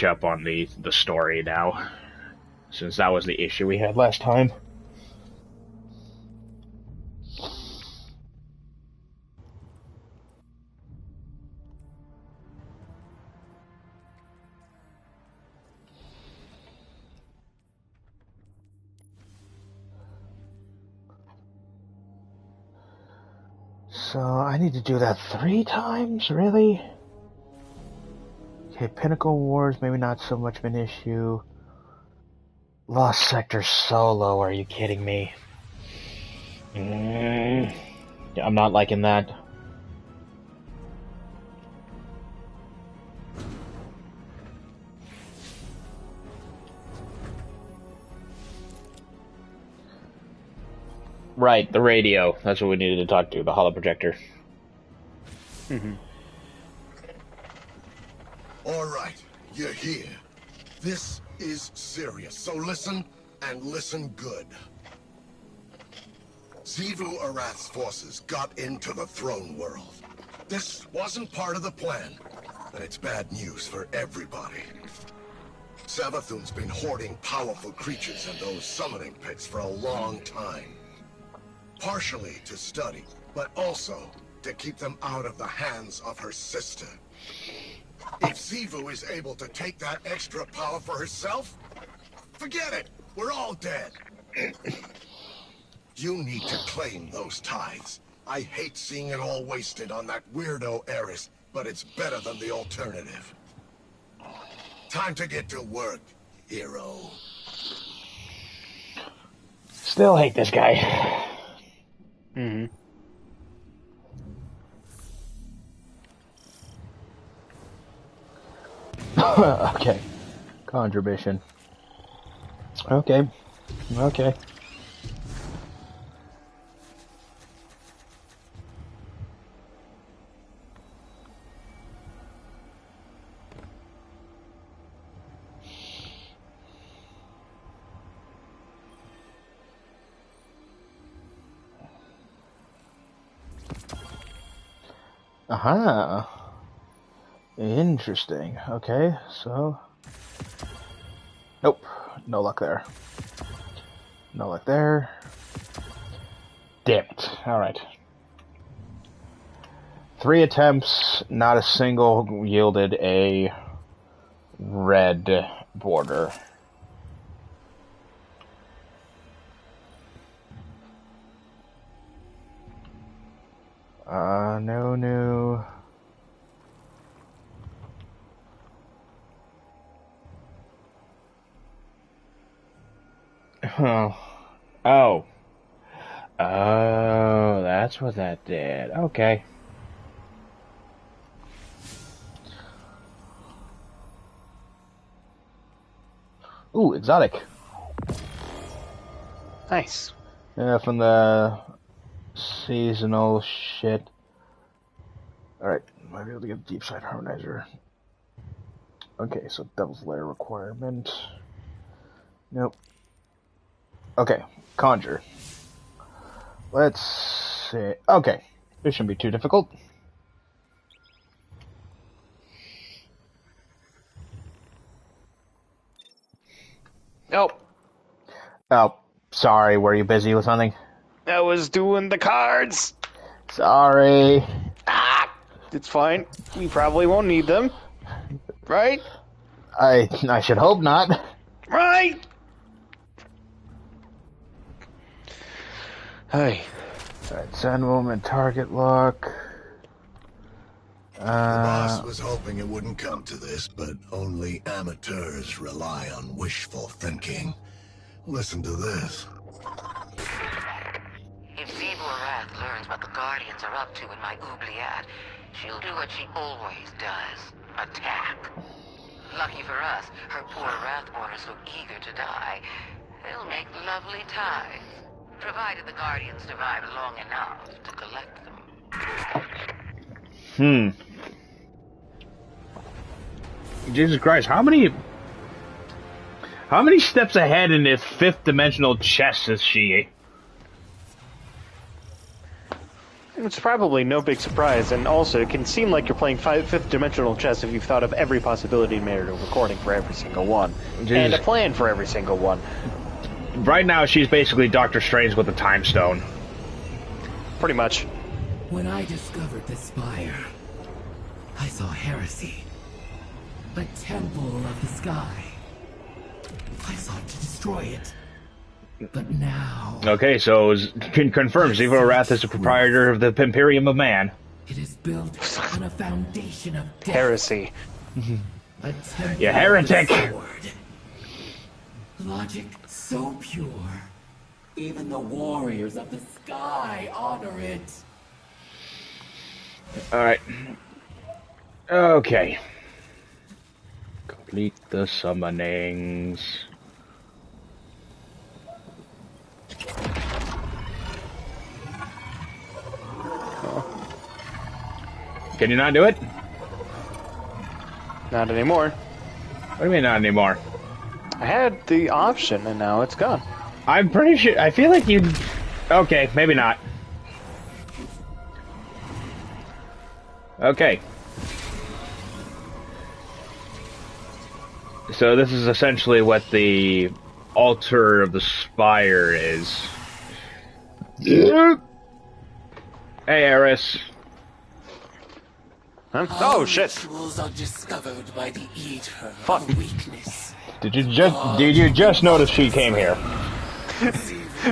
up on the story now, since that was the issue we had last time. So I need to do that 3 times, really? Okay, Pinnacle Wars, maybe not so much of an issue. Lost Sector Solo, are you kidding me? I'm not liking that. Right, the radio. That's what we needed to talk to, the holoprojector. All right, you're here. This is serious, so listen, and listen good. Xivu Arath's forces got into the throne world. This wasn't part of the plan, and it's bad news for everybody. Savathun's been hoarding powerful creatures in those summoning pits for a long time. Partially to study, but also to keep them out of the hands of her sister. If Xivu is able to take that extra power for herself, forget it! We're all dead! You need to claim those tithes. I hate seeing it all wasted on that weirdo heiress, but it's better than the alternative. Time to get to work, hero. Still hate this guy. Okay. Contribution. Okay. Okay. Aha. Interesting. Okay, so... Nope. No luck there. No luck there. Damn it. Alright. 3 attempts, not a single yielded a red border. No. Oh. Oh, that's what that did. Okay. Ooh, exotic. Nice. Yeah, from the seasonal shit. Alright, might be able to get Deep Side Harmonizer. Okay, so Devil's Lair requirement. Nope. Okay, Conjure. Let's see. Okay, this shouldn't be too difficult. Nope. Oh, sorry, were you busy with something? I was doing the cards. Sorry. It's fine. We probably won't need them. Right? I should hope not. Right? Hey. Alright, send movement, target lock. The boss was hoping it wouldn't come to this, but only amateurs rely on wishful thinking. Listen to this. If Xivu Arath learns what the Guardians are up to in my oubliette, she'll do what she always does. Attack. Lucky for us, her poor Wrathborners look eager to die. They'll make lovely ties, provided the Guardians survive long enough to collect them. Jesus Christ, how many steps ahead in this 5th dimensional chess is she? It's probably no big surprise, and also it can seem like you're playing fifth-dimensional chess if you've thought of every possibility and made a recording for every single one, and a plan for every single one. Right now, she's basically Doctor Strange with a time stone. Pretty much. When I discovered the spire, I saw heresy. A temple of the sky. I sought to destroy it. But now... Okay, so can confirm Zero Wrath is the proprietor of the Imperium of Man. It is built on a foundation of death. Heresy. A temple You heretic! of the sword. Logic so pure. Even the warriors of the sky honor it. Alright. Okay. Complete the summonings. Can you not do it? Not anymore. What do you mean not anymore? I had the option, and now it's gone. I'm pretty sure. I feel like you. Okay, maybe not. Okay. So this is essentially what the altar of the spire is. Hey, Eris. Huh? Oh shit! Rituals are discovered by the Eater Fuck. of weakness. Did you just notice she came here?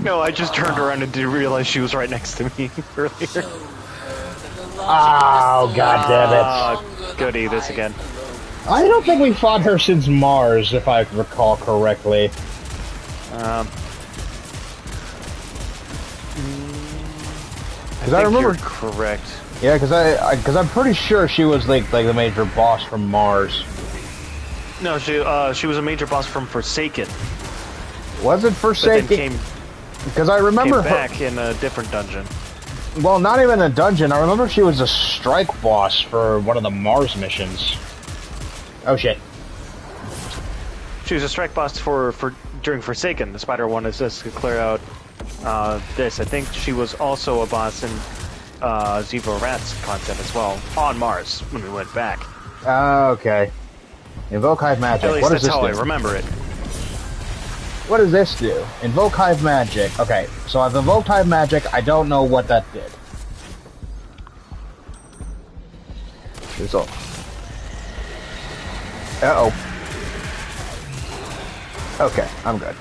No, I just turned around and didn't realize she was right next to me earlier. Oh, god damn it. Goody, this again. I don't think we fought her since Mars, if I recall correctly. Because I remember you're correct. Yeah, because I'm pretty sure she was like the major boss from Mars. No, she was a major boss from Forsaken. Was it But Forsaken? then came Because I remember back her. in a different dungeon. Well, not even a dungeon. I remember she was a strike boss for one of the Mars missions. Oh shit! She was a strike boss for during Forsaken. The Spider wanted us to clear out this. I think she was also a boss in Zero Wrath's content as well on Mars when we went back. Okay. Invoke Hive Magic. At least What does that's this how do? I remember it. What does this do? Invoke Hive Magic. Okay, so I've invoked Hive Magic. I don't know what that did. Result. Uh-oh. Okay, I'm good.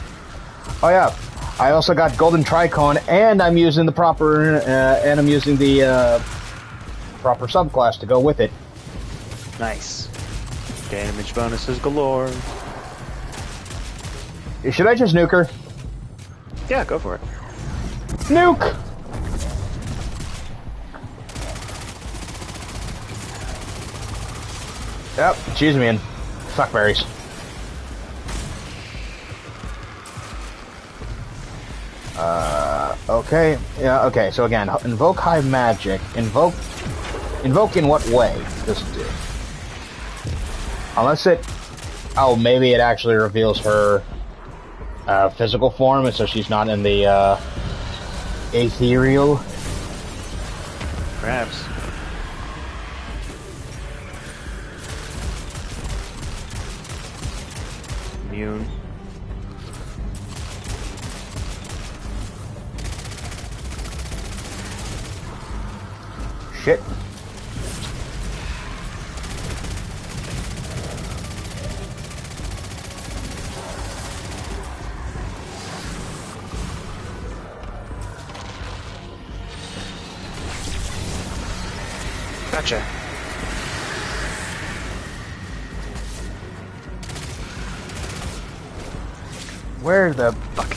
Oh yeah, I also got Golden Tricone, and I'm using the proper, proper subclass to go with it. Nice. Damage bonuses galore. Should I just nuke her? Yeah, go for it. Nuke! Yep, she's me in. Fuckberries. Okay. Yeah, okay, so again, invoke Hive Magic. Invoke in what way does it do? Unless it... Oh, maybe it actually reveals her physical form, and so she's not in the ethereal. Perhaps. Immune. Shit. Gotcha. Where the fuck?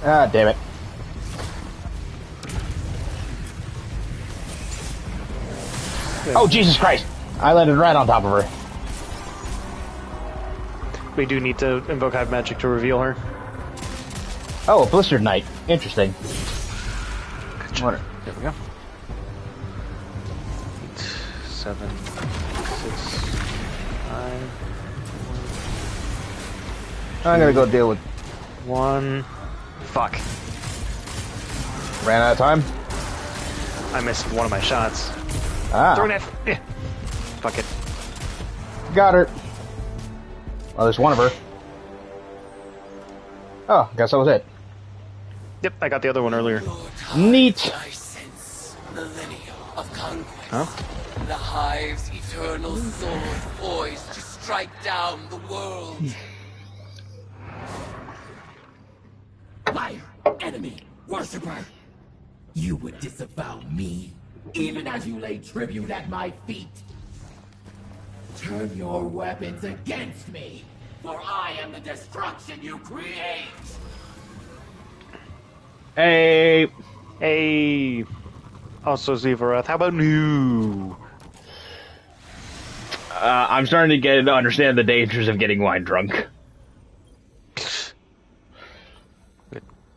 Ah, damn it. Oh, Jesus Christ! I landed right on top of her. We do need to invoke Hive Magic to reveal her. Oh, a Blistered Knight. Interesting. What? There we go. 8, 7, 6, 5. I'm gonna go deal with 1. Fuck. Ran out of time? I missed one of my shots. Ah. Throw knife. Yeah. Fuck it. Got her. Well, there's one of her. Oh, guess that was it. Yep, I got the other one earlier. Neat. I sense millennia of conquest. Huh? The Hive's eternal sword poised to strike down the world. Liar, enemy, worshipper. You would disavow me, even as you lay tribute at my feet. Turn your weapons against me, for I am the destruction you create. Hey. Hey. Also, Zivarath, how about you? I'm starting to understand the dangers of getting wine drunk.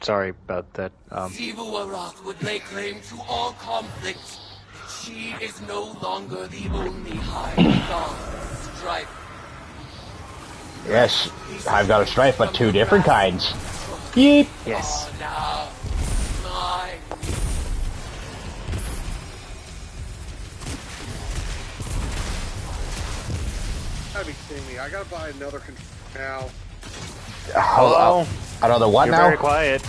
Sorry about that. Zivarath would lay claim to all conflict. She is no longer the only Hive god strife. Yes, I've got a strife, but two different kinds. Yeep. Yes. Now, mine. Gotta be kidding me. I gotta buy another controller now. Hello? Another what You're now? very quiet.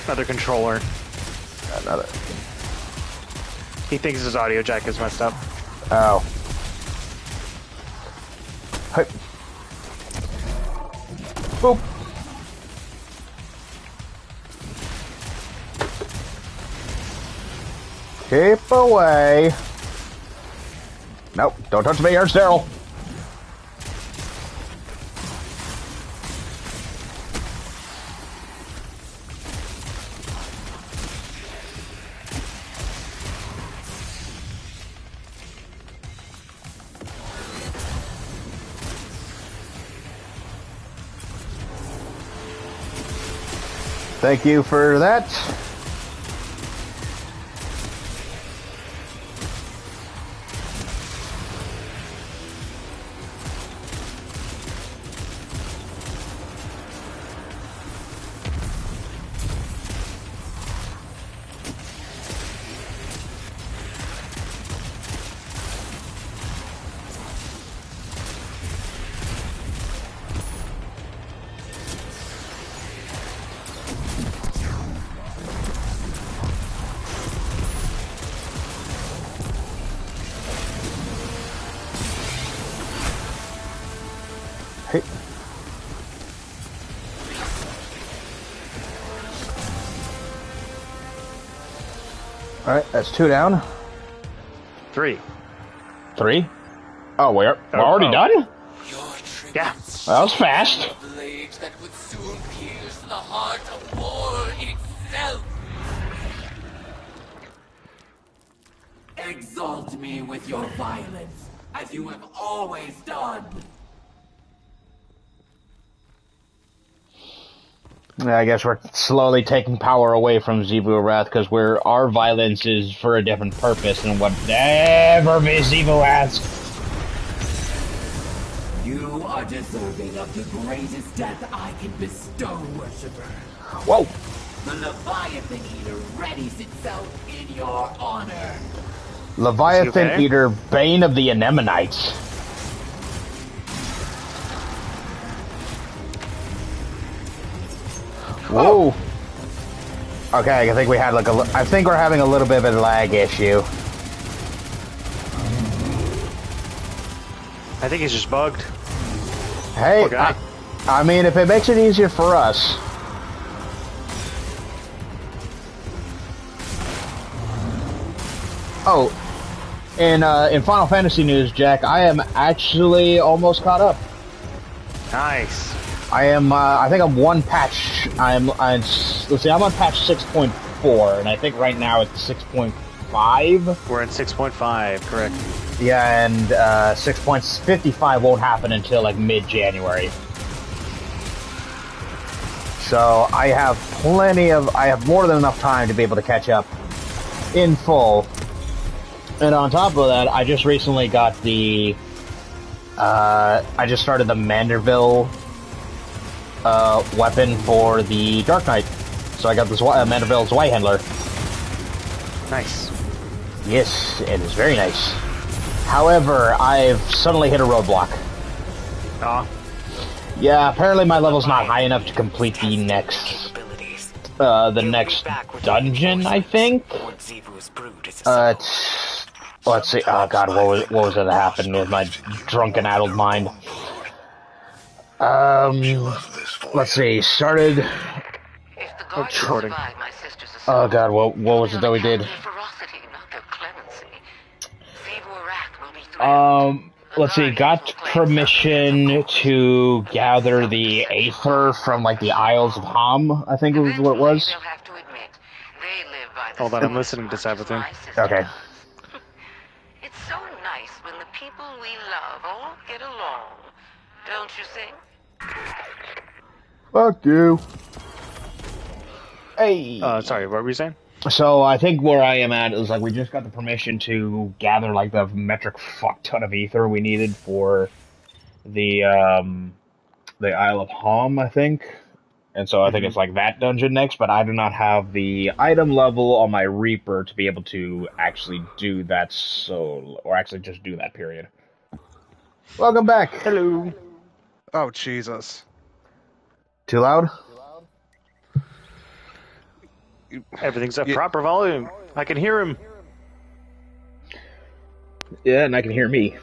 Another controller. Another. He thinks his audio jack is messed up. Oh. Hey. Boop. Keep away. Nope, don't touch me, you're sterile. Thank you for that. Hey. Alright, that's 2 down. 3. 3? Oh, we're already done? Your Yeah. That was fast. blades that would soon pierce the heart of war itself. Exalt me with your violence, as you have always done. I guess we're slowly taking power away from Zebu Wrath because our violence is for a different purpose than whatever Zebu asks. You are deserving of the greatest death I can bestow, worshipper. Whoa! The Leviathan Eater readies itself in your honor. Leviathan okay? Eater, Bane of the Anemonites. Whoa! Okay, I think we had I think we're having a little bit of a lag issue. I think he's just bugged. Hey, Poor guy. I mean, if it makes it easier for us. Oh, in Final Fantasy news, Jack, I am actually almost caught up. Nice. I am, I think I'm one patch, let's see, I'm on patch 6.4, and I think right now it's 6.5? We're at 6.5, correct. Yeah, and, 6.55 won't happen until, like, mid-January. So, I have more than enough time to be able to catch up in full. And on top of that, I just recently got the I just started the Manderville weapon for the Dark Knight. So I got this Manderville's White Handler. Nice. Yes, it is very nice. However, I've suddenly hit a roadblock. Aw. Yeah, apparently my level's not high enough to complete the next dungeon, I think. Let's see. Oh god, what was it that happened with my drunken, addled mind? Let's see. Started. Shorting. Oh god, what was it that we did? Let's see. Got permission to gather the Aether from like the Isles of Ham. I think was what it was. Hold on, I'm listening to Sabathun. Okay. It's so nice when the people we love all get along, don't you think? Fuck you. Hey. Sorry, what were you saying? So I think where I am at is like we just got the permission to gather like the metric fuck ton of ether we needed for the Isle of Ham, I think. And so I think it's like that dungeon next, but I do not have the item level on my Reaper to be able to actually do that or actually just do that period. Welcome back. Hello. Oh, Jesus. Too loud? Everything's at proper volume. I can hear him. Yeah, and I can hear me.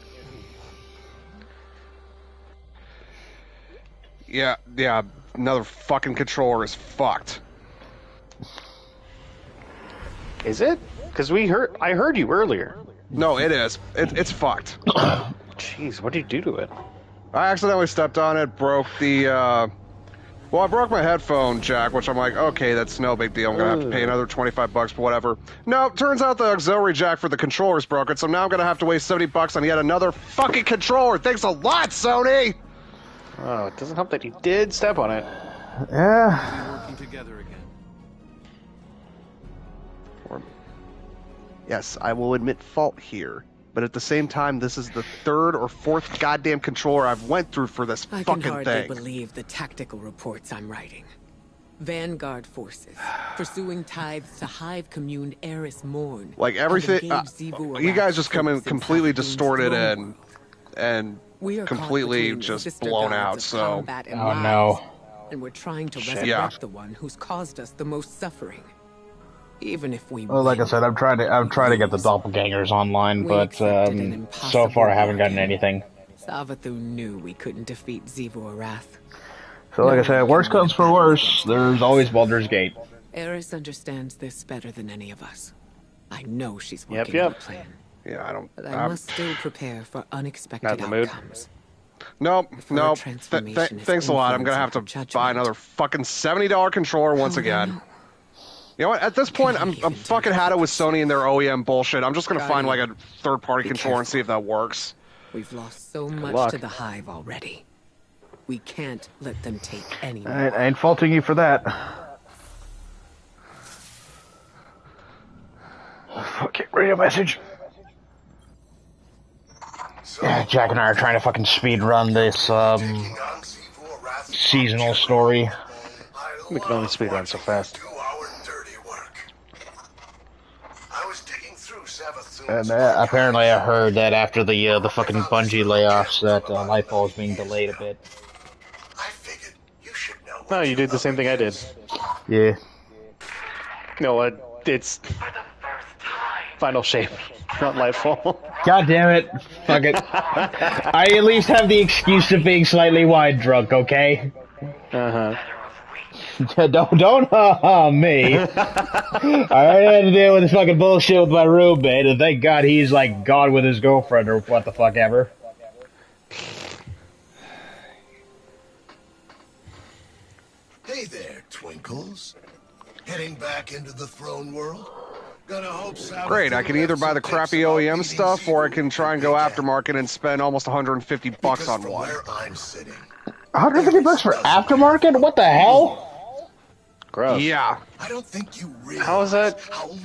Yeah, another fucking controller is fucked. Is it? Because I heard you earlier. No, it is. It's fucked. Jeez, what did you do to it? I accidentally stepped on it, broke the, well, I broke my headphone jack, which I'm like, okay, that's no big deal. I'm gonna have to pay another $25, but whatever. No, turns out the auxiliary jack for the controller's broken, so now I'm gonna have to waste $70 on yet another fucking controller. Thanks a lot, Sony! Oh, it doesn't help that you did step on it. Yeah. Working together again. Yes, I will admit fault here, but at the same time, this is the third or fourth goddamn controller I've went through for this I fucking can hardly thing. believe the tactical reports I'm writing. Vanguard forces, pursuing tithes to Hive commune Eris Morn. Like everything, you guys just come in completely distorted and we are completely just blown out. So, oh no. And we're trying to Shit. resurrect the one who's caused us the most suffering. Even if we Well, like I said, I'm trying to get the doppelgangers online, but so far I haven't gotten anything. Savathun knew we couldn't defeat Xivu Arath. So like I said, worst comes for worse, there's always Baldur's Gate. Eris understands this better than any of us. I know she's working Yep. on a plan. yeah, I don't. But I must still prepare for unexpected Not in the mood. outcomes. Nope. Before transformation is Thanks a lot. I'm gonna have to influenced with buy judgment. another fucking $70 controller once How would I again. know? You know what? At this point, I'm fucking had it with Sony and their OEM bullshit. I'm just gonna find like a third-party Be controller and careful. see if that works. We've lost so much luck. to the Hive already. We can't let them take any more. I ain't faulting you for that. Okay, radio message. Yeah, Jack and I are trying to fucking speed run this seasonal story. We can only speed run so fast. And apparently I heard that after the fucking Bungie layoffs that Lightfall is being delayed a bit. No, you did the same thing I did. Yeah. No, it's Final Shape, not Lightfall. God damn it. Fuck it. I at least have the excuse of being slightly wine drunk, okay? Uh-huh. Don't me. I already had to deal with this fucking bullshit with my roommate, and thank God he's like gone with his girlfriend or what the fuck ever. Hey there, Twinkles. Heading back into the throne world? Gonna hope Savathun Great, I can either buy the lets crappy you OEM take stuff, some or I can try and go big aftermarket and spend almost $150 Because on from one. where I'm sitting, $150 for aftermarket? What the hell? Gross. Yeah, I don't think you realize How is that?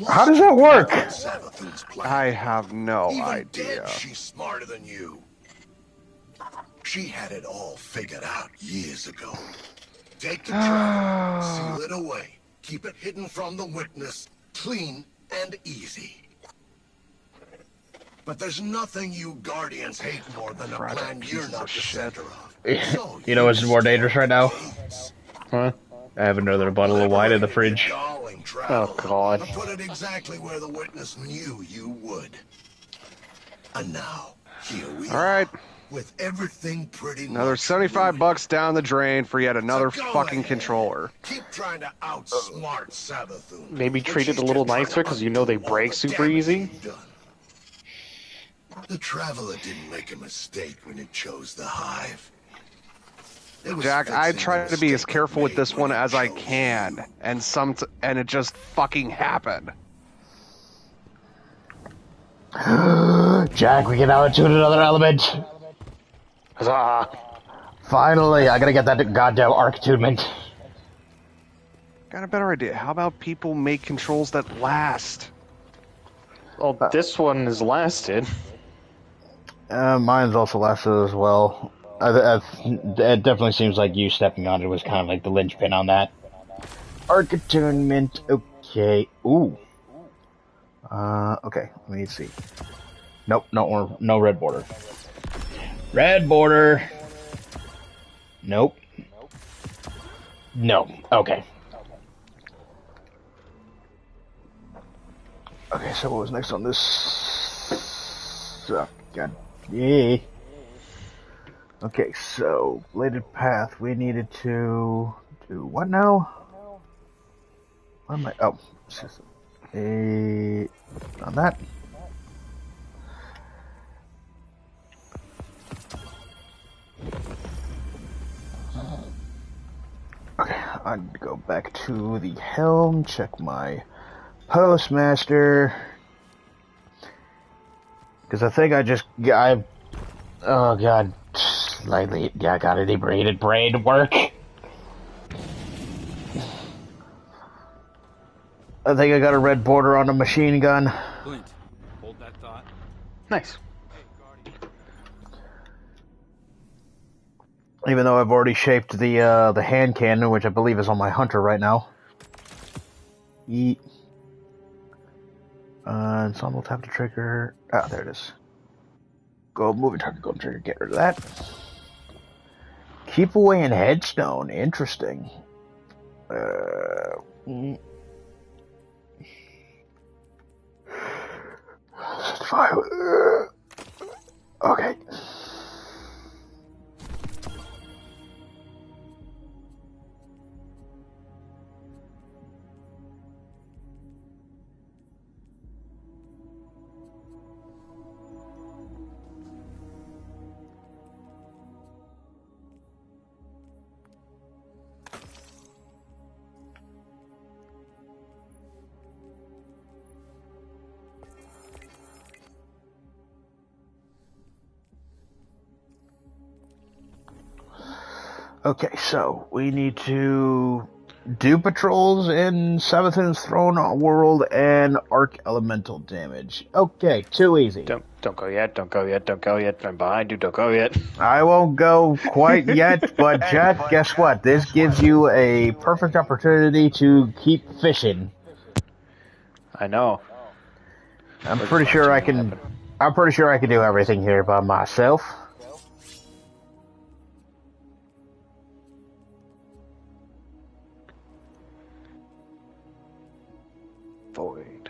How does that work? Savathun's plan. I have no Even idea. dead, she's smarter than you. She had it all figured out years ago. Take the tracker, seal it away, keep it hidden from the witness, clean and easy. But there's nothing you Guardians hate more than a plan you're not the center of. So You know what's more dangerous right now? Huh? I have another bottle of wine in the fridge. Oh, God. I put it exactly where the witness knew you would. And now, here we All right. are, with everything pretty Another much 75 ruined. bucks down the drain for yet another So go fucking ahead. controller. Keep trying to outsmart Savathun. Maybe when treat it she's a little just trying nicer, to 'cause you know they undo all break the super damage easy. you've done. The Traveler didn't make a mistake when it chose the Hive. It was Jack, I fixing try the to be as mistake it careful with made this when one it as I chose can, you. and it just fucking happened. Jack, we can now attune another element. Huzzah! Finally, I gotta get that goddamn arc attunement. Got a better idea. How about people make controls that last? Well, this one has lasted. Mine's also lasted as well. It definitely seems like you stepping on it was kind of like the linchpin on that. Arc attunement, okay. Ooh. Okay, let me see. Nope, no red border. Red border. Nope. No, okay. Okay, so what was next on this? Oh, God. Yeah. Okay, so, bladed path, we needed to do what now? What am I? Oh, system. On that. Okay, I'd go back to the helm, check my postmaster. Because I think oh god, slightly, yeah, I got an inebriated brain to work. I think I got a red border on a machine gun. Blint, hold that thought. Nice. Even though I've already shaped the hand cannon, which I believe is on my hunter right now. Yeet. And so we'll tap the trigger. Ah, there it is. Go moving target, go trigger, get rid of that. Keep away in headstone, interesting. Okay. Okay, so we need to do patrols in Savathun's Throne World and arc elemental damage. Okay, too easy. Don't go yet. Don't go yet. Don't go yet. I'm behind you. Don't go yet. I won't go quite yet, but Jack, guess what? This gives you a perfect opportunity to keep fishing. I know. I'm pretty sure I can do everything here by myself. Void.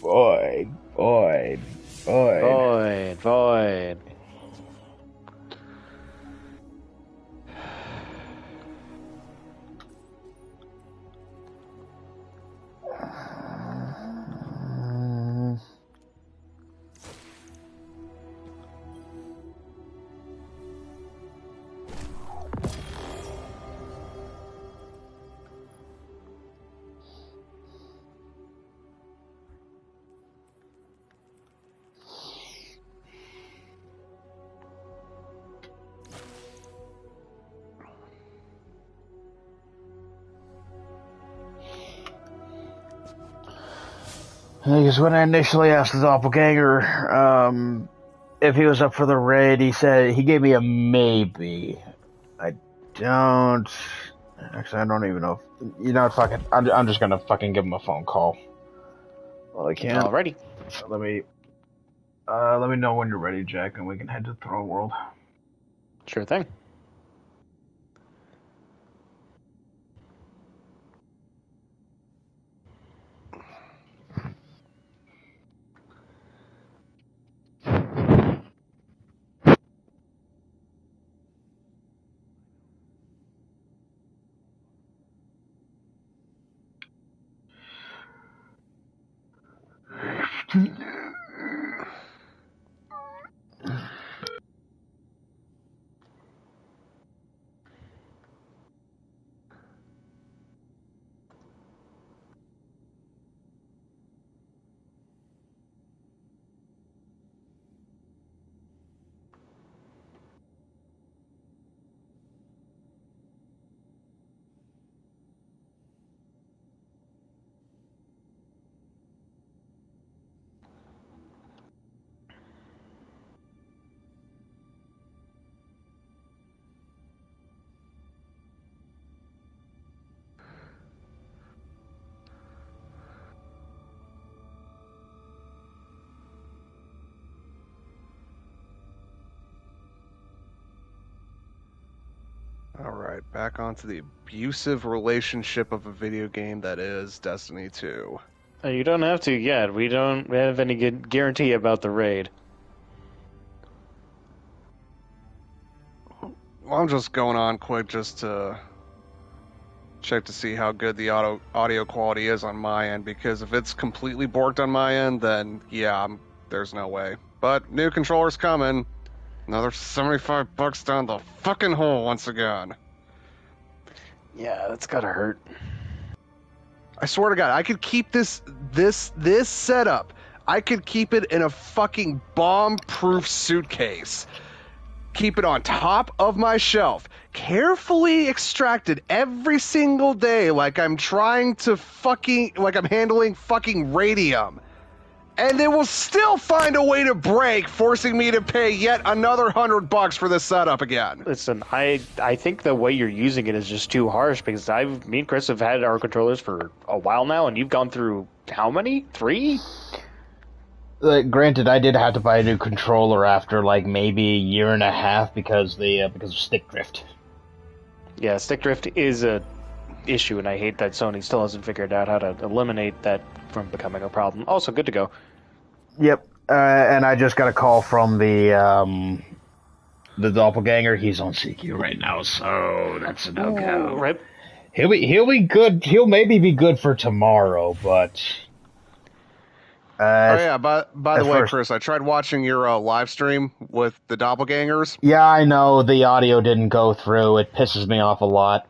Void. Because when I initially asked the doppelganger, if he was up for the raid. He said he gave me a maybe. I don't. Actually, I don't even know. You know, fuck it. I'm just gonna fucking give him a phone call. Well, I can't. Alrighty. So let me know when you're ready, Jack, and we can head to Throne World. Sure thing. Alright, back onto the abusive relationship of a video game that is Destiny 2. You don't have to yet. We don't have any good guarantee about the raid. Well, I'm just going on quick just to check to see how good the audio quality is on my end, because if it's completely borked on my end, then yeah, there's no way. But new controller's coming. Another $75 down the fucking hole once again. Yeah, that's gotta hurt. I swear to God, I could keep this setup. I could keep it in a fucking bomb-proof suitcase. Keep it on top of my shelf, carefully extracted every single day, like I'm trying to like I'm handling fucking radium. And they will still find a way to break, forcing me to pay yet another $100 for this setup again. Listen, I think the way you're using it is just too harsh, because me and Chris have had our controllers for a while now, and you've gone through how many? 3? Granted, I did have to buy a new controller after like maybe a year and a half because of stick drift. Yeah, stick drift is a issue, and I hate that Sony still hasn't figured out how to eliminate that from becoming a problem. Also, good to go. Yep, and I just got a call from the doppelganger. He's on CQ right now, so that's a no-go. Right. He'll be good. He'll maybe be good for tomorrow, but. Oh yeah, by the way, Chris, I tried watching your live stream with the doppelgangers. Yeah, I know the audio didn't go through. It pisses me off a lot.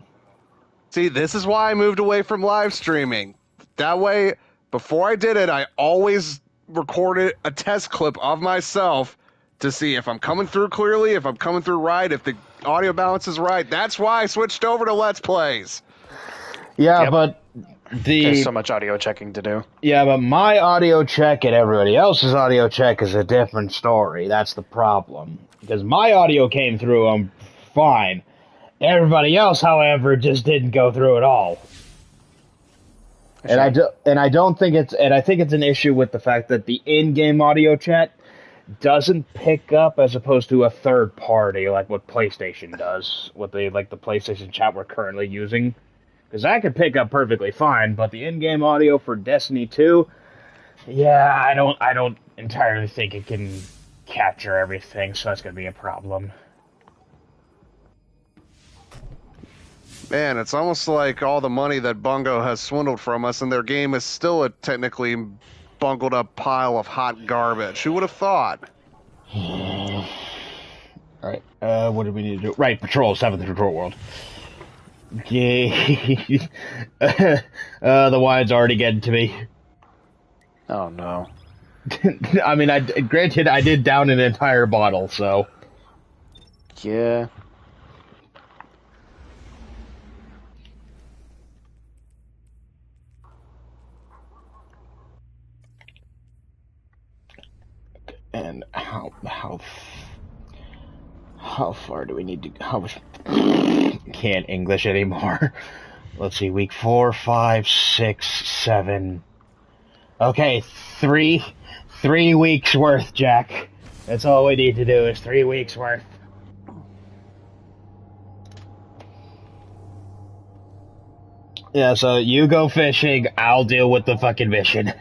See, this is why I moved away from live streaming. That way, before I did it, I always recorded a test clip of myself to see if I'm coming through clearly, if I'm coming through right, if the audio balance is right. That's why I switched over to Let's Plays. Yeah, Yep. but there's so much audio checking to do. Yeah, but my audio check and everybody else's audio check is a different story. That's the problem. Because my audio came through fine. Everybody else, however, just didn't go through at all. And I think it's an issue with the fact that the in-game audio chat doesn't pick up as opposed to a third party like what PlayStation does, with the PlayStation chat we're currently using. Because that could pick up perfectly fine, but the in-game audio for Destiny 2, yeah, I don't entirely think it can capture everything, so that's going to be a problem. Man, it's almost like all the money that Bungo has swindled from us, and their game is still a technically bungled up pile of hot garbage. Who would have thought? Alright, what do we need to do? Right, patrol, 7th Patrol World. Yeah. The wine's already getting to me. Oh no. I mean, granted, I did down an entire bottle, so. Yeah. And how far do we need to? How much? Can't English anymore. Let's see. Week 4, 5, 6, 7. Okay, 3 weeks worth, Jack. That's all we need to do is 3 weeks worth. Yeah, so you go fishing, I'll deal with the fucking mission.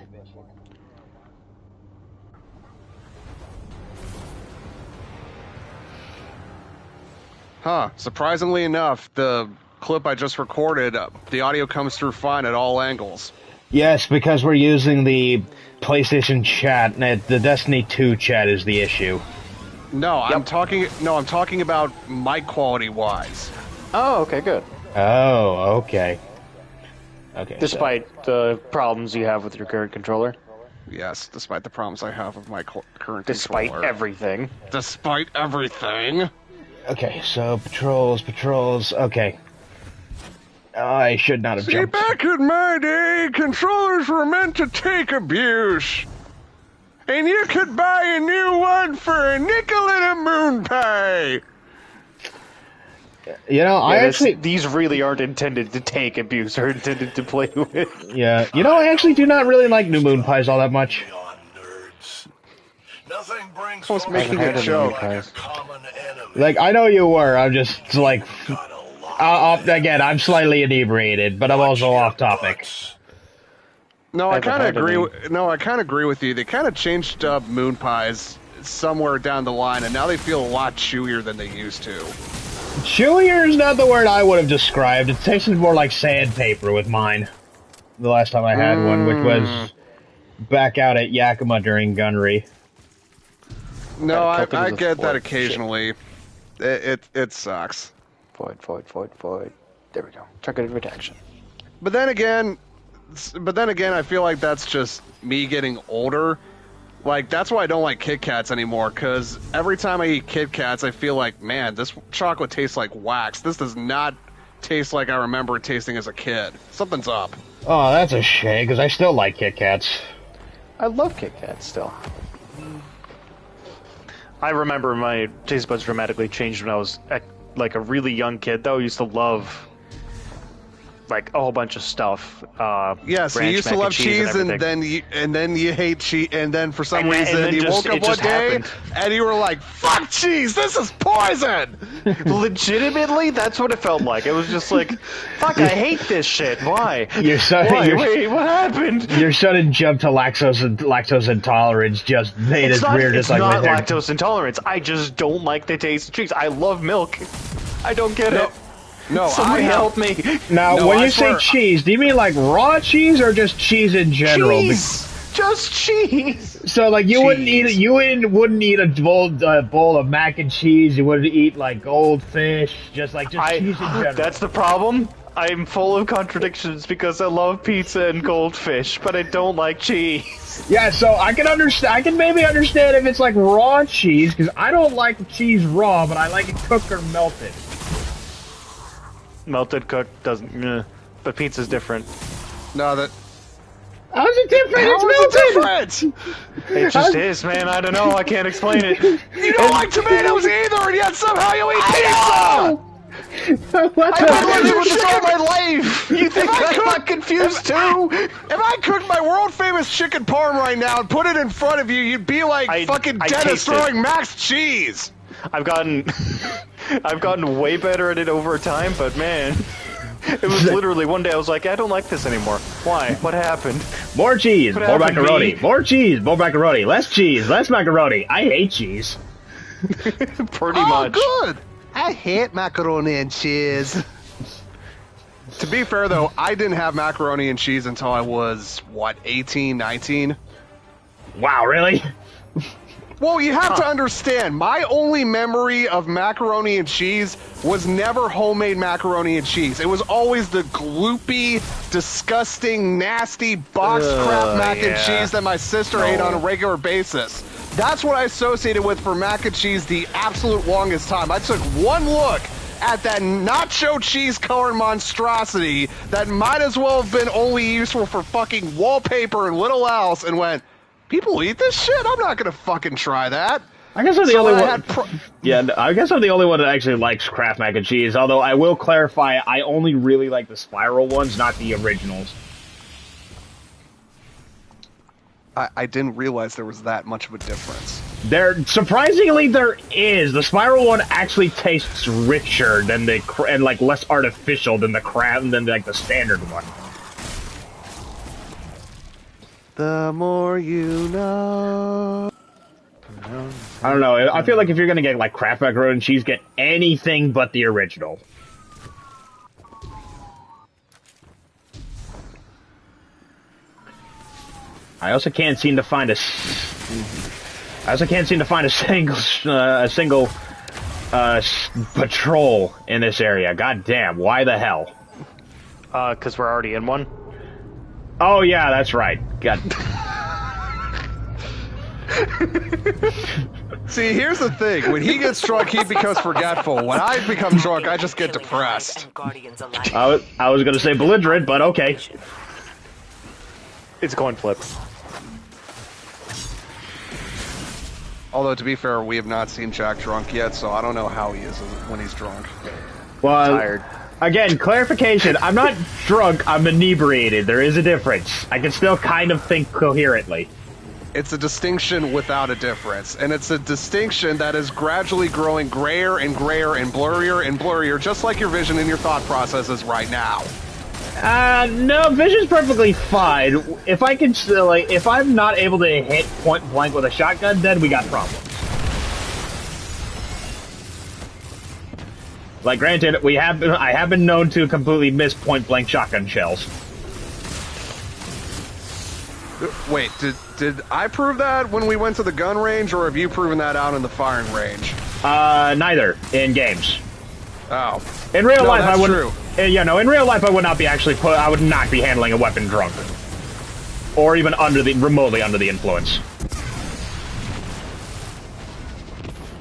Huh. Surprisingly enough, the clip I just recorded, the audio comes through fine at all angles. Yes, because we're using the PlayStation chat, and the Destiny 2 chat is the issue. No, I'm talking about mic quality wise. Oh, okay, good. Oh, okay. Okay. Despite the problems you have with your current controller. Yes, despite the problems I have with my current Despite controller. everything. Despite everything. Okay, so patrols, okay. I should not have See, jumped. back in my day, controllers were meant to take abuse. And you could buy a new one for a nickel and a moon pie. You know, These really aren't intended to take abuse, or intended to play with. Yeah, you know, I actually do not really like new moon pies all that much. Nothing brings I was making had a any joke. moon pies. common enemy. Like, I know you were, I'm just, like... again, I'm slightly inebriated, but I'm also off topic. No, I Haven't kind of had agree. any. No, I kind of agree with you. They kind of changed up moon pies somewhere down the line, and now they feel a lot chewier than they used to. Chewier is not the word I would have described. It tasted more like sandpaper with mine. The last time I had one, which was back out at Yakima during Gunnery. No, I Kelpie was a get that sport. occasionally. It sucks. Void. There we go. Targeted protection. But then again, I feel like that's just me getting older. Like, that's why I don't like Kit Kats anymore, because every time I eat Kit Kats, I feel like, man, this chocolate tastes like wax. This does not taste like I remember it tasting as a kid. Something's up. Oh, that's a shame, because I still like Kit Kats. I love Kit Kats still. I remember my taste buds dramatically changed when I was like a really young kid, though. I used to love like a whole bunch of stuff. Yes, you ranch, used to mac love and cheese, and everything. then you hate cheese, and then for some And reason then you just- woke up it one just day happened. and you were like, "Fuck cheese! This is poison!" Legitimately, that's what it felt like. It was just like, fuck, I hate this shit. Why? Wait, what happened? Your sudden jump to lactose intolerance just made It's it weird. it's like not with their- lactose intolerance. I just don't like the taste of cheese. I love milk. I don't get it. No, Somebody help me. Now, No, when I you say swear- cheese, do you mean like raw cheese or just cheese in general? Cheese. Just cheese. So, like, you wouldn't Cheese. eat a bowl of mac and cheese. You wouldn't eat like goldfish, just cheese in general. That's the problem. I'm full of contradictions because I love pizza and goldfish, but I don't like cheese. Yeah, so I can understand. I can maybe understand if it's like raw cheese, because I don't like cheese raw, but I like it cooked or melted. Melted, cooked, doesn't. But pizza's different. No, that. How's it different? How is It's it melted. different? It just is, man. I don't know. I can't explain it. You don't like tomatoes either, and yet somehow you eat pizza. What I've been the- living with this all my life. You think I I'm could- not confused too? If I cooked my world famous chicken parm right now and put it in front of you, you'd be like fucking I Dennis taste it. throwing max cheese. I've gotten way better at it over time, but man, it was literally one day I was like, I don't like this anymore. Why? What happened? More cheese, What more happened to macaroni. me? More cheese, more macaroni. Less cheese, less macaroni. I hate cheese. Pretty much. Good. I hate macaroni and cheese. To be fair, though, I didn't have macaroni and cheese until I was, 18, 19? Wow, really? Well, you have to understand, my only memory of macaroni and cheese was never homemade macaroni and cheese. It was always the gloopy, disgusting, nasty box crap mac and yeah. cheese that my sister ate on a regular basis. That's what I associated with for mac and cheese the absolute longest time. I took one look at that nacho cheese colored monstrosity that might as well have been only useful for fucking wallpaper and little else and went, People eat this shit? I'm not gonna fucking try that. I guess I'm the So only I one. had Yeah, I guess I'm the only one that actually likes Kraft mac and cheese. Although I will clarify, I only really like the spiral ones, not the originals. I didn't realize there was that much of a difference. Surprisingly there is. The spiral one actually tastes richer than and like less artificial than the Kraft than like the standard one. The more you know. I don't know. I feel like if you're gonna get like Kraft macaroni and cheese, get anything but the original. I also can't seem to find a single patrol in this area. God damn! Why the hell? Because we're already in one. Oh yeah, that's right. God. See, here's the thing. When he gets drunk, he becomes forgetful. When I become drunk, I just get depressed. I was gonna say belligerent, but okay. It's a coin flip. Although, to be fair, we have not seen Jack drunk yet, so I don't know how he is when he's drunk. Well, Tired. again, clarification. I'm not drunk, I'm inebriated. There is a difference. I can still kind of think coherently. It's a distinction without a difference, and it's a distinction that is gradually growing grayer and grayer and blurrier, just like your vision and your thought processes right now. No, vision's perfectly fine. If I can still, like, if I'm not able to hit point blank with a shotgun, then we got problems. Like, granted, I have been known to completely miss point blank shotgun shells. Wait, did I prove that when we went to the gun range, or have you proven that out in the firing range? Neither in games. Oh, In real life, that's I would. true. In real life, I would not be I would not be handling a weapon drunk, or even remotely under the influence.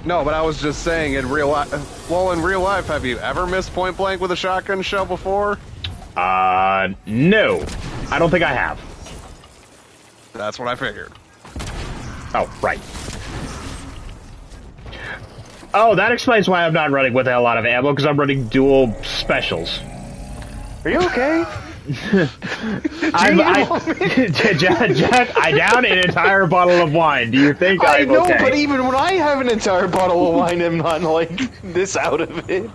No, but I was just saying in real life. Well, in real life, have you ever missed point blank with a shotgun shell before? No, I don't think I have. That's what I figured. Oh, right. Oh, that explains why I'm not running with a lot of ammo, because I'm running dual specials. Are you okay? Jack, I downed an entire bottle of wine. Do you think I'm know, okay? but even when I have an entire bottle of wine, I'm not like this out of it.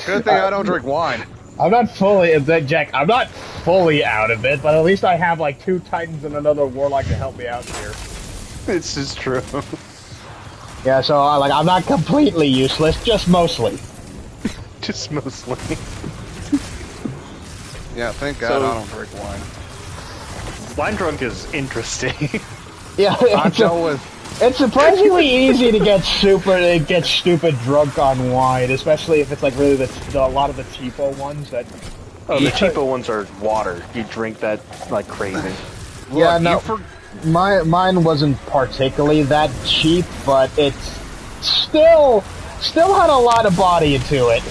Good thing I don't drink wine. I'm not fully, Jack, I'm not fully out of it, but at least I have like 2 Titans and another Warlock to help me out here. This is true. Yeah, so I'm not completely useless, just mostly. Just mostly. Yeah, thank God I don't drink wine. Wine drunk is interesting. Yeah, it's surprisingly easy to get stupid drunk on wine, especially if it's like really a lot of the cheapo ones that. Oh, the cheapo ones are water. You drink that like crazy. Yeah, no. Mine wasn't particularly that cheap, but it's still had a lot of body to it.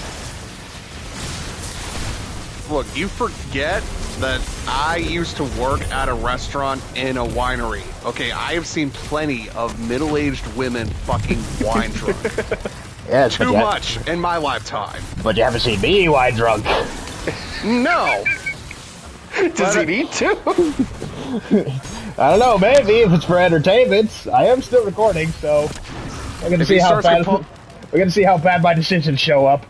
Look, you forget that I used to work at a restaurant in a winery. Okay, I have seen plenty of middle-aged women fucking wine drunk. Yes, Too much in my lifetime. But you haven't seen me wine drunk. No. Does he need to? I don't know, maybe if it's for entertainment. I am still recording, so we're gonna see how bad my decisions show up.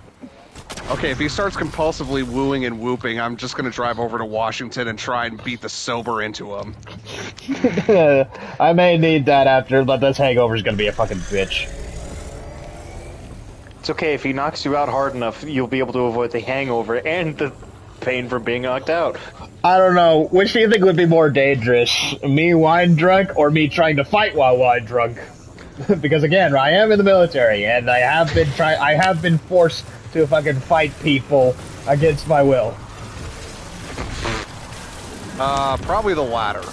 Okay, if he starts compulsively wooing and whooping, I'm just gonna drive over to Washington and try and beat the sober into him. I may need that after, but this hangover's gonna be a fucking bitch. It's okay, if he knocks you out hard enough, you'll be able to avoid the hangover and the pain from being knocked out. I don't know. Which do you think would be more dangerous? Me wine drunk or me trying to fight while wine drunk? Because again, I am in the military and I have been forced to fucking fight people against my will. Probably the latter.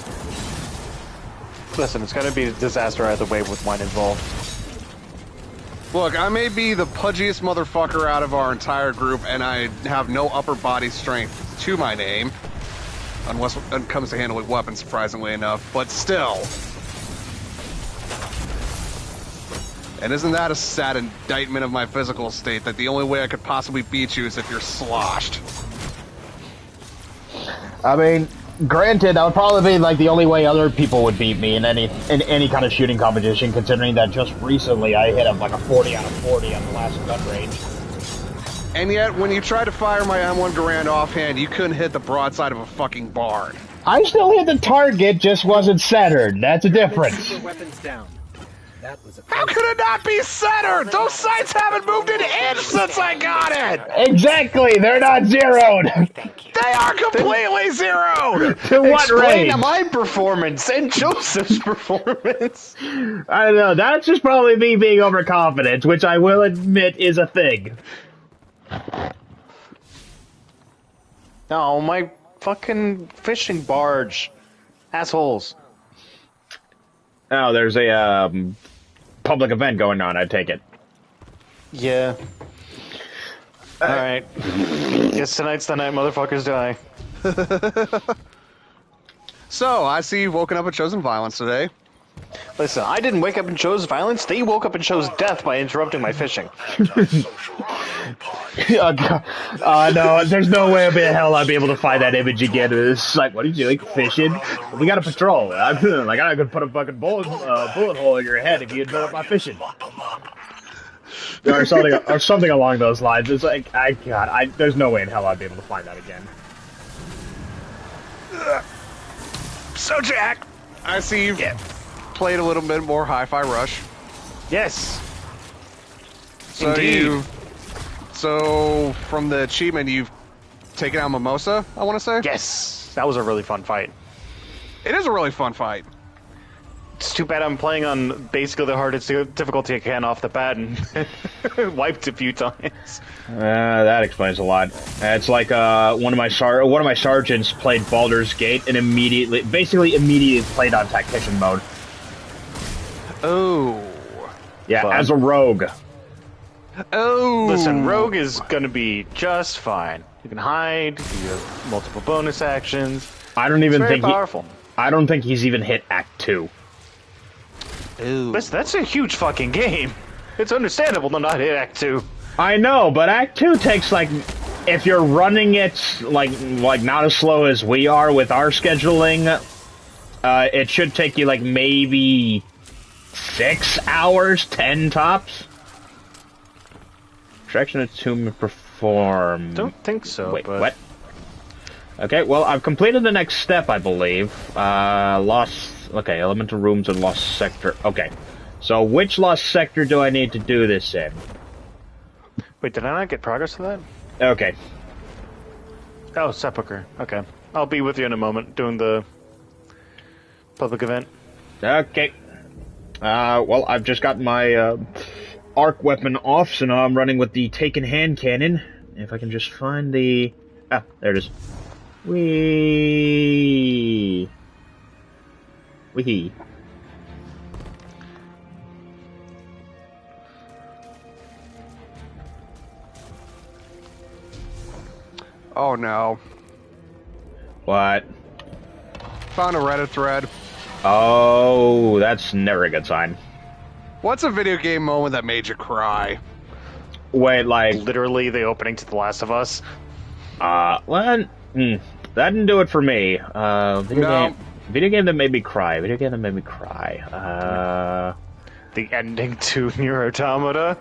Listen, it's gonna be a disaster either way with wine involved. Look, I may be the pudgiest motherfucker out of our entire group, and I have no upper body strength to my name. Unless it comes to handling weapons, surprisingly enough. But still, And isn't that a sad indictment of my physical state, that the only way I could possibly beat you is if you're sloshed? I mean, granted, that would probably be like the only way other people would beat me in any kind of shooting competition, considering that just recently I hit up like a 40 out of 40 on the last gun range. And yet, when you tried to fire my M1 Garand offhand, you couldn't hit the broadside of a fucking barn. I still hit the target, just wasn't centered. That's a difference. Super weapons down. That was a How could it not be centered? Those sights haven't moved an inch since I got it! Exactly, they're not zeroed. They are completely zeroed! To what Explain range? my performance and Joseph's performance. I don't know, that's just probably me being overconfident, which I will admit is a thing. No, my fucking fishing barge. Assholes. Oh, there's a public event going on, I take it. Yeah. Alright. Guess tonight's the night motherfuckers die. So, I see you've woken up and chosen violence today. Listen, I didn't wake up and chose violence. They woke up and chose death by interrupting my fishing. No, there's no way in hell I'd be able to find that image again. It's like, what are you doing, fishing? We got a patrol. I'm gonna put a fucking bullet hole in your head if you interrupt my fishing. Or something along those lines. It's like, there's no way in hell I'd be able to find that again. So, Jack, I see you've played a little bit more Hi-Fi Rush. Yes. So Indeed. So, from the achievement, you've taken out Mimosa, I want to say? Yes. That was a really fun fight. It is a really fun fight. It's too bad I'm playing on basically the hardest difficulty I can off the bat and wiped a few times. That explains a lot. It's like one of my sergeants played Baldur's Gate and immediately played on tactician mode. Oh. Yeah, Fun. as a rogue. Oh. Listen, rogue is going to be just fine. You can hide. You have multiple bonus actions. I don't even It's very think powerful. I don't think he's even hit Act 2. Ooh. Listen, that's a huge fucking game. It's understandable to not hit Act 2. I know, but Act 2 takes, like, if you're running it, like not as slow as we are with our scheduling, it should take you, like, maybe 6 hours, 10 tops. Extraction of Tomb perform. Don't think so, Wait, but... what? Okay, well, I've completed the next step, I believe. Lost... Okay, elemental rooms and lost sector. Okay. So, which lost sector do I need to do this in? Wait, did I not get progress to that? Okay. Oh, Sepulchre. Okay. I'll be with you in a moment, doing the public event. Okay. Well, I've just got my, arc weapon off, so now I'm running with the taken hand cannon. If I can just find the... Ah, there it is. Whee! Wee. Oh no. What? Found a Reddit thread. Oh, that's never a good sign. What's a video game moment that made you cry? Wait, like... Literally the opening to The Last of Us. Well, that didn't do it for me. Video game that made me cry. The ending to Nier Automata.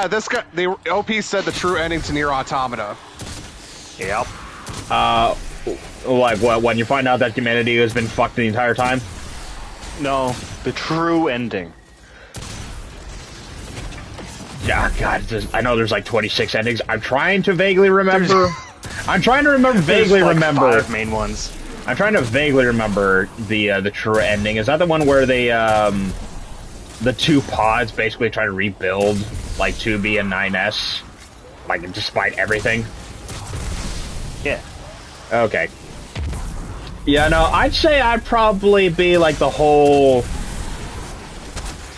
This guy, the OP said the true ending to Nier Automata. Yep. Like what, when you find out that humanity has been fucked the entire time? No, the true ending. Yeah, God, I know there's like 26 endings. I'm trying to vaguely remember. I'm trying to vaguely There's like remember. 5 main ones. I'm trying to vaguely remember the true ending. Is that the one where they the two pods basically try to rebuild like 2B and 9S, like despite everything? Yeah. Okay. Yeah, no, I'd say I'd probably be like the whole.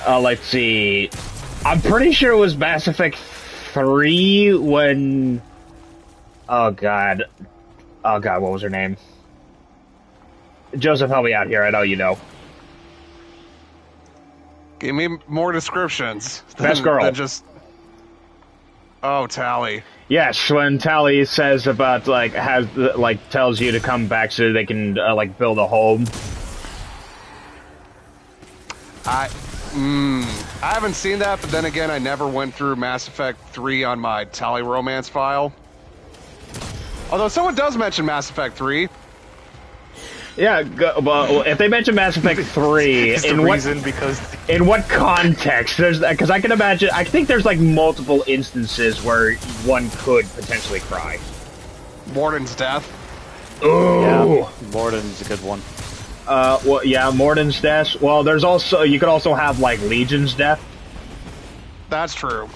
Let's see. I'm pretty sure it was Mass Effect 3 when. Oh god, what was her name? Joseph, help me out here. I know you know. Give me more descriptions. Best girl. Than just... Oh, Tally. Yes, when Tally says about, like, tells you to come back so they can, like, build a home. I haven't seen that, but then again, I never went through Mass Effect 3 on my Tally romance file. Although someone does mention Mass Effect 3. Yeah, well, if they mention Mass Effect 3, in what context? Because I can imagine, I think there's like multiple instances where one could potentially cry. Morden's death. Ooh. Yeah, Morden's a good one. Well, yeah, Morden's death. Well, there's also, you could also have like Legion's death. That's true.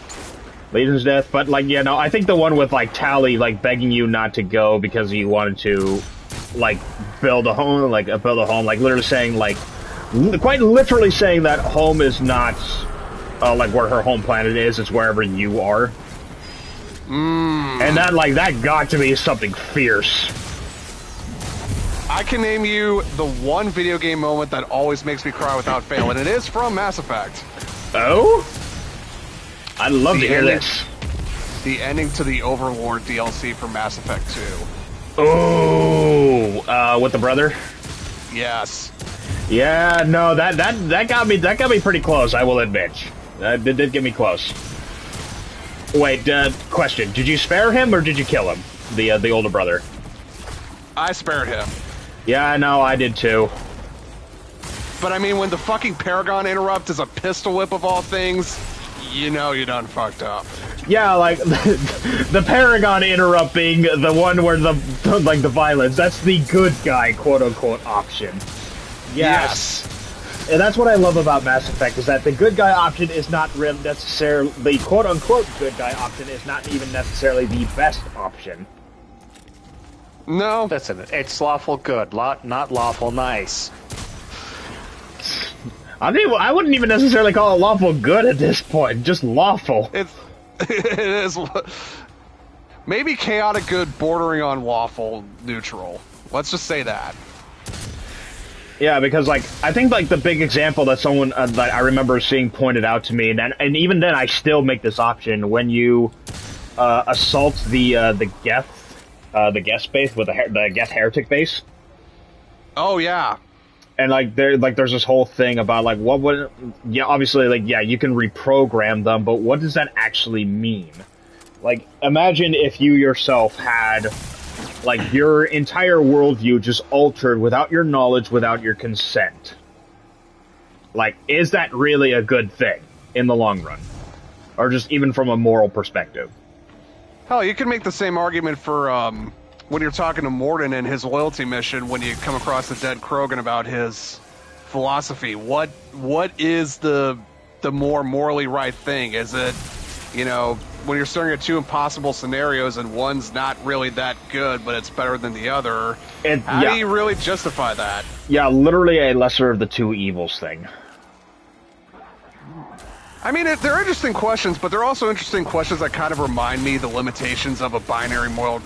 Legion's death, but like, you know, I think the one with like Tally like begging you not to go because he wanted to like build a home, like literally saying like, quite literally saying that home is not like where her home planet is, it's wherever you are. And that got to be something fierce. I can name you the one video game moment that always makes me cry without fail, and it is from Mass Effect. Oh? I'd love to hear this. The ending to the Overlord DLC for Mass Effect 2. Oh, with the brother? Yes. Yeah, no, that got me pretty close, I will admit. That did get me close. Wait, question. Did you spare him or did you kill him? The older brother. I spared him. Yeah, no, I did too. But I mean, when the fucking Paragon interrupt is a pistol whip of all things, you know you done fucked up. Yeah, like, the Paragon interrupting, the one where the violence, that's the good guy, quote-unquote, option. Yes. And that's what I love about Mass Effect, is that the good guy option is not really necessarily, the quote-unquote good guy option is not even necessarily the best option. No. Listen, it's lawful good, not lawful nice. I wouldn't even necessarily call it lawful good at this point, just lawful. It is maybe chaotic good bordering on lawful neutral. Let's just say that. Yeah, because like I think like the big example that someone that I remember seeing pointed out to me, and even then I still make this option when you assault the Geth base with the Geth heretic base. Oh yeah. And like there's this whole thing about like what would, yeah, obviously like, yeah, you can reprogram them, but what does that actually mean? Like imagine if you yourself had like your entire worldview just altered without your knowledge, without your consent. Like, is that really a good thing in the long run? Or just even from a moral perspective? Hell, you can make the same argument for when you're talking to Morden and his loyalty mission, when you come across the dead Krogan about his philosophy. What is the more morally right thing? Is it, you know, when you're staring at two impossible scenarios and one's not really that good, but it's better than the other, how do you really justify that? Yeah, literally a lesser of the two evils thing. I mean, they're interesting questions, but they're also interesting questions that kind of remind me the limitations of a binary moral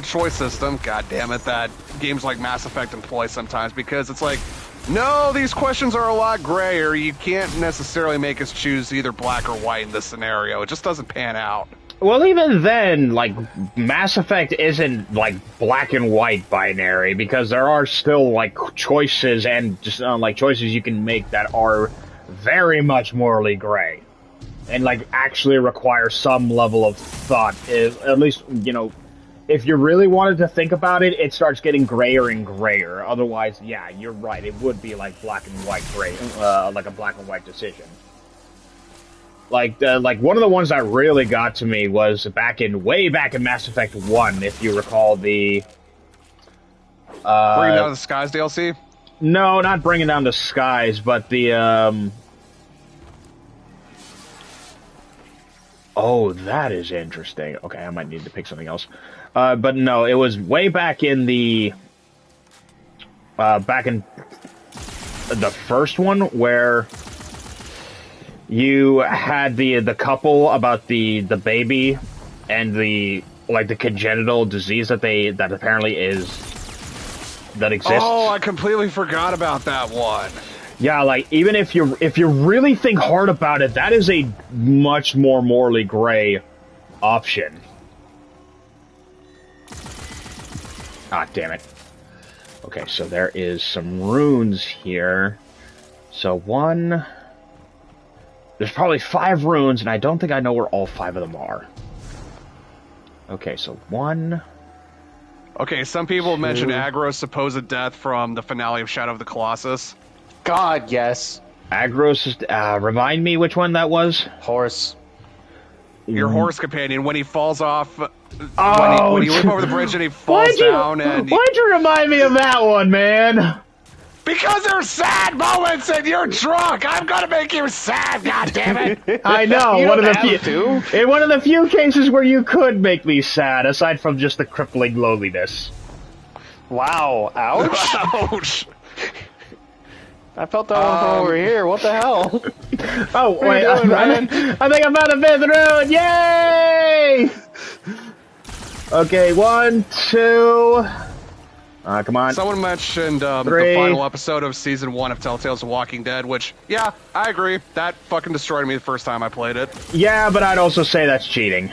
choice system. God damn it, that games like Mass Effect employ sometimes, because it's like, no, these questions are a lot grayer. You can't necessarily make us choose either black or white in this scenario. It just doesn't pan out. Well, even then, like, Mass Effect isn't, like, black and white binary, because there are still, like, choices and just, like, choices you can make that are very much morally gray. And, like, actually require some level of thought. At least, you know, if you really wanted to think about it, it starts getting grayer and grayer. Otherwise, yeah, you're right. It would be like black and white gray, like a black and white decision. Like one of the ones that really got to me was way back in Mass Effect 1, if you recall the... Bringing Down the Skies DLC? No, not Bringing Down the Skies, but the, Oh, that is interesting. Okay, I might need to pick something else. But no, it was way back in the... back in the first one, where you had the couple about the baby and the congenital disease that apparently exists. Oh, I completely forgot about that one. Yeah, like even if you really think hard about it, that is a much more morally gray option. Ah, damn it. Okay, so there is some runes here. So there's probably 5 runes, and I don't think I know where all 5 of them are. Okay, so 1. Okay, some people mention Agro's supposed death from the finale of Shadow of the Colossus. God, yes. Agros, remind me which one that was? Horse. Your horse companion, when he falls off, Oh, when you leap over the bridge and he falls down, and why'd you remind me of that one, man? because there's sad moments and you're drunk, I'm gonna make you sad. God damn it! I know. You one of don't the have few, to. in one of the few cases where you could make me sad, aside from just the crippling loneliness. Wow. Ouch. Ouch! I felt that one from over here. What the hell? Oh, are you doing, man? I think I found a 5th rune! Yay! Okay, 1, 2... come on. Someone mentioned the 3. final episode of Season 1 of Telltale's The Walking Dead, which, yeah, I agree. That fucking destroyed me the first time I played it. Yeah, but I'd also say that's cheating.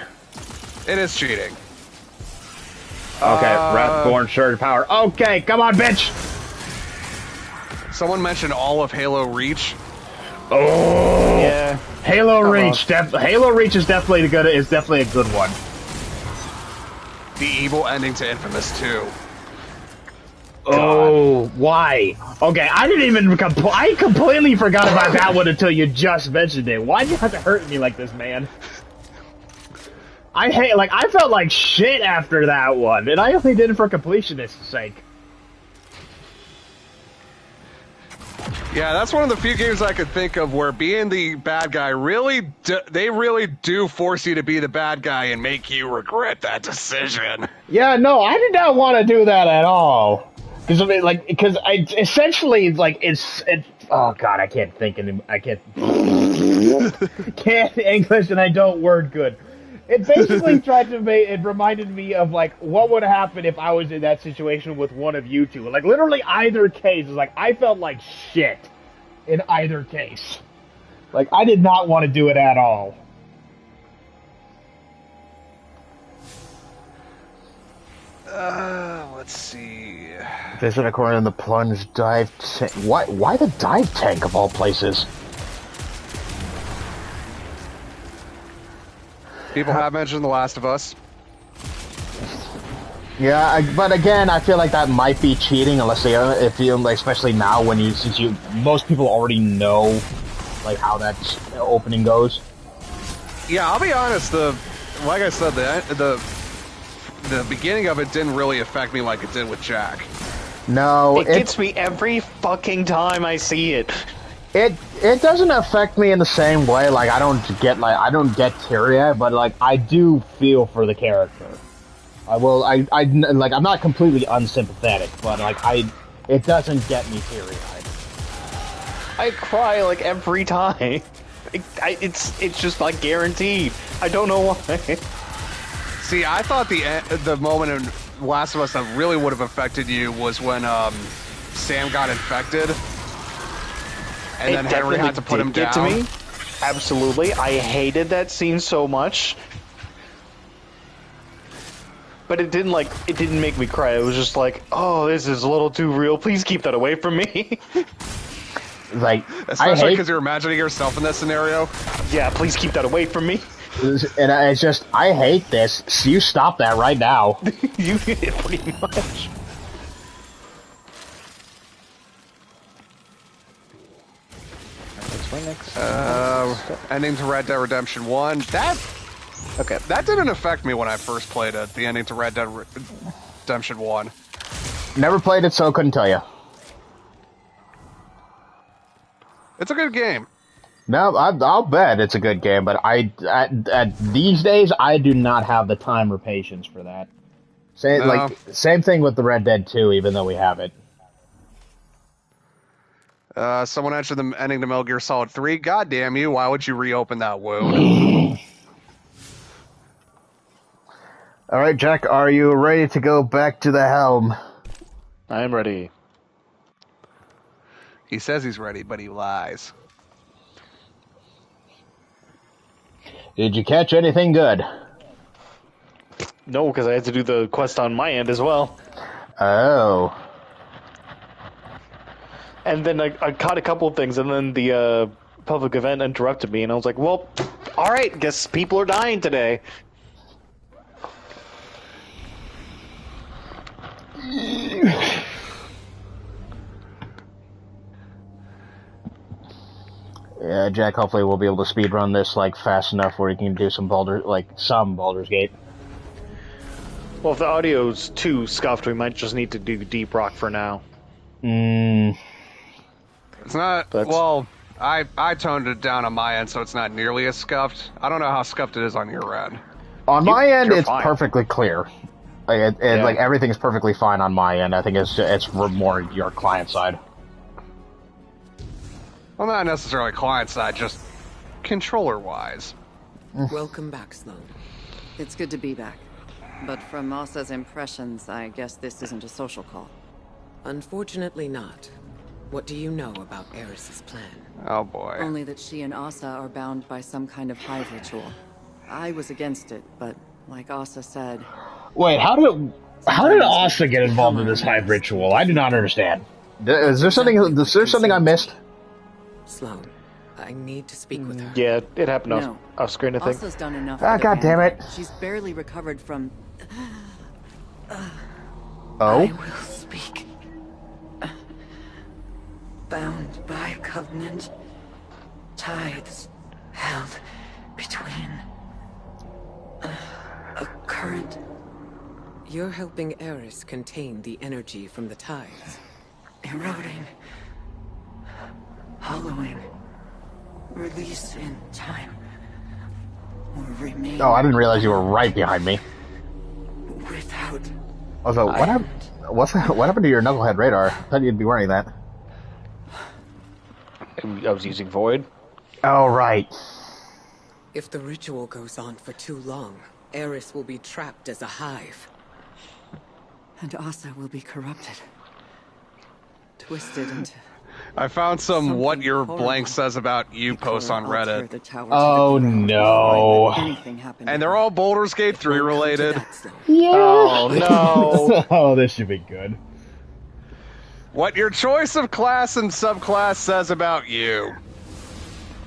It is cheating. Okay, Wrathborn Surge Power. Okay, come on, bitch! Someone mentioned all of Halo Reach. Oh! Yeah. Halo Reach. Halo Reach is definitely a good one. The evil ending to Infamous 2. Oh, why? Okay, I didn't even I completely forgot about that one until you just mentioned it. Why'd you have to hurt me like this, man? I felt like shit after that one, and I only did it for completionist's sake. Yeah, that's one of the few games I could think of where being the bad guy they really do force you to be the bad guy and make you regret that decision. Yeah, no, I did not want to do that at all. Because oh god, I can't think anymore. I can't English, and I don't word good. It basically it reminded me of like what would happen if I was in that situation with one of you two. Like literally either case is like I felt like shit in either case. Like I did not want to do it at all. Let's see. Visit according to the plunge dive tank. Why the dive tank of all places? People have mentioned The Last of Us. Yeah, but again, I feel like that might be cheating, especially now since most people already know, like how that opening goes. Yeah, I'll be honest. Like I said, the beginning of it didn't really affect me like it did with Jack. No, it gets me every fucking time I see it. It doesn't affect me in the same way. Like I don't get teary-eyed, but like I do feel for the character. I'm not completely unsympathetic, but like it doesn't get me teary-eyed. I cry like every time. It's just like guaranteed. I don't know why. See, I thought the moment in Last of Us that really would have affected you was when Sam got infected. And then Henry had to put him down. To me. Absolutely. I hated that scene so much. But it didn't make me cry. It was just like, oh, this is a little too real. Please keep that away from me. Like, especially because you're imagining yourself in that scenario. Yeah, please keep that away from me. And it's just, I hate this. So you stop that right now. You did it pretty much. Ending to Red Dead Redemption 1. That didn't affect me when I first played it, the ending to Red Dead Redemption 1. Never played it, so couldn't tell you. It's a good game. No, I'll bet it's a good game, but these days, I do not have the time or patience for that. Same thing with the Red Dead 2, even though we have it. Someone mentioned the ending to Metal Gear Solid 3. God damn you, why would you reopen that wound? Alright, Jack, are you ready to go back to the helm? I am ready. He says he's ready, but he lies. Did you catch anything good? No, because I had to do the quest on my end as well. Oh. And then I caught a couple of things, and then the public event interrupted me, and I was like, well, alright, guess people are dying today. Yeah, Jack, hopefully we'll be able to speedrun this, like, fast enough where you can do some Baldur's Gate. Well, if the audio's too scuffed, we might just need to do Deep Rock for now. Mm. It's not... Well, I toned it down on my end, so it's not nearly as scuffed. I don't know how scuffed it is on your end. On my end, it's fine. perfectly clear. Like, like, everything's perfectly fine on my end. I think it's more your client side. Well, not necessarily client side, just controller-wise. Welcome back, Sloan. It's good to be back. But from Asa's impressions, I guess this isn't a social call. Unfortunately not. What do you know about Eris's plan? Oh boy. Only that she and Asa are bound by some kind of hive ritual. I was against it, but like Asa said... Wait, how did Asa get involved in this hive ritual? I do not understand. Is there something I missed? Sloan, I need to speak with her. Yeah, it happened off screen, I think. Asa's done enough. Ah, God damn it. She's barely recovered from... Oh? I will speak. Bound by covenant, tithes held between a current. You're helping Eris contain the energy from the tides. Eroding, hollowing, release in time, or remain. Oh, I didn't realize you were right behind me. Without. Also, what happened to your knucklehead radar? I thought you'd be wearing that. I was using Void. Oh, right. If the ritual goes on for too long, Eris will be trapped as a hive. And Asa will be corrupted. Twisted into... I found some what your blank says about you posts on Reddit. Oh no. And they're all Baldur's Gate 3 related. Yeah. Oh no. Oh, this should be good. What your choice of class and subclass says about you.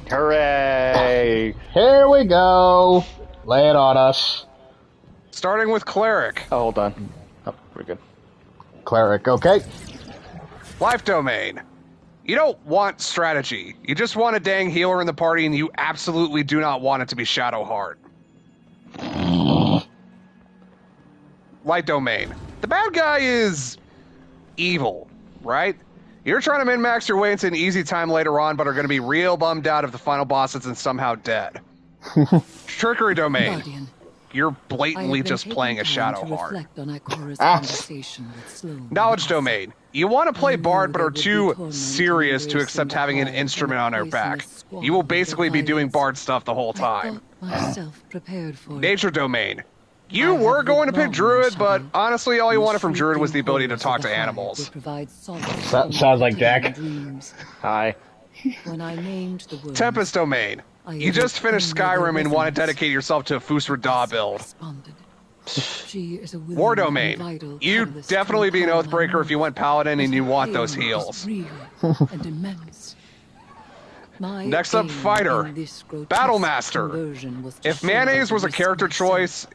Hooray! Here we go. Lay it on us. Starting with Cleric. Oh, hold on. Oh, we're good. Cleric, okay. Life Domain. You don't want strategy. You just want a dang healer in the party, and you absolutely do not want it to be Shadowheart. Light Domain. The bad guy is... evil, right? You're trying to min-max your way into an easy time later on, but are going to be real bummed out if the final boss isn't somehow dead. Trickery Domain. Guardian. You're blatantly just playing a Shadowheart. Knowledge Domain. You want to play Bard, but are too serious to accept having an instrument on your back. You will basically be doing Bard stuff the whole time. Nature Domain. You were going to pick Druid, but honestly, all you wanted from Druid was the ability to talk to animals. Sounds like Jack. Hi. Tempest Domain. You just finished Skyrim and want to dedicate yourself to a Fusra build. War Domain. You'd definitely be an Oathbreaker if you went Paladin and you want those heals. Next up, Fighter. Battlemaster. If mayonnaise was a character choice,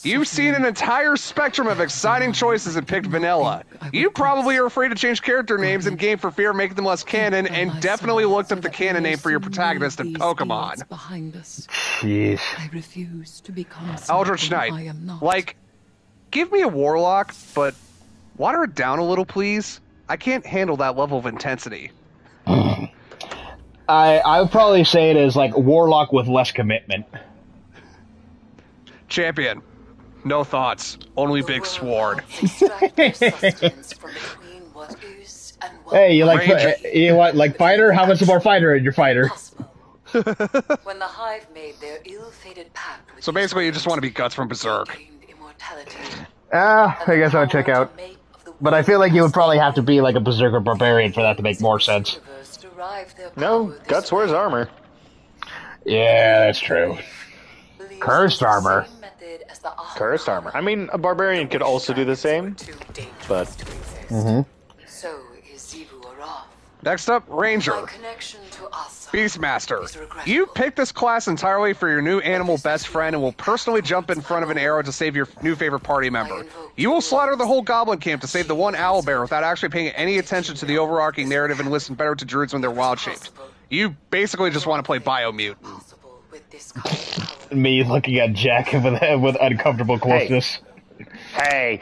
you've seen an entire spectrum of exciting choices and picked vanilla. You probably are afraid to change character names in game for fear of making them less canon, and definitely looked up the canon name for your protagonist in Pokemon. Jeez. Eldritch Knight. Like, give me a Warlock, but water it down a little, please. I can't handle that level of intensity. I would probably say it is like Warlock with less commitment. Champion. No thoughts. Only big sword. Hey, you like fighter? How much more fighter in your fighter? When the Hive made their ill-fated pact with So basically, you just want to be Guts from Berserk. I guess I would check out. But I feel like you would probably have to be like a berserker barbarian for that to make more sense. No, Guts wears armor. Yeah, that's true. Cursed armor. Cursed armor. I mean, a barbarian could also do the same, but... So is Zivu Aroth. Next up, Ranger. My connection to Asa Beastmaster. is regrettable. You picked this class entirely for your new animal best friend and will personally jump in front of an arrow to save your new favorite party member. You will slaughter the whole goblin camp to save the one owlbear without actually paying any attention to the overarching narrative and listen better to druids when they're wild-shaped. You basically just want to play Biomutant. Possible with this kind of power. Me looking at Jack with uncomfortable closeness. Hey!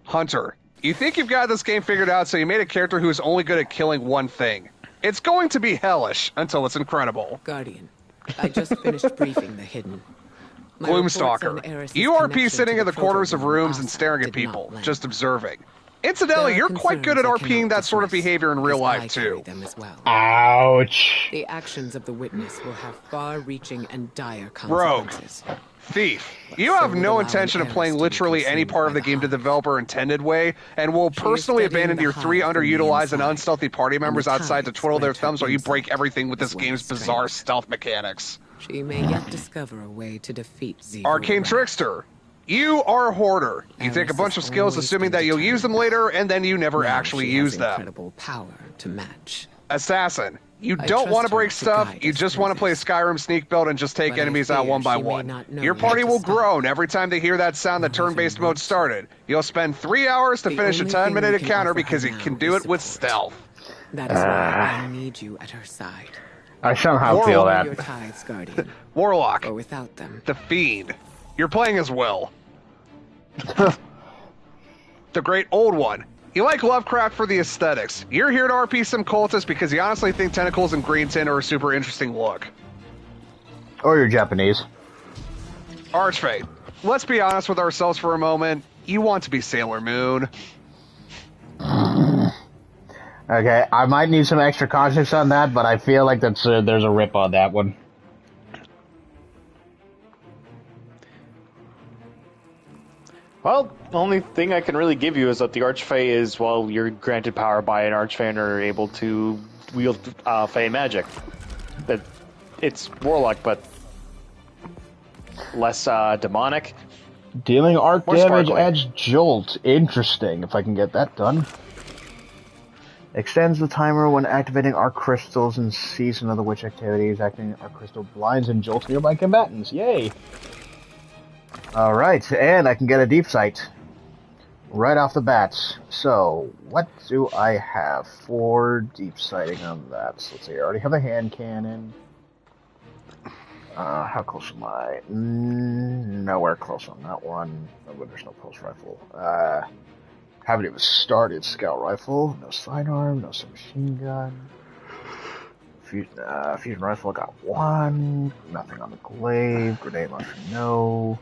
Hunter. You think you've got this game figured out, so you made a character who is only good at killing one thing. It's going to be hellish until it's incredible. Guardian, I just finished briefing the Hidden. My Gloomstalker. reports on Eris's You RP connection sitting to in the corners of proto-woman rooms and Asa staring at did not people, land. just observing. Incidentally, There are you're quite good at concerns I RPing cannot that sort of dismiss, behavior in real because I life, carry too. them as well. Ouch. The actions of the witness will have far-reaching and dire Rogue. consequences. Thief. You So have would no allowing intention of Eris playing to be literally any consumed part of by the game the the Hive. developer intended way, and will She is personally studying abandon the your three Hive from the underutilized and inside, unstealthy party and members the outside to Tides twiddle their grant her thumbs while you break insight, everything with as this well game's as bizarre strength. stealth mechanics. She may yet discover a way to defeat Zivu Arcane Aroth. Trickster. You are a hoarder. You take a Eris bunch has of skills always assuming been that you'll use them determined. later, and then you never Now actually she use has them. incredible power to match. Assassin. You I don't want to trust her break to stuff, guide you us just through want to play this. Skyrim sneak build and just take But I enemies out fear one by she may one. not know Your when party to will stop. groan every time they hear that sound the Nor even turn-based want mode to. started. You'll spend 3 hours to The finish a only 10-minute thing we can encounter offer her because you now can do is it with support. stealth. That is why I need you at her side. I somehow Or feel Follow your that. tithes, Guardian. Warlock. Or without them. The Fiend. You're playing as Will. The Great Old One. You like Lovecraft for the aesthetics. You're here to RP some cultists because you honestly think tentacles and green tin are a super interesting look. Or you're Japanese. Archfey. Let's be honest with ourselves for a moment. You want to be Sailor Moon. Okay, I might need some extra context on that, but I feel like there's a rip on that one. Well, the only thing I can really give you is that the Archfey is, well, you're granted power by an Archfey and are able to wield Fey magic. That it's Warlock, but less demonic. Dealing arc More damage sparkly. adds jolt. Interesting, if I can get that done. Extends the timer when activating arc crystals and cease another witch activities. Activating arc crystal blinds and jolts nearby combatants. Yay! Alright, and I can get a deep sight. Right off the bat. So, what do I have for deep sighting on that? So let's see, I already have a hand cannon. How close am I? Nowhere close on that one. Oh, there's no pulse rifle. Haven't even started scout rifle. No sidearm. No submachine gun. Fusion rifle. Got one. Nothing on the glaive. Grenade launcher. No.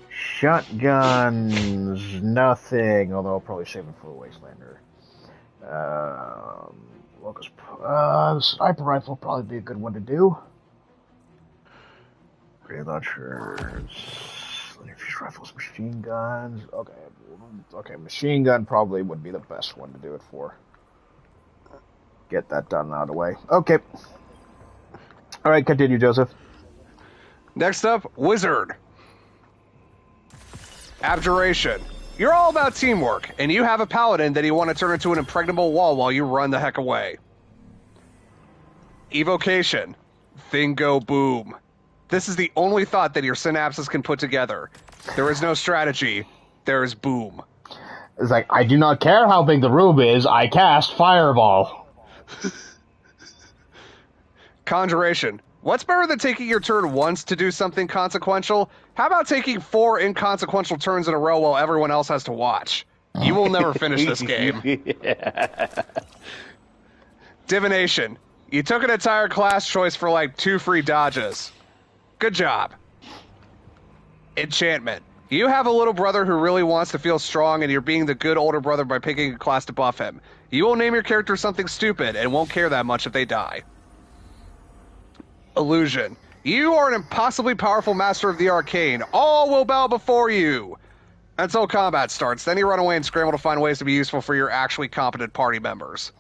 Shotguns. Nothing. Although I'll probably save it for a Wastelander. Locust. The sniper rifle will probably be a good one to do. Grenade launchers, fusion rifles, machine guns. Okay, machine gun probably would be the best one to do it for. Get that done out of the way. Okay. All right, continue, Joseph. Next up, Wizard. Abjuration. You're all about teamwork, and you have a paladin that you want to turn into an impregnable wall while you run the heck away. Evocation. Thing go boom. This is the only thought that your synapses can put together. There is no strategy. There is boom. It's like, I do not care how big the room is, I cast Fireball. Conjuration. What's better than taking your turn once to do something consequential? How about taking 4 inconsequential turns in a row while everyone else has to watch? You will never finish this game. Divination. You took an entire class choice for like 2 free dodges. Good job. Enchantment. You have a little brother who really wants to feel strong, and you're being the good older brother by picking a class to buff him. You will name your character something stupid and won't care that much if they die. Illusion. You are an impossibly powerful master of the arcane. All will bow before you. Until combat starts. Then you run away and scramble to find ways to be useful for your actually competent party members.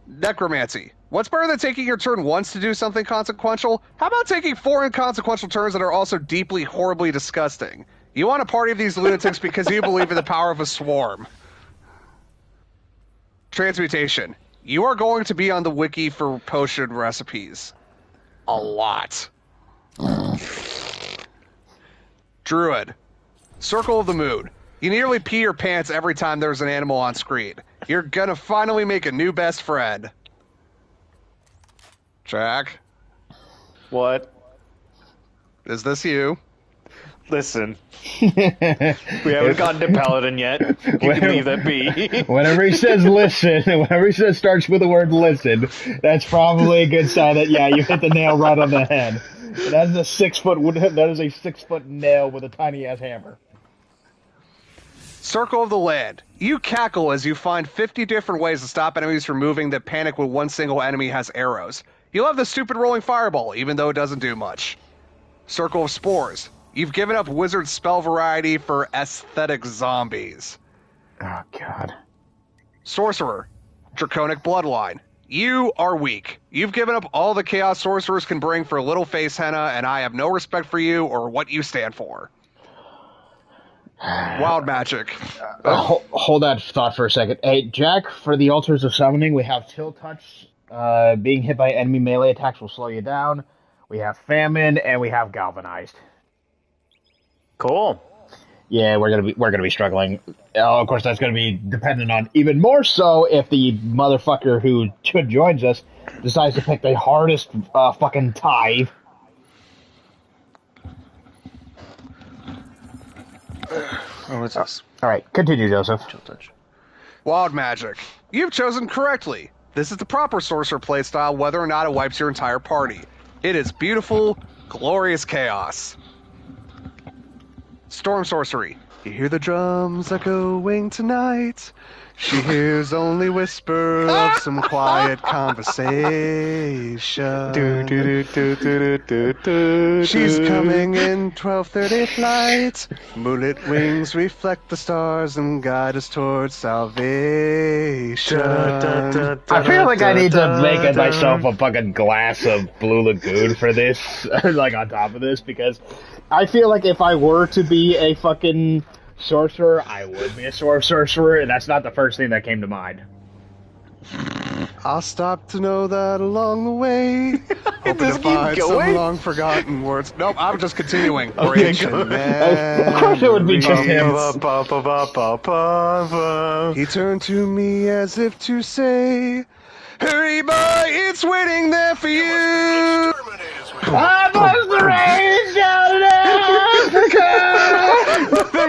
Necromancy. What's better than taking your turn once to do something consequential? How about taking 4 inconsequential turns that are also deeply, horribly disgusting? You want a party of these lunatics because you believe in the power of a swarm. Transmutation. You are going to be on the wiki for potion recipes. A lot. Druid. Circle of the Moon. You nearly pee your pants every time there's an animal on screen. You're gonna finally make a new best friend. Jack? What? Is this you? Listen. We haven't gotten to Paladin yet. You can leave that be. Whenever he says listen, whenever he says starts with the word listen, that's probably a good sign that, yeah, you hit the nail right on the head. That is a 6 foot, that is a 6 foot nail with a tiny ass hammer. Circle of the Land. You cackle as you find 50 different ways to stop enemies from moving that panic when one single enemy has arrows. You love the stupid rolling fireball, even though it doesn't do much. Circle of Spores. You've given up wizard spell variety for aesthetic zombies. Oh, God. Sorcerer. Draconic Bloodline. You are weak. You've given up all the chaos sorcerers can bring for little face henna, and I have no respect for you or what you stand for. Wild Magic. Hold that thought for a second. Hey, Jack, for the Altars of Summoning, we have Tilt Touch. Being hit by enemy melee attacks will slow you down. We have Famine, and we have Galvanized. Cool. Yeah, we're gonna be struggling. Of course, that's gonna be dependent on even more so if the motherfucker who joins us decides to pick the hardest fucking tithe. Oh, what's this? All right, continue, Joseph. Touch. Wild Magic. You've chosen correctly. This is the proper sorcerer playstyle, whether or not it wipes your entire party. It is beautiful, glorious chaos. Storm Sorcery. You hear the drums echoing tonight. She hears only whisper of some quiet conversation. She's coming in 12:30 flight. Moonlit wings reflect the stars and guide us towards salvation. I feel like I need to make myself a fucking glass of Blue Lagoon for this, like on top of this, because I feel like if I were to be a fucking sorcerer, I would be a sorcerer, and that's not the first thing that came to mind. I'll stop to know that along the way, hoping to find some long forgotten words. Nope, I'm just continuing. Okay, Of course it would be just him. He turned to me as if to say, "Hurry, boy, it's waiting there for you." I was the rain down in Africa.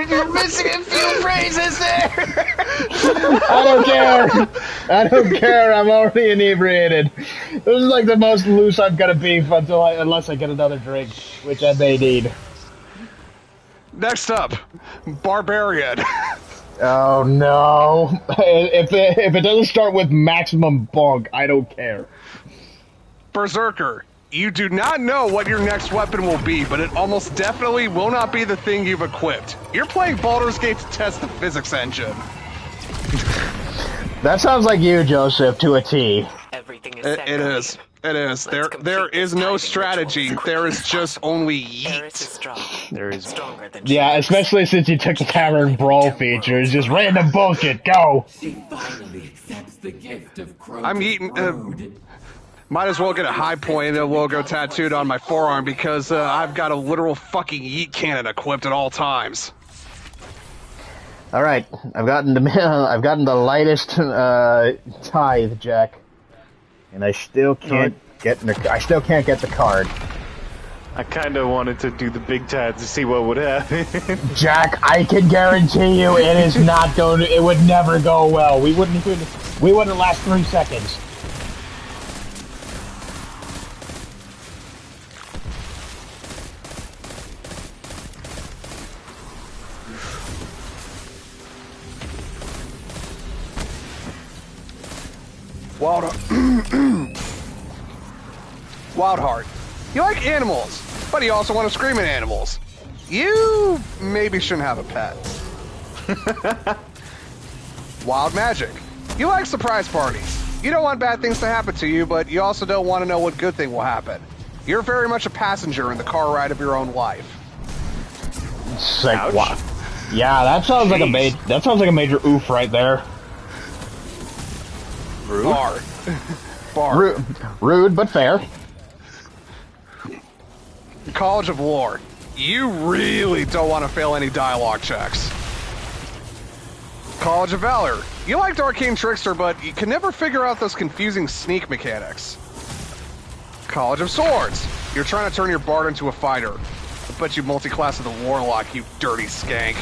You're missing a few phrases there. I don't care. I'm already inebriated. This is like the most loose I'm gonna be unless I get another drink, which I may need. Next up, Barbarian. Oh no! If it doesn't start with maximum bunk, I don't care. Berserker. You do not know what your next weapon will be, but it almost definitely will not be the thing you've equipped. You're playing Baldur's Gate to test the physics engine. That sounds like you, Joseph, to a T. Everything is It is. It is. There is no strategy. There is just only Eris is yeet. strong. There is. Stronger than Yeah, she especially since you took the Tavern Brawl feature. It's just random bullshit. Go! She finally accepts the gift of I'm eating. Might as well get a high point logo tattooed on my forearm because I've got a literal fucking yeet cannon equipped at all times. All right, I've gotten the lightest tithe, Jack, and I still can't get the card. I kind of wanted to do the big tab to see what would happen. Jack, I can guarantee you it is not going to. It would never go well. We wouldn't last 3 seconds. Wildheart. You like animals, but you also want to scream at animals. you maybe shouldn't have a pet. Wild magic. You like surprise parties. You don't want bad things to happen to you, but you also don't want to know what good thing will happen. You're very much a passenger in the car ride of your own life. It's like, wow. Yeah, that sounds like a major oof right there. Rude. Bar. Rude, but fair. College of Lore. You really don't want to fail any dialogue checks. College of Valor. You liked Arcane Trickster, but you can never figure out those confusing sneak mechanics. College of Swords. You're trying to turn your bard into a fighter. But you multi-class with a warlock, you dirty skank.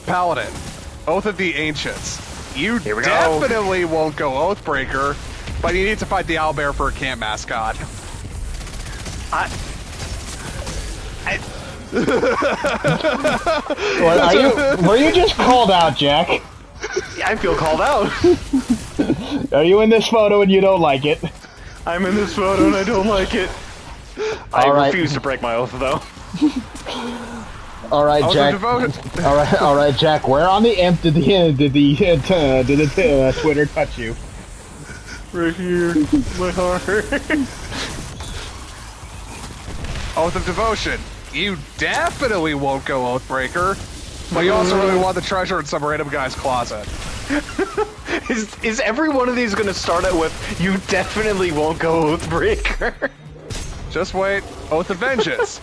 Paladin. Oath of the Ancients. You definitely won't go Oathbreaker, but you need to fight the owlbear for a camp mascot. Were you just called out, Jack? Yeah, I feel called out. Are you in this photo and you don't like it? I'm in this photo and I don't like it. I refuse to break my oath, though. All right, Jack. All right, Jack. Where on the imp did the Twitter touch you? Right here, my heart. Oath of Devotion. You definitely won't go Oathbreaker, but you also really want the treasure in some random guy's closet. Is every one of these going to start out with, you definitely won't go Oathbreaker? Just wait. Oath of Vengeance.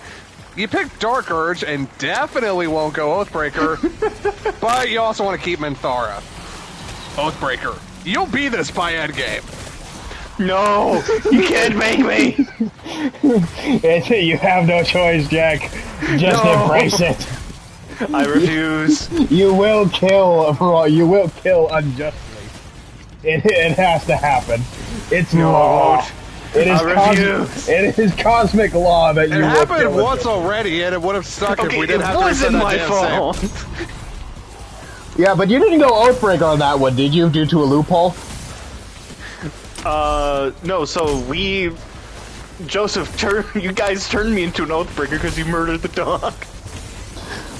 You picked Dark Urge and definitely won't go Oathbreaker, but you also want to keep Minthara. Oathbreaker. You'll be this by endgame. No! You can't make me! You have no choice, Jack. Just embrace it. I refuse. You will kill unjustly. It has to happen. It's law. It is cosmic law that you will kill. It happened once already, and it would have stuck if we didn't have to reset that damn save. Yeah, but you didn't go Oathbreaker on that one, did you? Due to a loophole? No, so Joseph, you guys turned me into an Oathbreaker because you murdered the dog.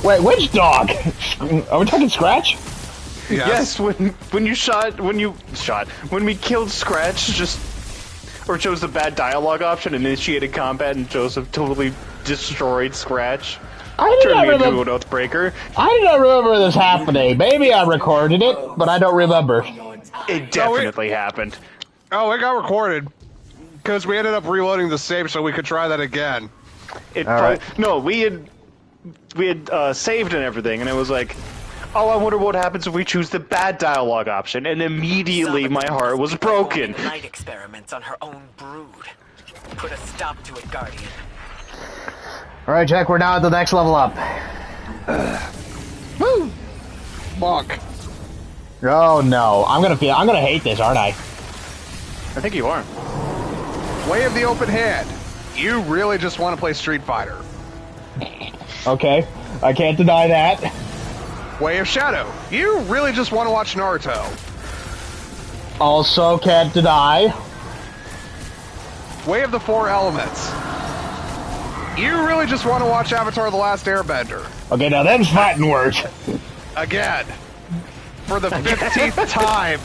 Wait, which dog? Are we talking Scratch? Yes, when we killed Scratch, or chose the bad dialogue option, initiated combat, and Joseph totally destroyed Scratch. Turned me into an Oathbreaker. I do not remember this happening. Maybe I recorded it, but I don't remember. It definitely happened. Oh, it got recorded. Because we ended up reloading the save so we could try that again. No, we had saved and everything, and it was like, oh, I wonder what happens if we choose the bad dialogue option, and immediately my heart was broken. Night experiments on her own brood. Put a stop to it, Guardian. All right, Jack, we're now at the next level up. Woo! Bonk. Oh no, I'm gonna hate this, aren't I? I think you are. Way of the Open Hand. You really just want to play Street Fighter. Okay, I can't deny that. Way of Shadow. You really just want to watch Naruto. Also can't deny. Way of the Four Elements. You really just want to watch Avatar The Last Airbender. Okay, now them's fighting words. Again. For the 15th time,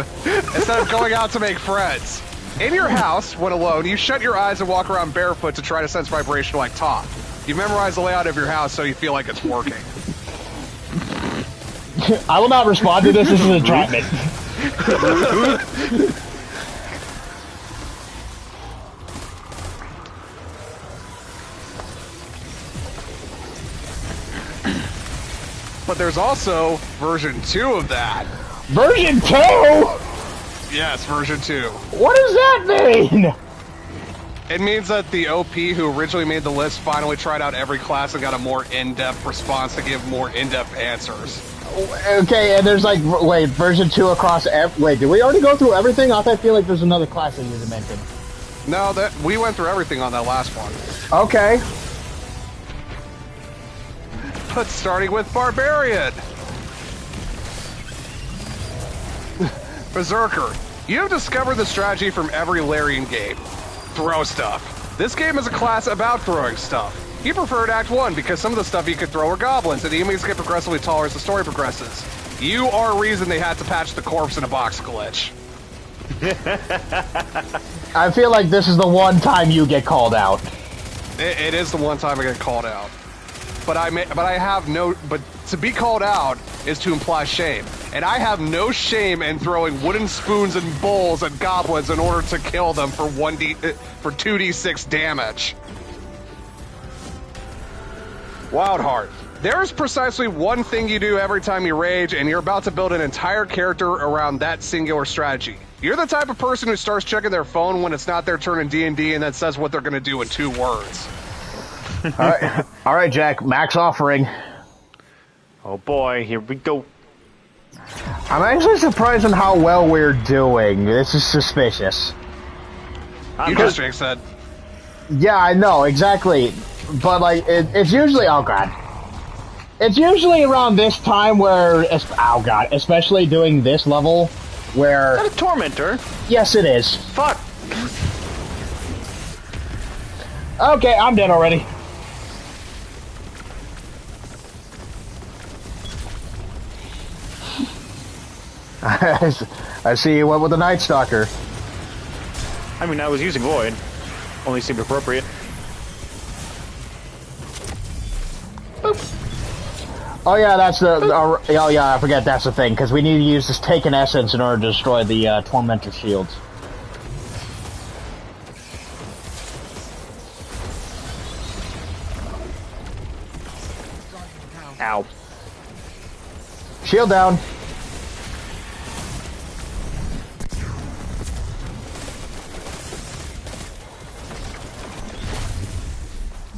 instead of going out to make friends. In your house, when alone, you shut your eyes and walk around barefoot to try to sense vibration like Tom. You memorize the layout of your house so you feel like it's working. I will not respond to this. This is entrapment. But there's also version 2 of that. Version 2? Yes, version 2. What does that mean? It means that the OP who originally made the list finally tried out every class and got a more in-depth response to give more in-depth answers. Okay, and there's like, wait, version 2 across wait, did we already go through everything? I feel like there's another class that you mentioned. No, we went through everything on that last one. Okay. But starting with Barbarian. Berserker. You have discovered the strategy from every Larian game. Throw stuff. This game is a class about throwing stuff. He preferred Act 1 because some of the stuff you could throw were goblins, and the enemies get progressively taller as the story progresses. You are a reason they had to patch the corpse in a box glitch. I feel like this is the one time you get called out. It is the one time I get called out. But to be called out is to imply shame. And I have no shame in throwing wooden spoons and bowls at goblins in order to kill them for 2d6 damage. Wildheart. There's precisely one thing you do every time you rage, and you're about to build an entire character around that singular strategy. You're the type of person who starts checking their phone when it's not their turn in D&D and then says what they're going to do in 2 words. All right, Jack. Max offering. Oh boy, here we go. I'm actually surprised on how well we're doing. This is suspicious. You just jinxed it. Yeah, I know, exactly. But, like, it's usually... Oh, God. It's usually around this time where... Oh, God. Especially doing this level where... Is that a tormentor? Yes, it is. Fuck. Okay, I'm dead already. I see you went with the Night Stalker. I mean, I was using Void. Only seemed appropriate. Boop. Oh yeah, that's the... oh yeah, I forget that's the thing, because we need to use this Taken Essence in order to destroy the Tormentor shields. Ow. Shield down.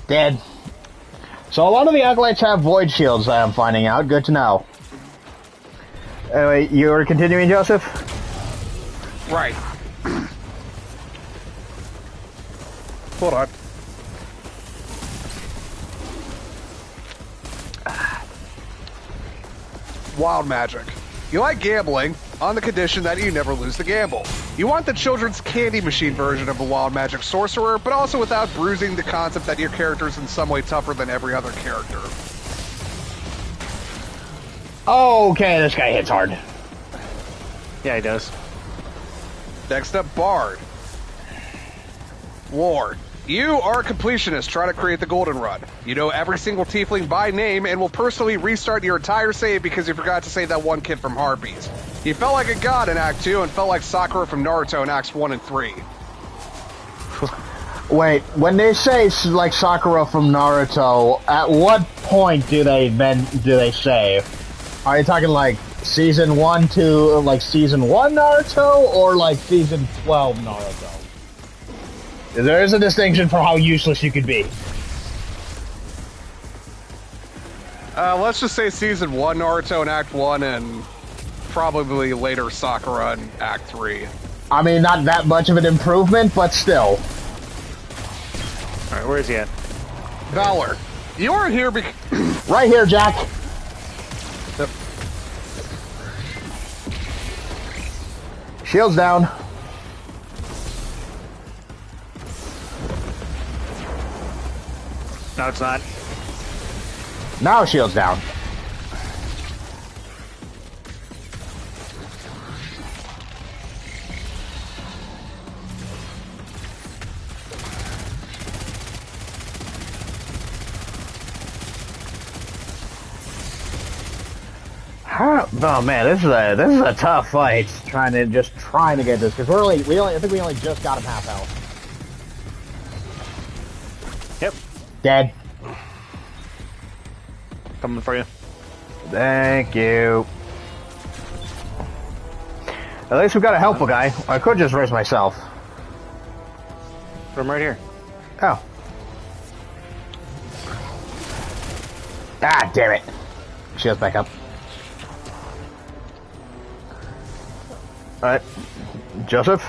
Dead. So a lot of the acolytes have void shields, I'm finding out. Good to know. Anyway, you're continuing, Joseph? Right. Hold on. Wild magic. You like gambling, on the condition that you never lose the gamble. You want the children's candy machine version of a wild magic sorcerer, but also without bruising the concept that your character is in some way tougher than every other character. Okay, this guy hits hard. Yeah, he does. Next up, Bard. Lord. You are a completionist trying to create the Golden Run. You know every single tiefling by name and will personally restart your entire save because you forgot to save that one kid from Harpies. You felt like a god in Act 2 and felt like Sakura from Naruto in Acts 1 and 3. Wait, when they say like Sakura from Naruto, at what point do they say? Are you talking like season 1 to like season 1 Naruto or like season 12 Naruto? There is a distinction for how useless you could be. Let's just say season 1 Naruto in Act 1 and probably later Sakura in Act 3. I mean, not that much of an improvement, but still. Alright, where is he at? Valor, you are here right here, Jack. Yep. Shield's down. No, it's not. Now shield's down. Oh man, this is a tough fight. Trying to get this because I think we only just got him half health. Yep. Dead. Coming for you. Thank you. At least we got a helpful guy. I could just raise myself. Put him right here. Oh. Ah, damn it. Shield's back up. Alright. Joseph?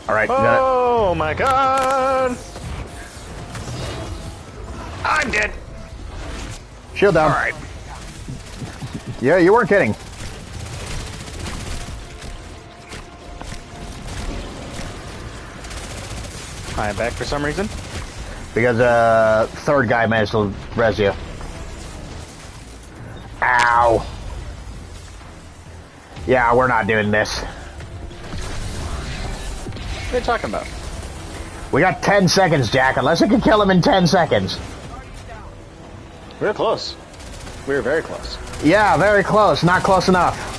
Alright, oh my god! I'm dead! Shield down. Alright. Yeah, you weren't kidding. I am back for some reason. Because third guy managed to res you. Ow. Yeah, we're not doing this. What are you talking about? We got 10 seconds, Jack, unless we can kill him in 10 seconds. We were close. We were very close. Yeah, very close. Not close enough.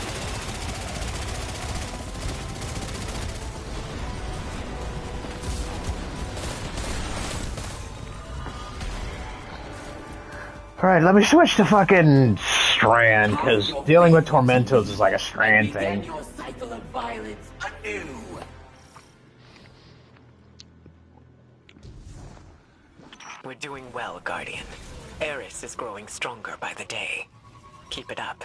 Alright, let me switch to fucking Strand, because dealing with Tormentos is like a Strand thing. Your cycle of violence anew. We're doing well, Guardian. Eris is growing stronger by the day. Keep it up.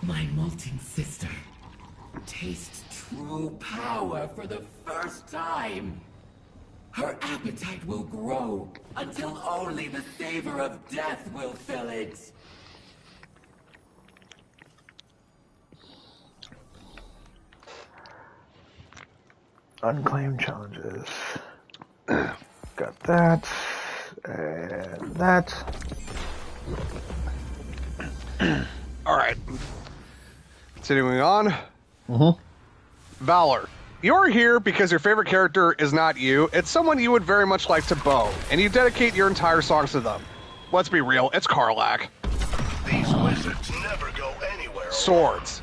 My molting sister tastes true power for the first time. Her appetite will grow until only the savor of death will fill it. Unclaimed challenges. Got that. And that. Alright. Continuing on. Mm-hmm. Valor. You're here because your favorite character is not you. It's someone you would very much like to bow, and you dedicate your entire songs to them. Let's be real, it's Karlach. These wizards never go anywhere. Swords.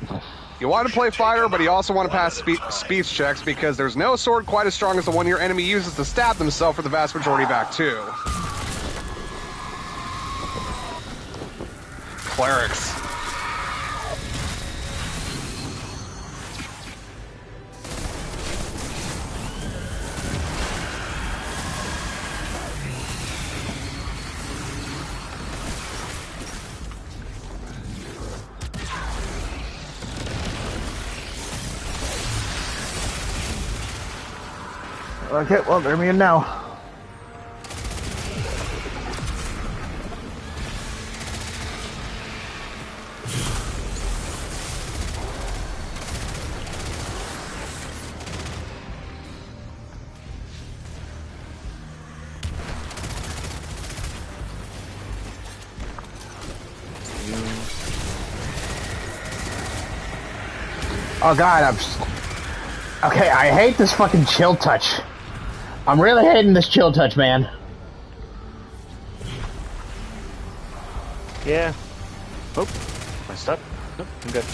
You want to play fighter, but you also want to pass speech checks because there's no sword quite as strong as the one your enemy uses to stab themselves for the vast majority of Act 2. Clerics. Okay, well, they're me in now. Oh god, okay, I hate this fucking chill touch. I'm really hating this chill touch, man. Yeah. Oh, am I stuck? Nope, I'm good.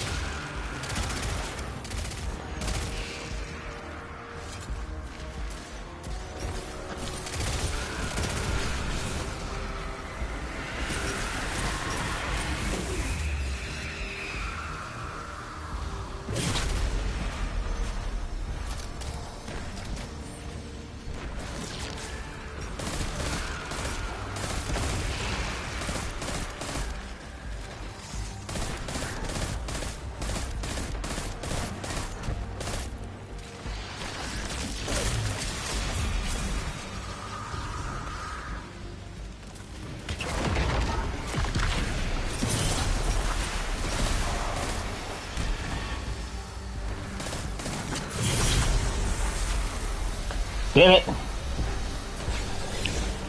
Damn it.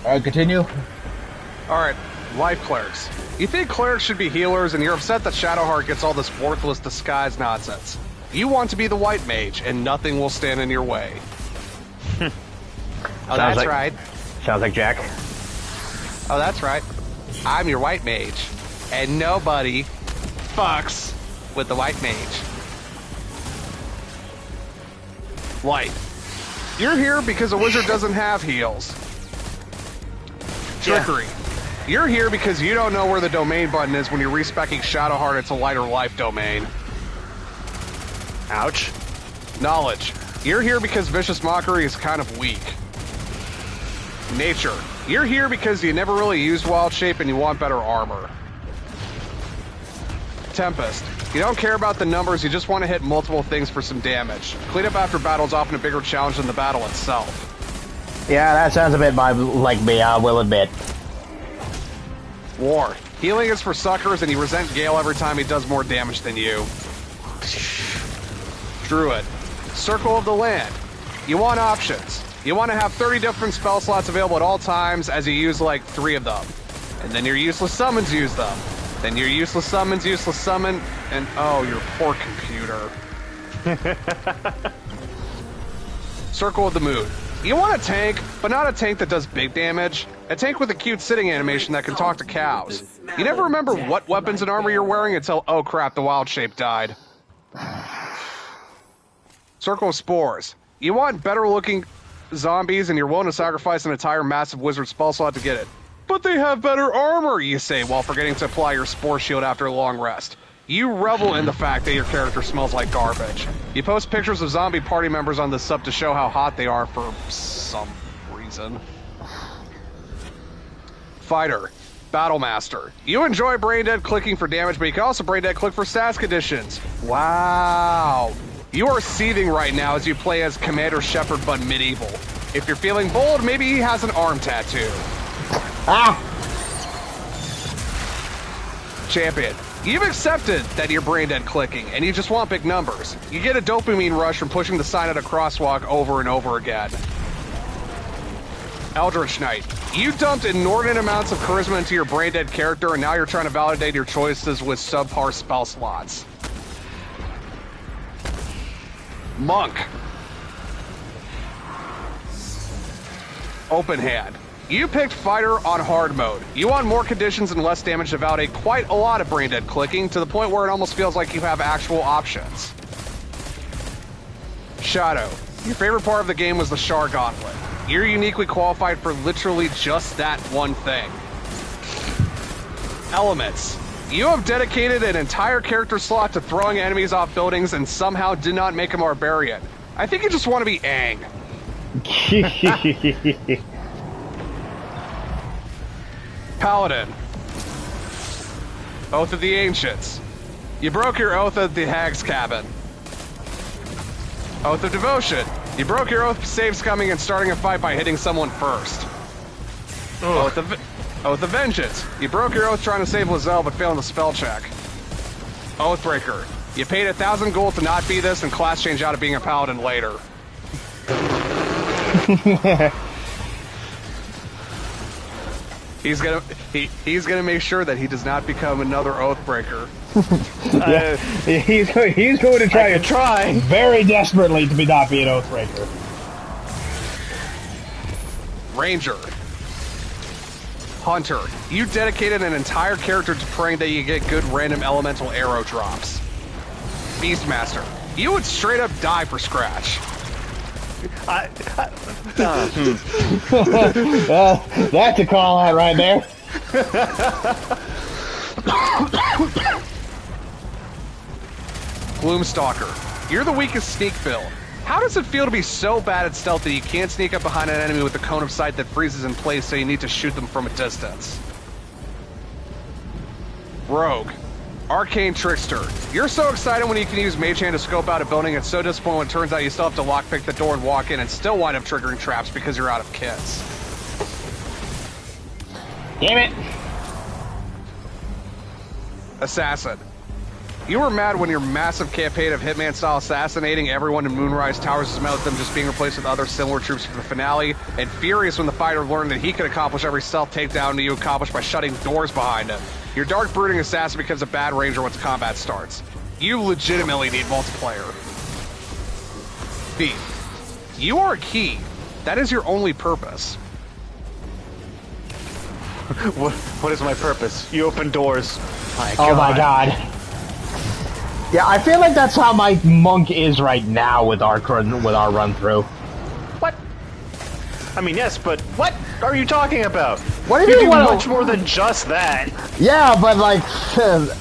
Alright, continue. Alright, life clerics. You think clerics should be healers, and you're upset that Shadowheart gets all this worthless disguise nonsense. You want to be the white mage, and nothing will stand in your way. Oh, that's like, right. Sounds like Jack. Oh, that's right. I'm your white mage, and nobody fucks with the white mage. Light. You're here because a wizard doesn't have heals. Trickery. Yeah. You're here because you don't know where the domain button is when you're respecking Shadowheart into light or life domain. Ouch. Knowledge. You're here because Vicious Mockery is kind of weak. Nature. You're here because you never really used Wild Shape and you want better armor. Tempest. You don't care about the numbers, you just want to hit multiple things for some damage. Clean up after battle is often a bigger challenge than the battle itself. Yeah, that sounds a bit like me, I will admit. War. Healing is for suckers and you resent Gale every time he does more damage than you. Druid. Circle of the Land. You want options. You want to have 30 different spell slots available at all times as you use like 3 of them. And then your useless summons use them. Then your useless summon, and oh, your poor computer. Circle of the Moon. You want a tank, but not a tank that does big damage. A tank with a cute sitting animation that can talk to cows. You never remember what weapons and armor you're wearing until, oh crap, the wild shape died. Circle of Spores. You want better looking zombies and you're willing to sacrifice an entire massive wizard spell slot to get it. But they have better armor, you say, while forgetting to apply your spore shield after a long rest. You revel in the fact that your character smells like garbage. You post pictures of zombie party members on the sub to show how hot they are for some reason. Fighter. Battlemaster. You enjoy brain dead clicking for damage, but you can also brain dead click for stats conditions. Wow. You are seething right now as you play as Commander Shepard but medieval. If you're feeling bold, maybe he has an arm tattoo. Ah! Champion. You've accepted that you're brain dead clicking, and you just want big numbers. You get a dopamine rush from pushing the sign at a crosswalk over and over again. Eldritch Knight. You dumped inordinate amounts of charisma into your brain dead character, and now you're trying to validate your choices with subpar spell slots. Monk. Open Hand. You picked Fighter on hard mode. You want more conditions and less damage to validate quite a lot of brain dead clicking, to the point where it almost feels like you have actual options. Shadow. Your favorite part of the game was the Shar Gauntlet. You're uniquely qualified for literally just that one thing. Elements. You have dedicated an entire character slot to throwing enemies off buildings and somehow did not make a barbarian. I think you just want to be Aang. Paladin. Oath of the Ancients. You broke your oath at the Hag's Cabin. Oath of Devotion. You broke your oath save scumming and starting a fight by hitting someone first. Oath of Vengeance. You broke your oath trying to save Lizelle but failed the spell check. Oathbreaker. You paid 1,000 gold to not be this and class change out of being a paladin later. He's gonna make sure that he does not become another Oathbreaker. Yeah, he's going to try very desperately to not be an Oathbreaker. Ranger. Hunter. You dedicated an entire character to praying that you get good random elemental arrow drops. Beastmaster. You would straight up die for Scratch. That's a call out right there. Gloomstalker. You're the weakest sneak build. How does it feel to be so bad at stealth that you can't sneak up behind an enemy with a cone of sight that freezes in place, so you need to shoot them from a distance? Rogue. Arcane Trickster. You're so excited when you can use Mage Hand to scope out a building, and so disappointed when it turns out you still have to lockpick the door and walk in and still wind up triggering traps because you're out of kits. Damn it. Assassin. You were mad when your massive campaign of Hitman-style assassinating everyone in Moonrise Towers has met with them just being replaced with other similar troops for the finale, and furious when the fighter learned that he could accomplish every stealth takedown you accomplished by shutting doors behind him. Your dark brooding assassin becomes a bad ranger once combat starts. You legitimately need multiplayer. Thief. You are a key. That is your only purpose. What is my purpose? You open doors. Oh my god. Yeah, I feel like that's how my monk is right now with our run through. What? I mean, yes, but what are you talking about? What do you you do mean, much more than just that. Yeah, but like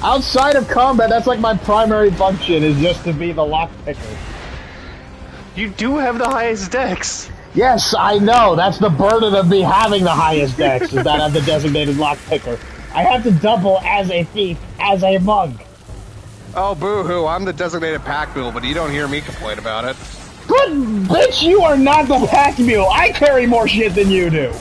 outside of combat, that's like my primary function is just to be the lockpicker. You do have the highest dex. Yes, I know. That's the burden of me having the highest dex, is that I'm the designated lockpicker. I have to double as a thief, as a monk. Oh, boo-hoo, I'm the designated pack mule, but you don't hear me complain about it. But, bitch, you are not the pack mule. I carry more shit than you do.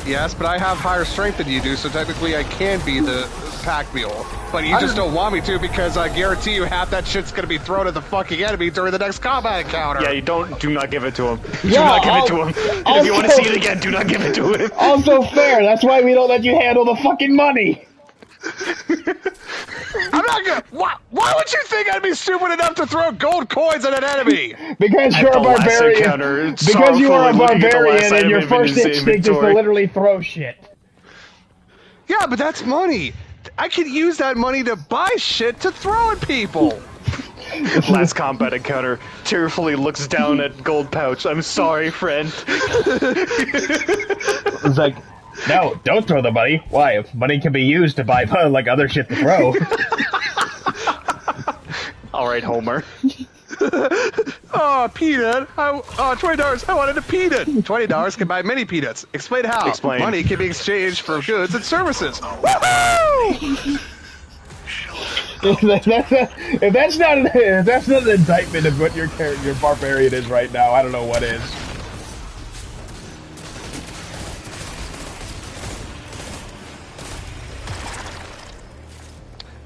Yes, but I have higher strength than you do, so technically I can be the pack mule. But you just don't want me to because I guarantee you half that shit's gonna be thrown at the fucking enemy during the next combat encounter. Yeah, do not give it to him. Do Yeah, not give it to him. And if you want to see it again, do not give it to him. Also fair. That's why we don't let you handle the fucking money. I'm not gonna. Why would you think I'd be stupid enough to throw gold coins at an enemy? Because At you're a the last barbarian. encounter, Because you are a sorrowfully looking at the last barbarian, and item your in first his instinct is to inventory. literally throw shit. Yeah, but that's money. I could use that money to buy shit to throw at people. Last combat encounter, tearfully looks down at gold pouch. I'm sorry, friend. It's like, no, don't throw the money. Why? If money can be used to buy like other shit to throw. All right, Homer. Oh, peanut. $20. I wanted a peanut. $20 can buy many peanuts. Explain how. Explain. Money can be exchanged for goods and services. Woohoo! If that's not an indictment of what your barbarian is right now, I don't know what is.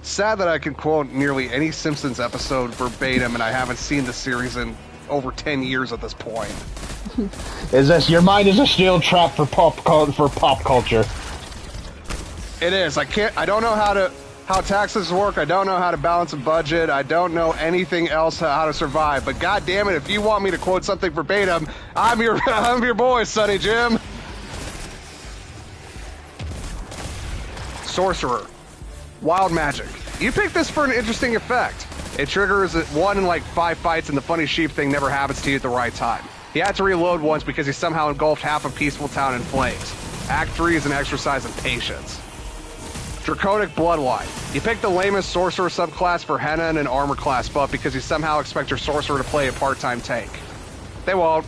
Sad that I can quote nearly any Simpsons episode verbatim, and I haven't seen the series in over 10 years at this point. Is this your mind is a steel trap for pop culture? It is. I don't know how taxes work. I don't know how to balance a budget. I don't know anything else how to survive. But god damn it, if you want me to quote something verbatim, I'm your boy, Sonny Jim. Sorcerer. Wild magic. You picked this for an interesting effect. It triggers one in like 5 fights, and the funny sheep thing never happens to you at the right time. He had to reload once because he somehow engulfed half a peaceful town in flames. Act 3 is an exercise in patience. Draconic Bloodline. You picked the lamest sorcerer subclass for Henna and an armor class buff because you somehow expect your sorcerer to play a part-time tank. They won't.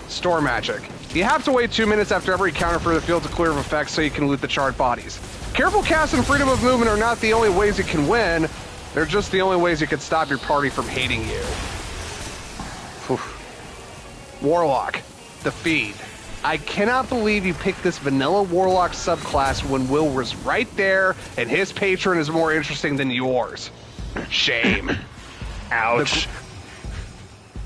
Storm magic. You have to wait 2 minutes after every counter for the field to clear of effects so you can loot the charred bodies. Careful cast and freedom of movement are not the only ways you can win. They're just the only ways you can stop your party from hating you. Warlock. The Feed. I cannot believe you picked this vanilla Warlock subclass when Will was right there and his patron is more interesting than yours. Shame. Ouch.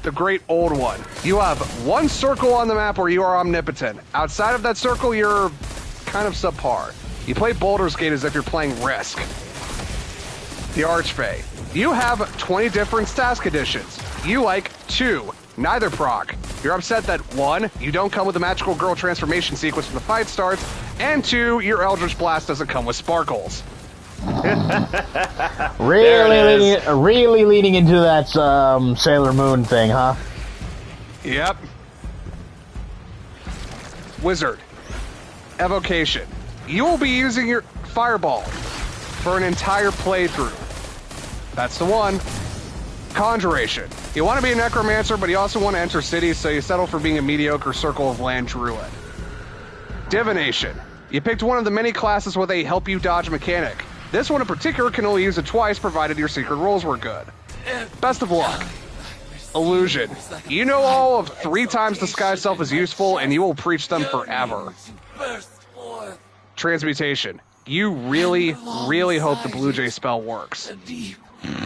The Great Old One. You have one circle on the map where you are omnipotent. Outside of that circle, you're kind of subpar. You play Baldur's Gate as if you're playing Risk. The Archfey. You have 20 different task conditions. You like 2. Neither proc. You're upset that 1, you don't come with a magical girl transformation sequence when the fight starts, and 2, your Eldritch Blast doesn't come with sparkles. Really leaning into that Sailor Moon thing, huh? Yep. Wizard. Evocation. You will be using your Fireball for an entire playthrough. That's the one. Conjuration. You want to be a necromancer, but you also want to enter cities, so you settle for being a mediocre Circle of Land druid. Divination. You picked one of the many classes with a help you dodge mechanic. This one in particular can only use it twice, provided your secret rolls were good. Best of luck. Illusion. You know all of 3 times disguise self is useful, and you will preach them forever. Transmutation. You really, really hope the Blue Jay spell works.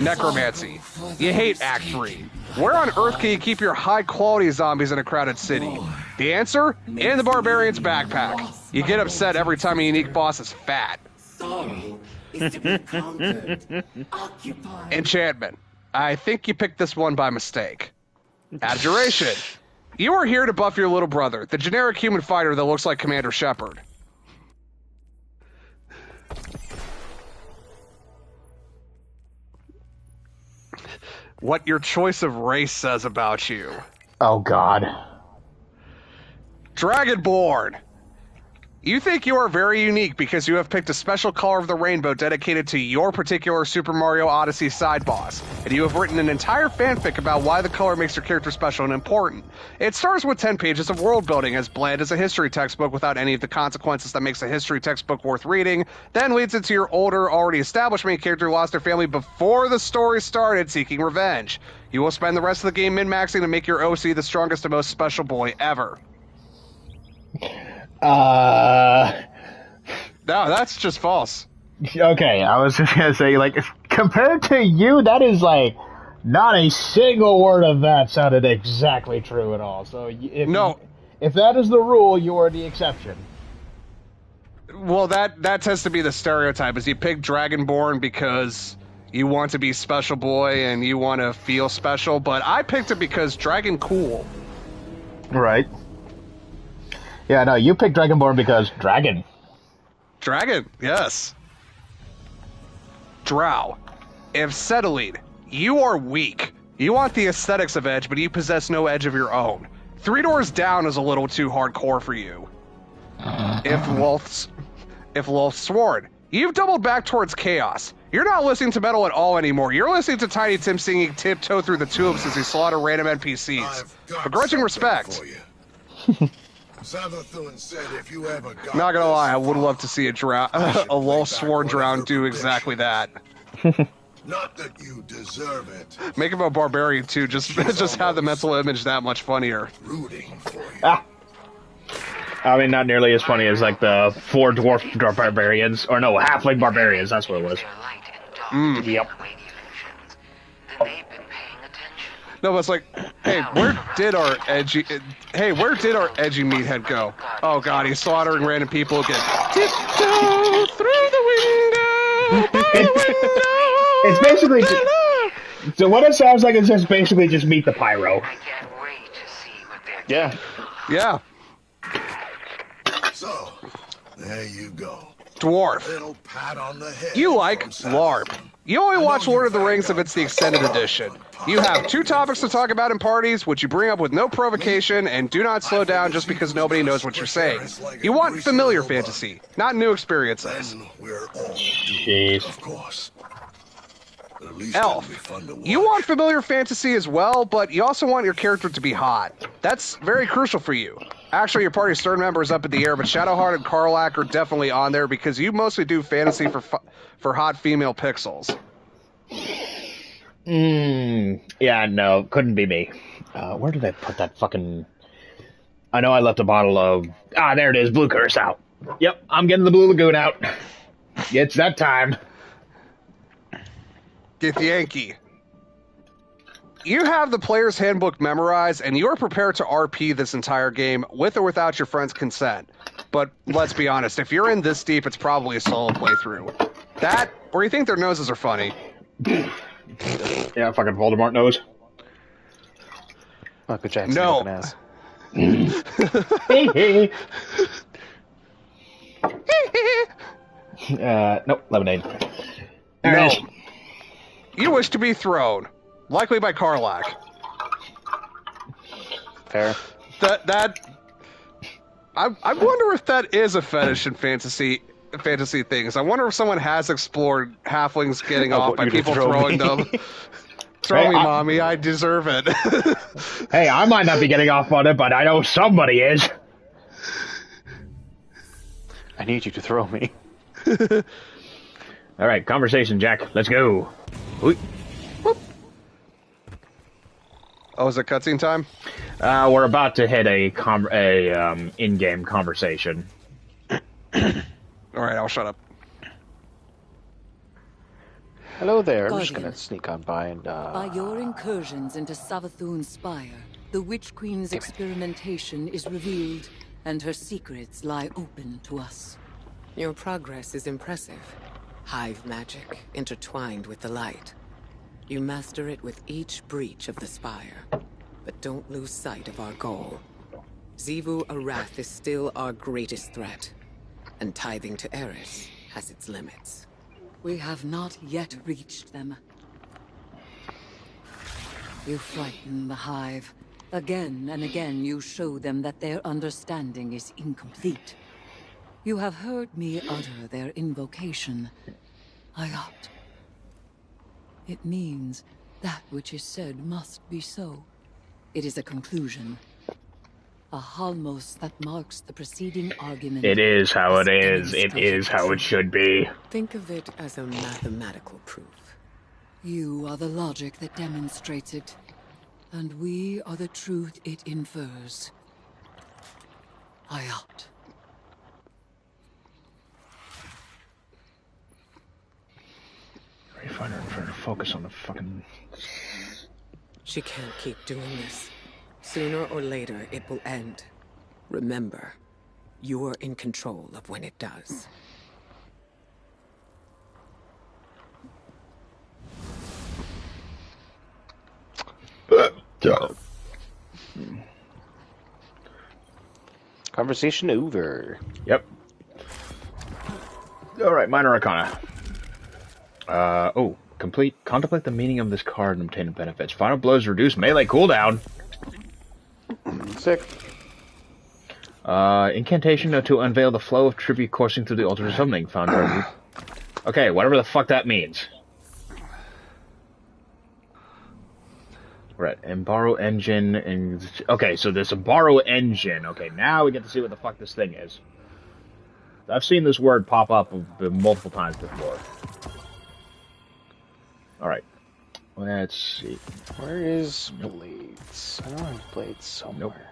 Necromancy. You hate Act 3. Where on earth can you keep your high-quality zombies in a crowded city? The answer? In the Barbarian's backpack. You get upset every time a unique boss is fat. Enchantment. I think you picked this one by mistake. Abjuration. You are here to buff your little brother, the generic human fighter that looks like Commander Shepard. What your choice of race says about you. Oh god. Dragonborn. You think you are very unique because you have picked a special color of the rainbow dedicated to your particular Super Mario Odyssey side boss, and you have written an entire fanfic about why the color makes your character special and important. It starts with 10 pages of world building, as bland as a history textbook without any of the consequences that makes a history textbook worth reading, then leads into your older, already established main character who lost their family before the story started, seeking revenge. You will spend the rest of the game min-maxing to make your OC the strongest and most special boy ever. No, that's just false. Okay, I was just gonna say, like, compared to you, that is like not a single word of that sounded exactly true at all. So No. if that is the rule, you are the exception. Well, that tends to be the stereotype. Is you pick Dragonborn because you want to be special boy and you want to feel special, but I picked it because Dragon cool. Right. Yeah, no, you picked Dragonborn because dragon. Dragon, yes. Drow. Acetylene, you are weak. You want the aesthetics of Edge, but you possess no edge of your own. 3 Doors Down is a little too hardcore for you. If Wolf's Sword, you've doubled back towards chaos. You're not listening to metal at all anymore. You're listening to Tiny Tim singing Tiptoe Through the Tulips as he slaughter random NPCs. Begrudging respect. Savathun said if you ever got Not gonna this lie, I would far, love to see a Wolf Sworn Drown do exactly that. Not that you deserve it. Make him a barbarian too, just have the mental image that much funnier. Rooting for you. Ah. I mean, not nearly as funny as like the 4 dwarf barbarians, or no, halfling barbarians. That's what it was. Yep. No, but it's like, hey, where did our edgy meathead go? Oh god, he's slaughtering random people again. Tiptoe through the window, by the window. It's basically so what it sounds like is just basically just Meet the Pyro. I can't wait to see what they're Yeah. Yeah. So, there you go. Dwarf. Little pat on the head. You like from LARP. Savathun. You only watch I know Lord of the you Rings found if it's the out extended about edition. fun You have part 2 topics to talk about in parties, which you bring up with no provocation, and do not slow down just because nobody knows what you're saying. You want familiar fantasy, not new experiences. Then we're all Jeez. doomed, of course. But at least Elf. it'll be fun to watch. You want familiar fantasy as well, but you also want your character to be hot. That's very crucial for you. Actually, your party's third member is up in the air, but Shadowheart and Karlak are definitely on there because you mostly do fantasy for hot female pixels. Yeah, no, couldn't be me. Where did I put that fucking... I know I left a bottle of... Ah, there it is, Blue Curse out. Yep, I'm getting the Blue Lagoon out. It's that time. Get Yankee. You have the player's handbook memorized, and you are prepared to RP this entire game with or without your friend's consent. But let's be honest, if you're in this deep, it's probably a solo playthrough. That, or you think their noses are funny. Yeah, fucking Voldemort knows. Michael Jackson. No. Looking ass. Nope, lemonade. There No. it is. You wish to be thrown, likely by Karlak. Fair. I wonder if that is a fetish in fantasy things. I wonder if someone has explored halflings getting off by you to people throw throwing me. them. Throw Hey, me, mommy. I deserve it. Hey, I might not be getting off on it, but I know somebody is. I need you to throw me. All right, conversation, Jack. Let's go. Oop. Oh, is it cutscene time? We're about to hit a in-game conversation. All right, I'll shut up. Hello there. I'm just Guardian. gonna sneak on by and By your incursions into Savathun's spire, the Witch Queen's experimentation is revealed, and her secrets lie open to us. Your progress is impressive. Hive magic, intertwined with the light. You master it with each breach of the spire. But don't lose sight of our goal. Xivu Arath is still our greatest threat. And tithing to Eris has its limits. We have not yet reached them. You frighten the Hive. Again and again you show them that their understanding is incomplete. You have heard me utter their invocation. Ayat. It means that which is said must be so. It is a conclusion. A halmos that marks the preceding argument. It is how it as is. It is how it should be. Think of it as a mathematical proof. You are the logic that demonstrates it, and we are the truth it infers. Ayat. You find her trying to focus on the fucking... She can't keep doing this. Sooner or later, it will end. Remember, you're in control of when it does. Conversation over. Yep. Alright, minor arcana. Contemplate the meaning of this card and obtain the benefits. Final blows reduce melee cooldown. Sick. Incantation to unveil the flow of tribute coursing through the altar of summoning. Found her. Okay, whatever the fuck that means. Right, and borrow engine and... Okay, so there's a borrow engine. Okay, now we get to see what the fuck this thing is. I've seen this word pop up multiple times before. Alright. Let's see. Where is Blades? I don't have Blades somewhere.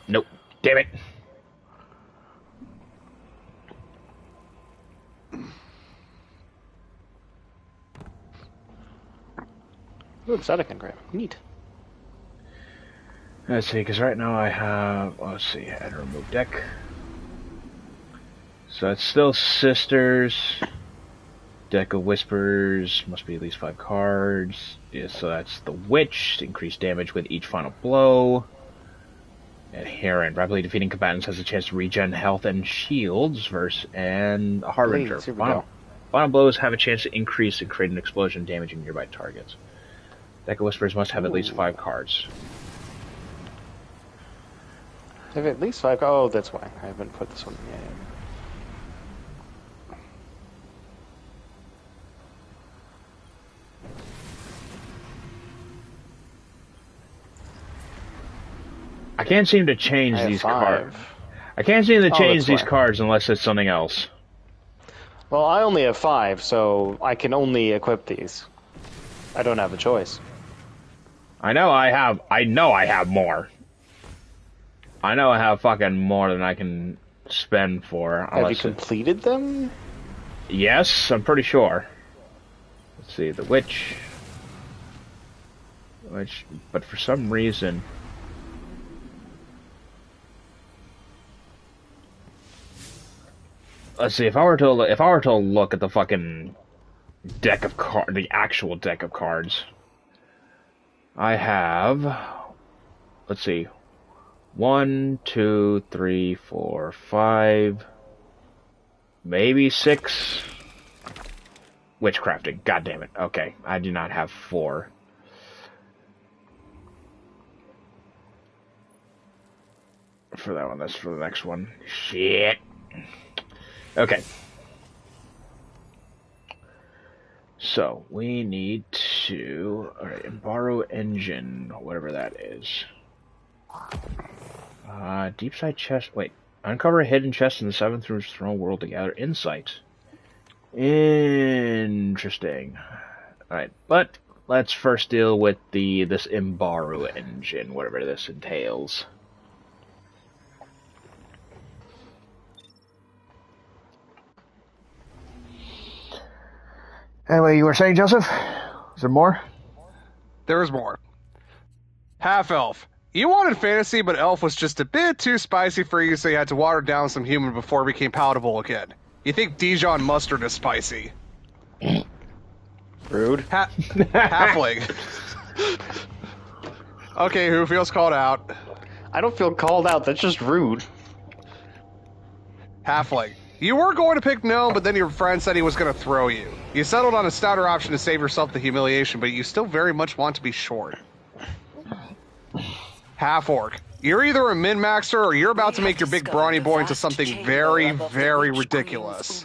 Nope. Damn it. Ooh, exotic engram. Neat. Let's see, because right now I have... Let's see, add and remove deck. So it's still Sisters. Deck of Whispers. Must be at least 5 cards. Yeah, so that's the Witch. Increase damage with each final blow. Adherent. Rapidly defeating combatants has a chance to regen health and shields. And a Harbinger. Here we go. Final blows have a chance to increase and create an explosion, damaging nearby targets. Deck of Whispers must have at least 5 cards. Have at least 5. Oh, that's why I haven't put this one in yet. I can't seem to change these cards. I can't seem to change these cards unless it's something else. Well, I only have 5, so I can only equip these. I don't have a choice. I know I have more. I know I have fucking more than I can spend for. Have you completed them? Yes, I'm pretty sure. Let's see, the Witch. But for some reason... Let's see, if I were to look at the fucking deck of cards, the actual deck of cards, I have, let's see, 1, 2, 3, 4, 5, maybe 6 witchcrafting. God damn it. Okay, I do not have 4. For that one, that's for the next one. Shit. Okay. So, we need to... Alright, and borrow engine, whatever that is. Deep side chest... Wait. Uncover a hidden chest in the 7th throne world to gather insight. Interesting. Alright, but let's first deal with this Embargo engine, whatever this entails. Anyway, you were saying, Joseph? Is there more? There is more. Half-elf. You wanted fantasy, but elf was just a bit too spicy for you, so you had to water down some human before it became palatable again. You think Dijon mustard is spicy. Rude. Halfling. Okay, who feels called out? I don't feel called out, that's just rude. Halfling. You were going to pick gnome, but then your friend said he was going to throw you. You settled on a stouter option to save yourself the humiliation, but you still very much want to be short. Half-orc. You're either a min-maxer or you're about to make your big brawny boy into something very, very ridiculous.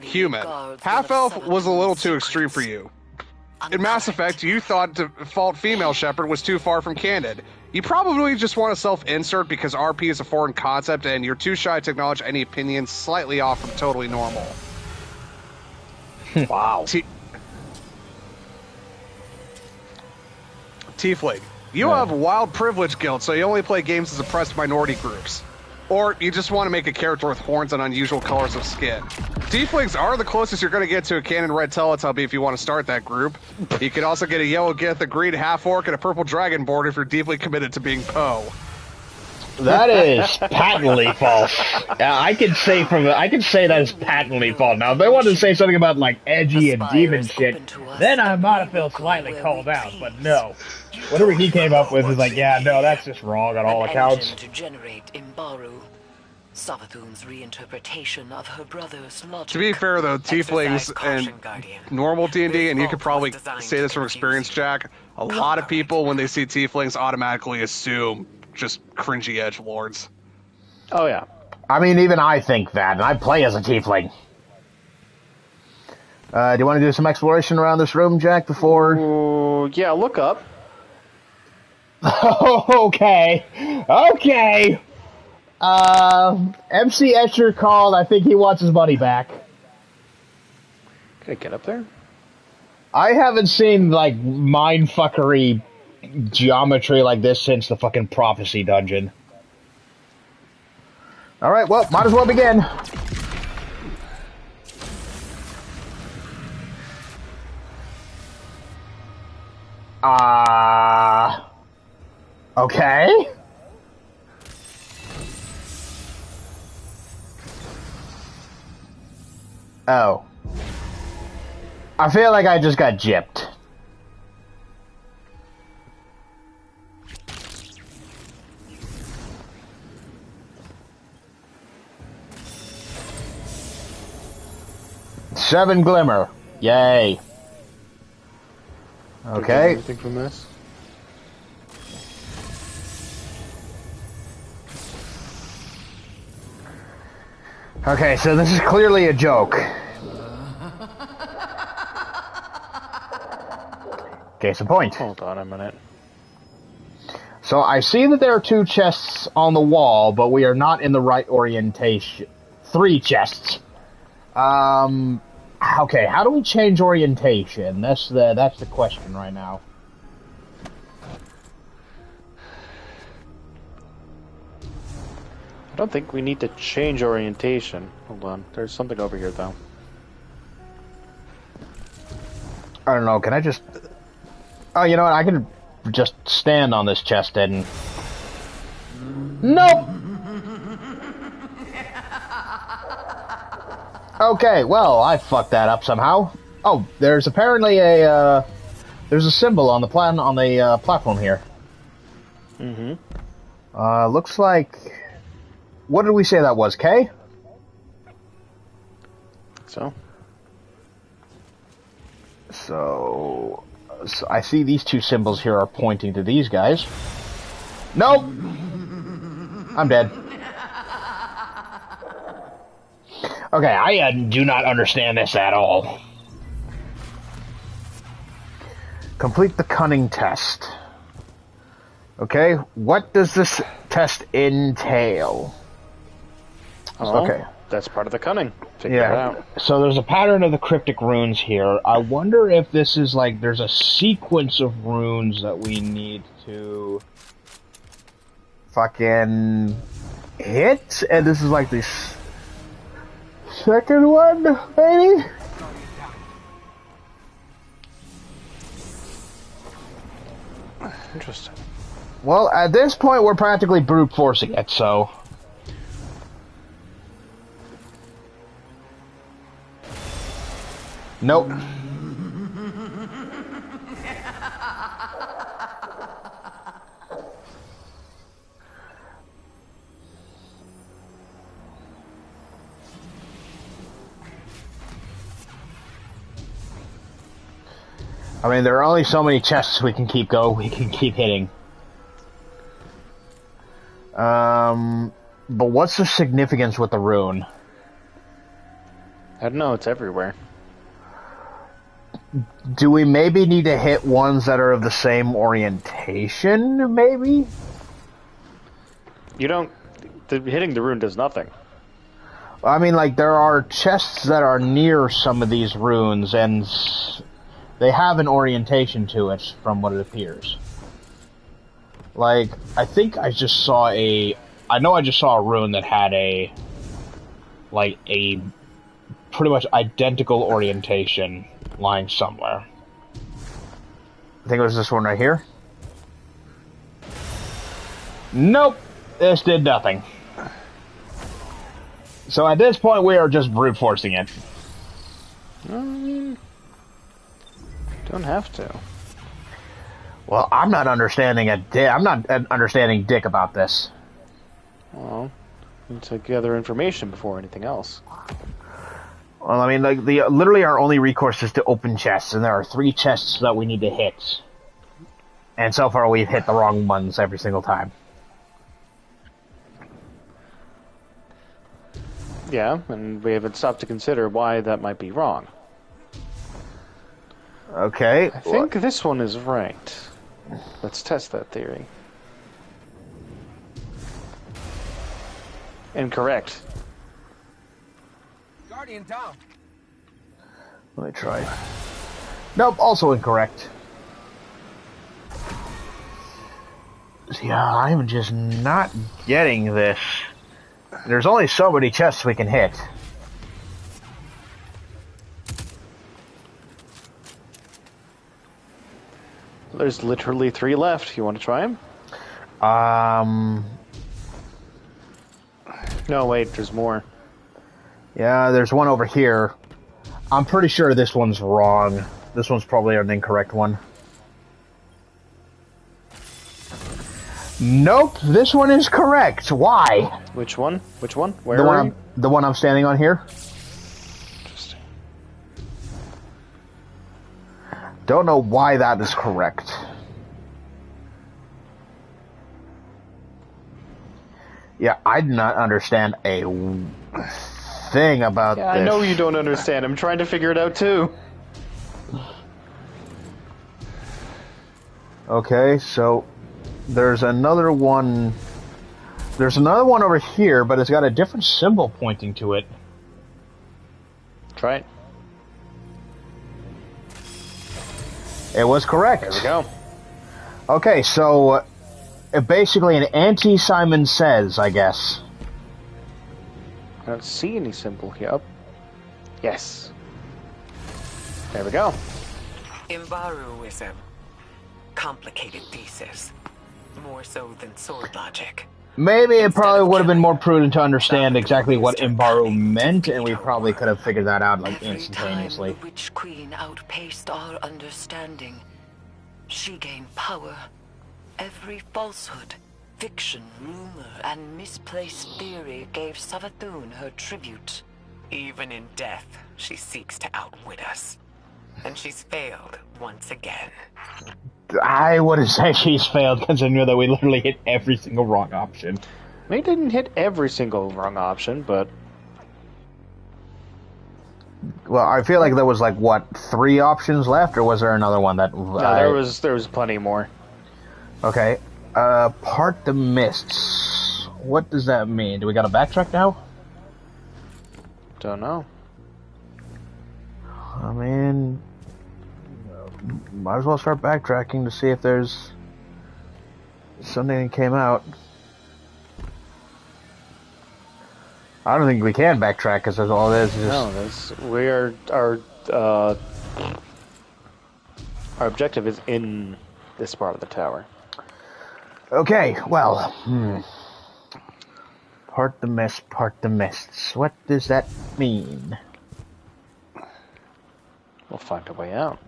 Human. Half-elf was a little too extreme for you. In Mass Effect, you thought default female shepherd was too far from candid. You probably just want to self-insert because RP is a foreign concept and you're too shy to acknowledge any opinions slightly off from totally normal. Wow. Tiefling. You have wild privilege guilt, so you only play games as oppressed minority groups. Or you just want to make a character with horns and unusual colors of skin. Tieflings are the closest you're going to get to a canon red Teletubby if you want to start that group. You can also get a yellow Gith, a green half-orc, and a purple dragonborn if you're deeply committed to being Poe. That is patently false. I can say that is patently false. Now, if they wanted to say something about like edgy and demon shit, then I might have felt slightly called out. But no, whatever he came up with is like, yeah, no, that's just wrong on all accounts. To generate Imbaru. Savathun's reinterpretation of her brother's logic. To be fair, though, Tieflings and normal D&D, and you could probably say this from experience, Jack, a lot of people, when they see Tieflings, automatically assume just cringy edgelords. Oh, yeah. I mean, even I think that, and I play as a Tiefling. Do you want to do some exploration around this room, Jack, before... Ooh, yeah, look up. Okay. MC Escher called. I think he wants his money back. Can I get up there? I haven't seen, like, mindfuckery geometry like this since the fucking Prophecy dungeon. Alright, well, might as well begin. Okay. Oh. I feel like I just got gypped. Seven glimmer. Yay. Okay. Anything from this? Okay, so this is clearly a joke. Case in point. Hold on a minute. So I see that there are 2 chests on the wall, but we are not in the right orientation. 3 chests. Okay, how do we change orientation? That's the question right now. I don't think we need to change orientation. Hold on, there's something over here though. I don't know, can I just... Oh, you know what, I can just stand on this chest and... Nope! Okay, well, I fucked that up somehow. Oh, there's apparently a, there's a symbol on the platform here. Mm-hmm. Looks like... What did we say that was, K? So I see these 2 symbols here are pointing to these guys. Nope! I'm dead. Okay, I do not understand this at all. Complete the cunning test. Okay, what does this test entail? oh, Okay. That's part of the cunning. Figure it out. So there's a pattern of the cryptic runes here. I wonder if this is like there's a sequence of runes that we need to fucking hit, and this is like the second one, maybe? Interesting. Well, at this point, we're practically brute forcing it, so... Nope. I mean, there are only so many chests we can keep hitting. But what's the significance with the rune? I don't know, it's everywhere. Do we maybe need to hit ones that are of the same orientation, maybe? You don't... hitting the rune does nothing. I mean, like, there are chests that are near some of these runes, and they have an orientation to it, from what it appears. Like, I think I just saw a I know I just saw a rune that had a pretty much identical orientation lying somewhere. I think it was this one right here. Nope, this did nothing. So at this point, we are just brute forcing it. Don't have to. Well, I'm not understanding I'm not understanding dick about this. Well, we need to gather information before anything else. Well, I mean, like, literally our only recourse is to open chests, and there are 3 chests that we need to hit. And so far, we've hit the wrong ones every single time. Yeah, and we haven't stopped to consider why that might be wrong. Okay. I think this one is right. Let's test that theory. Incorrect. Guardian down. Let me try. Nope, also incorrect. Yeah, I'm just not getting this. There's only so many chests we can hit. There's literally 3 left. You want to try them? No, wait, there's more. Yeah, there's one over here. I'm pretty sure this one's wrong. This one's probably an incorrect one. Nope, this one is correct. Why? Which one? Which one? Where? The one I'm standing on here. Interesting. Don't know why that is correct. Yeah, I do not understand a thing about this. I know you don't understand. I'm trying to figure it out too. Okay, so there's another one. There's another one over here, but it's got a different symbol pointing to it. Try it. It was correct. There we go. Okay, so basically an anti-Simon Says, I guess. I don't see any symbol here. Oh. Yes. There we go. Imbaru is a complicated thesis. More so than sword logic. Maybe it probably would have been more prudent to understand exactly what Imbaru meant, and we probably could have figured that out like instantaneously. Every time the Witch Queen outpaced our understanding, she gained power. Every falsehood, fiction, rumor, and misplaced theory gave Savathun her tribute. Even in death, she seeks to outwit us. And she's failed once again. I wouldn't say she's failed, because I knew that we literally hit every single wrong option. We didn't hit every single wrong option, but... Well, I feel like there was, like, what, 3 options left, or was there another one that... No, there was plenty more. Okay. Part the mists. What does that mean? Do we gotta backtrack now? Don't know. I mean... might as well start backtracking to see if there's something that came out. I don't think we can backtrack because that's all it is. No, our objective is in this part of the tower. Okay, well, part the mist, part the mists. What does that mean? We'll find a way out.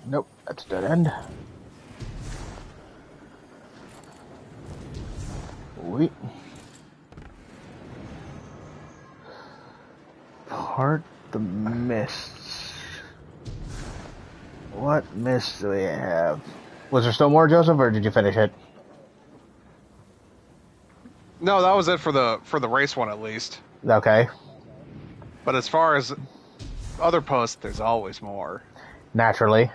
Nope, that's a dead end. Wait. Part the mists. What mists do we have? Was there still more, Joseph, or did you finish it? No, that was it for the race one at least. Okay. But as far as other posts, there's always more. Naturally.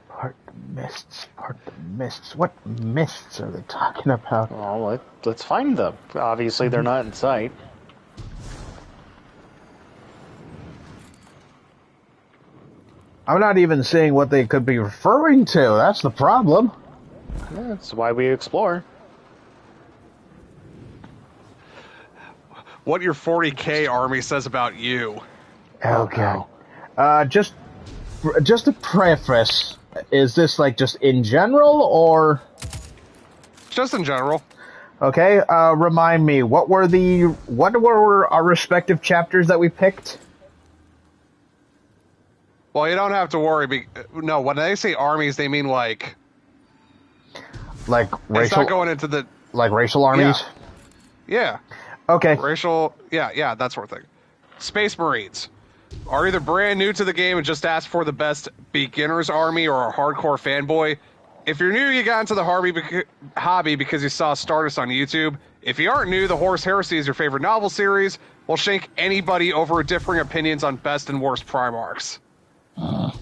Part the mists, part the mists. What mists are they talking about? Well, let's find them. Obviously, they're not in sight. I'm not even seeing what they could be referring to. That's the problem. That's why we explore. What your 40k army says about you. Okay. Just to preface, is this like just in general or? Just in general. Okay. Remind me, what were our respective chapters that we picked? Well, you don't have to worry. No, when they say armies, they mean like racial. It's not going into the racial armies. Yeah. Okay. Racial. Yeah, that sort of thing. Space Marines are either brand new to the game and just ask for the best beginner's army, or a hardcore fanboy. If you're new, you got into the hobby because you saw Stardust on YouTube. If you aren't new, the Horus Heresy is your favorite novel series. We'll shank anybody over differing opinions on best and worst Primarchs. I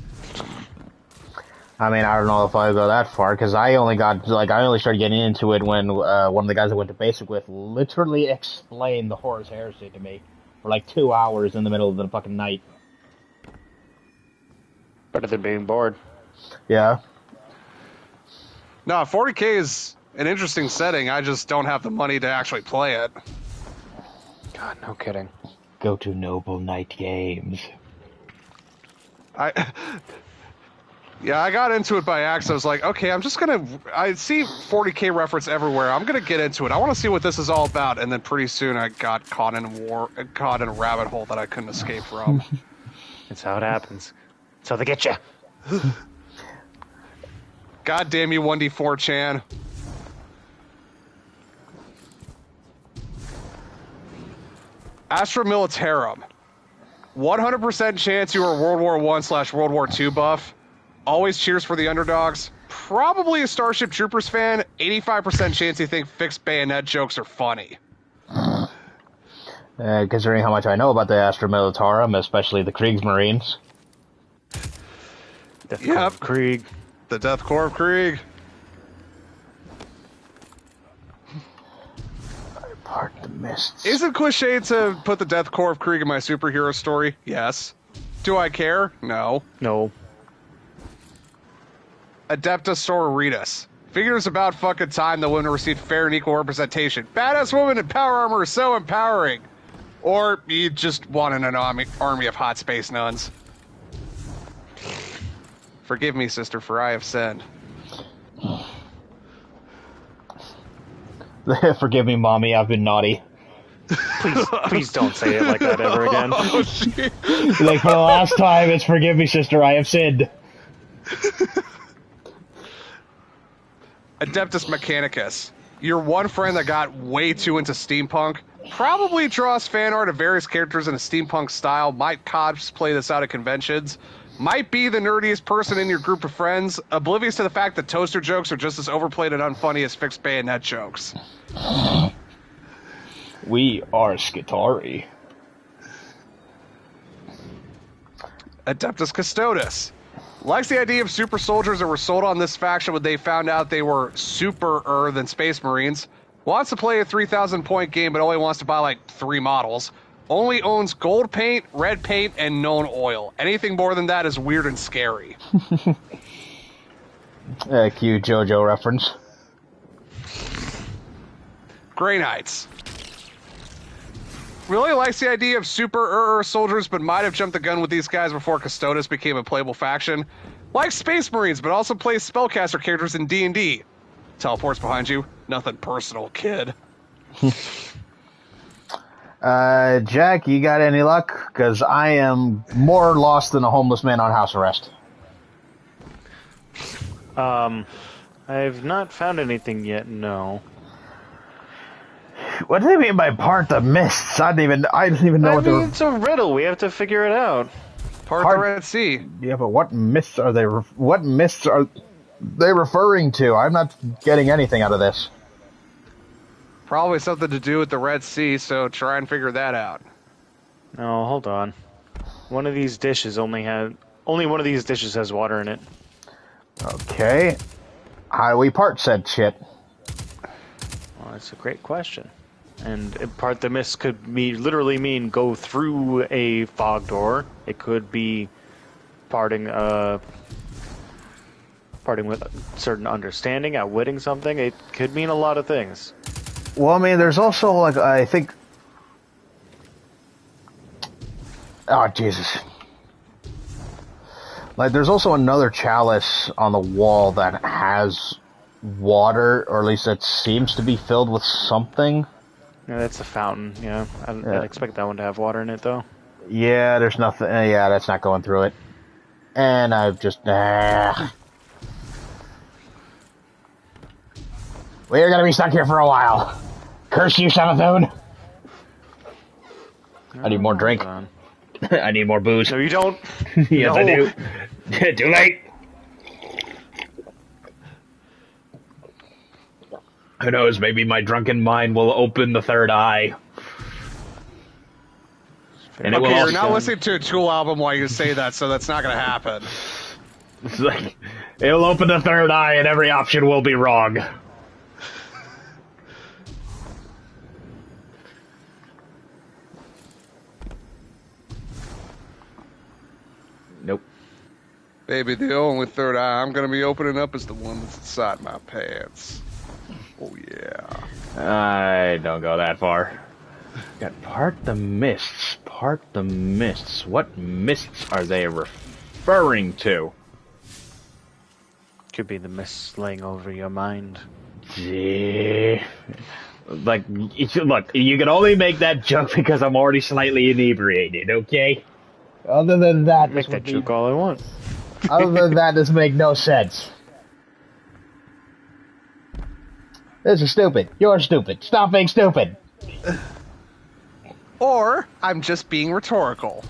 mean, I don't know if I go that far, because I only started getting into it when one of the guys I went to basic with literally explained the Horus Heresy to me for like 2 hours in the middle of the fucking night. Better than being bored. Yeah. No, 40k is an interesting setting. I just don't have the money to actually play it. God, no kidding. Go to Noble Knight Games. I got into it by accident. I was like, okay, I see 40k reference everywhere. I'm gonna get into it. I want to see what this is all about. And then pretty soon I got caught in a rabbit hole that I couldn't escape from. That's how it happens. That's how they get you. God damn you, 1d4 Chan. Astra Militarum. 100% chance you are World War I/World War II buff. Always cheers for the underdogs. Probably a Starship Troopers fan. 85% chance you think fixed bayonet jokes are funny. Considering how much I know about the Astra Militarum, especially the Kriegsmarines. Death Corps of Krieg. The Death Corps of Krieg. Part the mists. Is it cliche to put the Death Corps of Krieg in my superhero story? Yes. Do I care? No. No. Adeptus Sororitas. Figures about fucking time the women receive fair and equal representation. Badass women in power armor is so empowering. Or you just wanted an army of hot space nuns. Forgive me, sister, for I have sinned. Forgive me, mommy, I've been naughty. Please don't say it like that ever again. Like, for the last time, it's forgive me, sister, I have sinned. Adeptus Mechanicus. Your one friend that got way too into steampunk. Probably draws fan art of various characters in a steampunk style. Might cosplay this out at conventions. Might be the nerdiest person in your group of friends. Oblivious to the fact that toaster jokes are just as overplayed and unfunny as fixed bayonet jokes. We are Skitari. Adeptus Custodes. Likes the idea of super soldiers that were sold on this faction when they found out they were super-er than Space Marines. Wants to play a 3,000 point game, but only wants to buy like 3 models. Only owns gold paint, red paint, and known oil. Anything more than that is weird and scary. Cute JoJo reference. Grey Knights. Really likes the idea of super soldiers, but might have jumped the gun with these guys before Custodes became a playable faction. Likes Space Marines, but also plays spellcaster characters in D&D. Teleports behind you. Nothing personal, kid. Jack, you got any luck? Because I am more lost than a homeless man on house arrest. I've not found anything yet, no. What do they mean by part the mists? I don't even know what they're... It's a riddle. We have to figure it out. Part the Red Sea. Yeah, but what mists are they referring to? I'm not getting anything out of this. Probably something to do with the Red Sea, so try and figure that out. No, hold on. One of these dishes only one of these dishes has water in it. Okay. How do we part said shit? Well, that's a great question. And part the mist could literally mean go through a fog door. It could be parting with a certain understanding, outwitting something. It could mean a lot of things. Well, I mean, there's also, like, I think... Oh, Jesus. Like, there's also another chalice on the wall that has water, or at least it seems to be filled with something. Yeah, that's a fountain, yeah. I'd expect that one to have water in it, though. Yeah, there's nothing... yeah, that's not going through it. And I've just... We're gonna be stuck here for a while. Curse you, Savathun! I need more drink. I need more booze. No, you don't. Yes, No. I do. Too late. Who knows? Maybe my drunken mind will open the third eye. And Okay, you're not listening to a Tool album while you say that, so that's not going to happen. It's like, it'll open the third eye and every option will be wrong. Nope. Baby, the only third eye I'm going to be opening up is the one that's inside my pants. Oh, yeah. I don't go that far. Got part the mists. Part the mists. What mists are they referring to? Could be the mist laying over your mind. Yeah. Like, look, you can only make that joke because I'm already slightly inebriated, okay? Other than that, Make that joke all I want. Other than that, this makes no sense. This is stupid. You're stupid. Stop being stupid. Or, I'm just being rhetorical.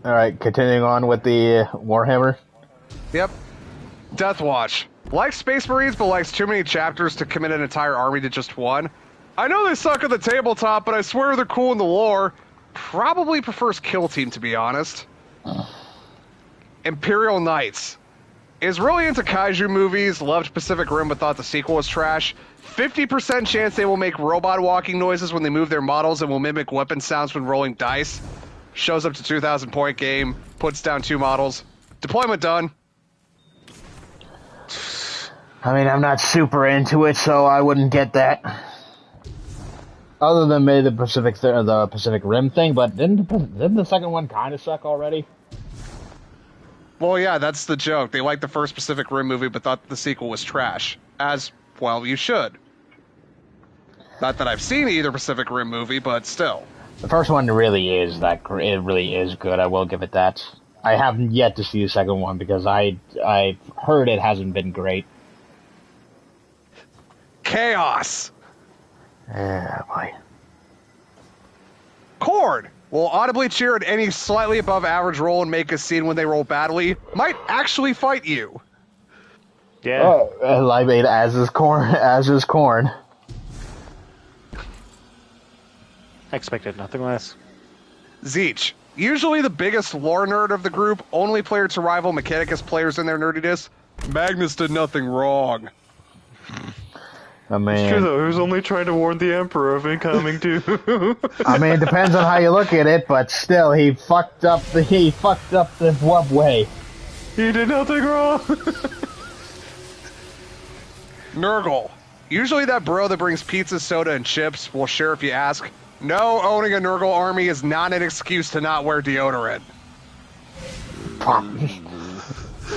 Alright, continuing on with the Warhammer. Yep. Death Watch. Likes Space Marines, but likes too many chapters to commit an entire army to just one. I know they suck at the tabletop, but I swear they're cool in the lore. Probably prefers Kill Team, to be honest. Imperial Knights. Is really into kaiju movies, loved Pacific Rim, but thought the sequel was trash. 50% chance they will make robot walking noises when they move their models and will mimic weapon sounds when rolling dice. Shows up to 2,000 point game, puts down 2 models. Deployment done. I mean, I'm not super into it, so I wouldn't get that. Other than maybe the Pacific Rim thing, but didn't the second one kind of suck already? Well, yeah, that's the joke. They liked the first Pacific Rim movie, but thought the sequel was trash. As, well, you should. Not that I've seen either Pacific Rim movie, but still. The first one really is it really is good. I will give it that. I haven't yet to see the second one because I've heard it hasn't been great. Chaos. Yeah, boy. Cord will audibly cheer at any slightly above average roll and make a scene when they roll badly. Might actually fight you. Yeah. Oh, I mean, as is corn. As is corn. I expected nothing less. Zeech. Usually the biggest lore nerd of the group, only player to rival Mechanicus players in their nerdiness. Magnus did nothing wrong. I mean, It's true though, he was only trying to warn the Emperor of incoming too. I mean, it depends on how you look at it, but still, he fucked up the what way? He did nothing wrong. Nurgle. Usually that bro that brings pizza, soda, and chips will share if you ask. No, owning a Nurgle army is not an excuse to not wear deodorant.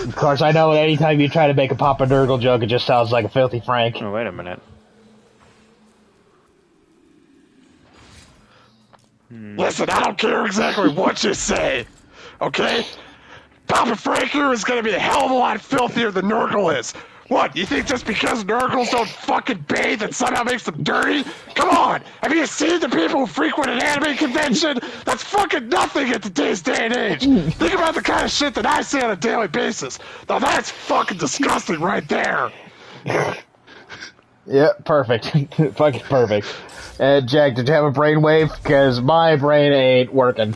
Of course, I know anytime you try to make a Papa Nurgle joke, it just sounds like a filthy Frank. Oh, wait a minute. Listen, I don't care exactly what you say, okay? Papa Frank here is gonna be a hell of a lot filthier than Nurgle is. What, you think just because Nurgles don't fucking bathe that somehow makes them dirty? Come on! Have you seen the people who frequent an anime convention? That's fucking nothing in today's day and age! Think about the kind of shit that I see on a daily basis. Now that's fucking disgusting right there! Yeah, perfect. Fucking perfect. Jack, did you have a brainwave? Because my brain ain't working.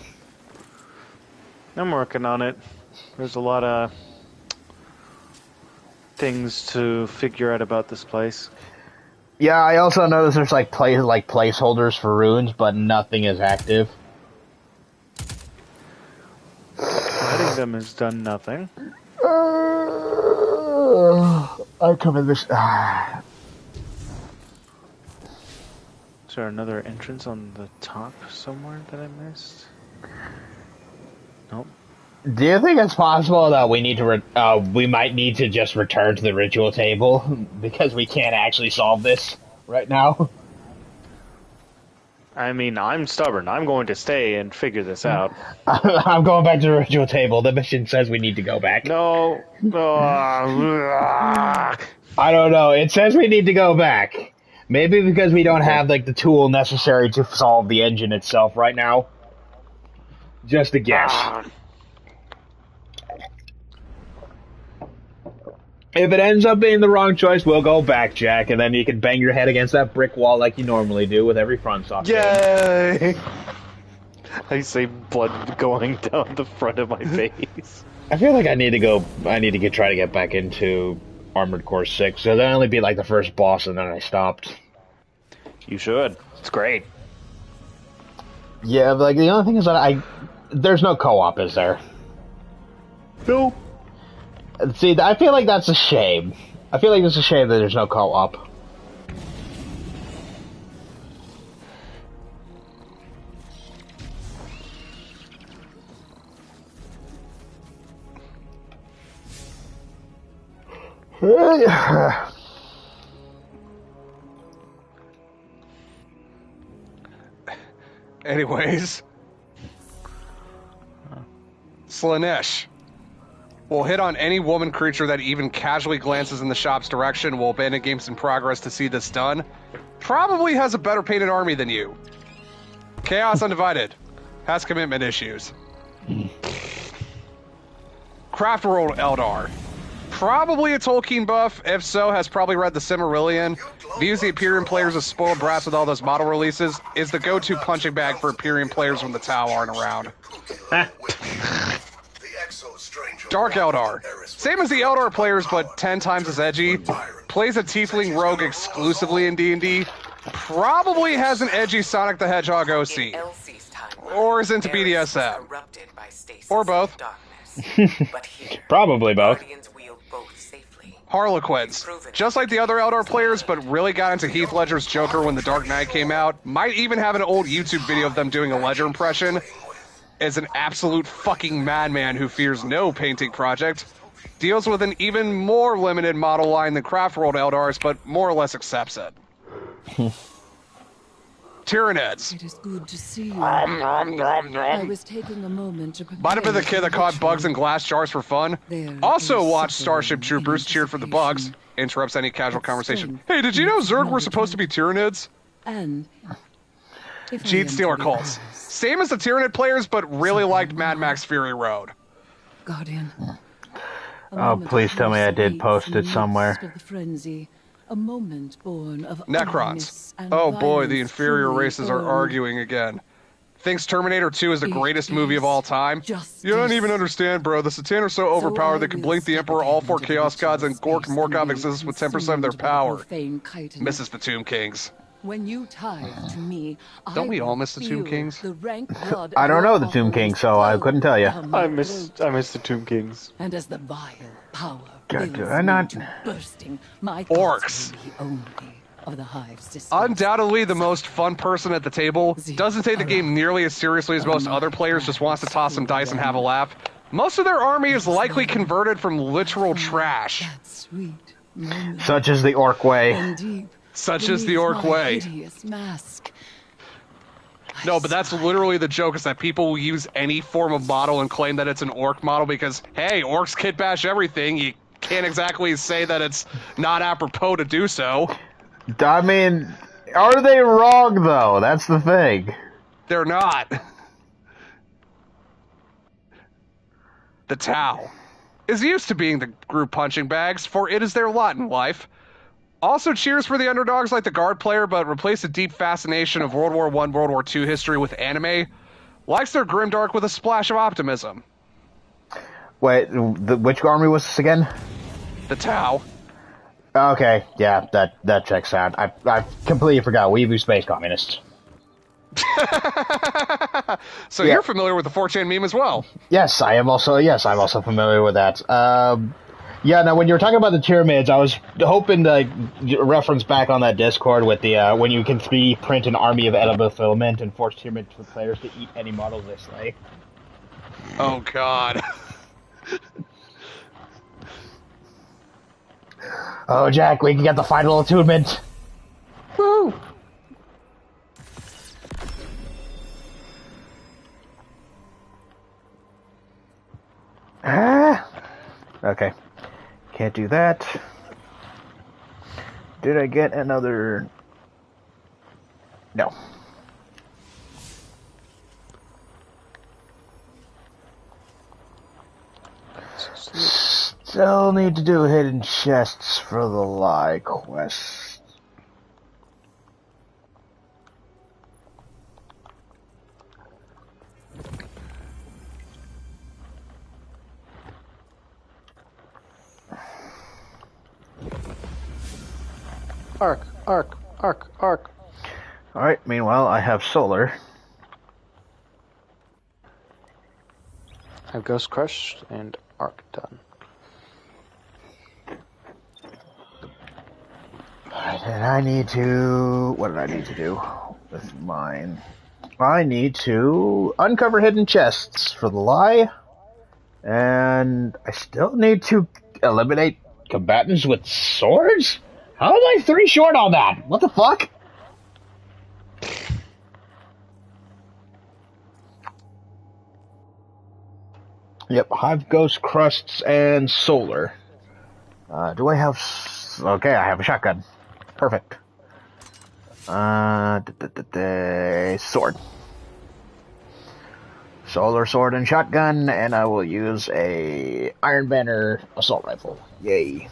I'm working on it. There's a lot of things. Things to figure out about this place. Yeah, I also noticed there's like placeholders for runes, but nothing is active. Hitting them has done nothing. I come in this. Is there another entrance on the top somewhere that I missed? Nope. Do you think it's possible that we need to we might need to just return to the ritual table because we can't actually solve this right now? I mean, I'm stubborn. I'm going to stay and figure this out. I'm going back to the ritual table. The mission says we need to go back. No. I don't know. It says we need to go back. Maybe because we don't have like the tool necessary to solve the engine itself right now. Just a guess. If it ends up being the wrong choice, we'll go back, Jack, and then you can bang your head against that brick wall like you normally do with every FromSoft game. Yay! I see blood going down the front of my face. I feel like I need to try to get back into Armored Core 6, so then only beat like the first boss and then I stopped. You should. It's great. Yeah, but like the only thing is that there's no co-op, is there? No. See, I feel like that's a shame. I feel like it's a shame that there's no co-op. Anyways. Slanesh. Will hit on any woman creature that even casually glances in the shop's direction. Will abandon games in progress to see this done. Probably has a better painted army than you. Chaos Undivided. Has commitment issues. Craft World Eldar. Probably a Tolkien buff. If so, has probably read the Silmarillion. Views the Imperium players as spoiled brats with all those model releases. Is the go-to punching bag for Imperium players when the Tau aren't around. Dark Eldar. Same as the Eldar players, but 10 times as edgy. Plays a Tiefling Rogue exclusively in D&D. Probably has an edgy Sonic the Hedgehog OC. Or is into BDSM. Or both. Probably both. Harlequins. Just like the other Eldar players, but really got into Heath Ledger's Joker when The Dark Knight came out. Might even have an old YouTube video of them doing a Ledger impression. Is an absolute fucking madman who fears no painting project. Deals with an even more limited model line than Craftworld Eldars, but more or less accepts it. Tyranids. It is good to see you. I was taking a moment to prepare. Might have been the kid that caught bugs in glass jars for fun. Also watched Starship Troopers, cheered for the bugs. Interrupts any casual conversation. Hey, did you know Zerg were supposed to be Tyranids? And Jeet Stealer cults. Same as the Tyranid players, but really liked Mad Max Fury Road. Guardian. Oh, please tell me I did post it somewhere. A moment born of Necrons. Oh boy, the inferior races are arguing again. Thinks Terminator 2 is the greatest movie of all time. You don't even understand, bro. The Satan are so overpowered they can blink the Emperor, all four Chaos Gods, and Gork and Morkov exist with 10% of their power. Misses the Tomb Kings. When you tie to me, don't we all miss the Tomb Kings? I don't know the Tomb Kings, so I couldn't tell you. I miss the Tomb Kings. And as the vile power bursting, my orcs. Of the hive system. Undoubtedly the most fun person at the table. Doesn't take the game nearly as seriously as most other players, just wants to toss some dice and have a laugh. Most of their army is likely converted from literal trash. Such as the Orc way. Such as the Orc way. No, but that's literally the joke, is that people will use any form of model and claim that it's an Orc model because, hey, Orcs kit bash everything. You can't exactly say that it's not apropos to do so. I mean, are they wrong, though? That's the thing. They're not. The Tau is used to being the group punching bags, for it is their lot in life. Also cheers for the underdogs like the guard player, but replace the deep fascination of World War I, World War II history with anime. Likes their grimdark with a splash of optimism. Wait, which army was this again? The Tau. Okay, yeah, that checks out. I completely forgot. We space communists. So Yeah. you're familiar with the 4chan meme as well. Yes, I'm also familiar with that. Yeah, now when you were talking about the pyramids, I was hoping to reference back on that Discord with the when you can 3D print an army of edible filament and force pyramids for players to eat any models they slay. Oh God. Oh, Jack, we can get the final attunement. Woo! Okay. Can't do that. Did I get another... No. Still need to do hidden chests for the lie quest. Arc. Alright, meanwhile, I have solar. I have Ghost Crush and Arc done. Alright, and I need to... What did I need to do with mine? I need to uncover hidden chests for the lie. And I still need to eliminate combatants with swords? How am I 3 short on that? What the fuck? Yep, Hive Ghost Crusts and Solar. Do I have... Okay, I have a shotgun. Perfect. Sword. Solar sword and shotgun, and I will use a Iron Banner assault rifle. Yay.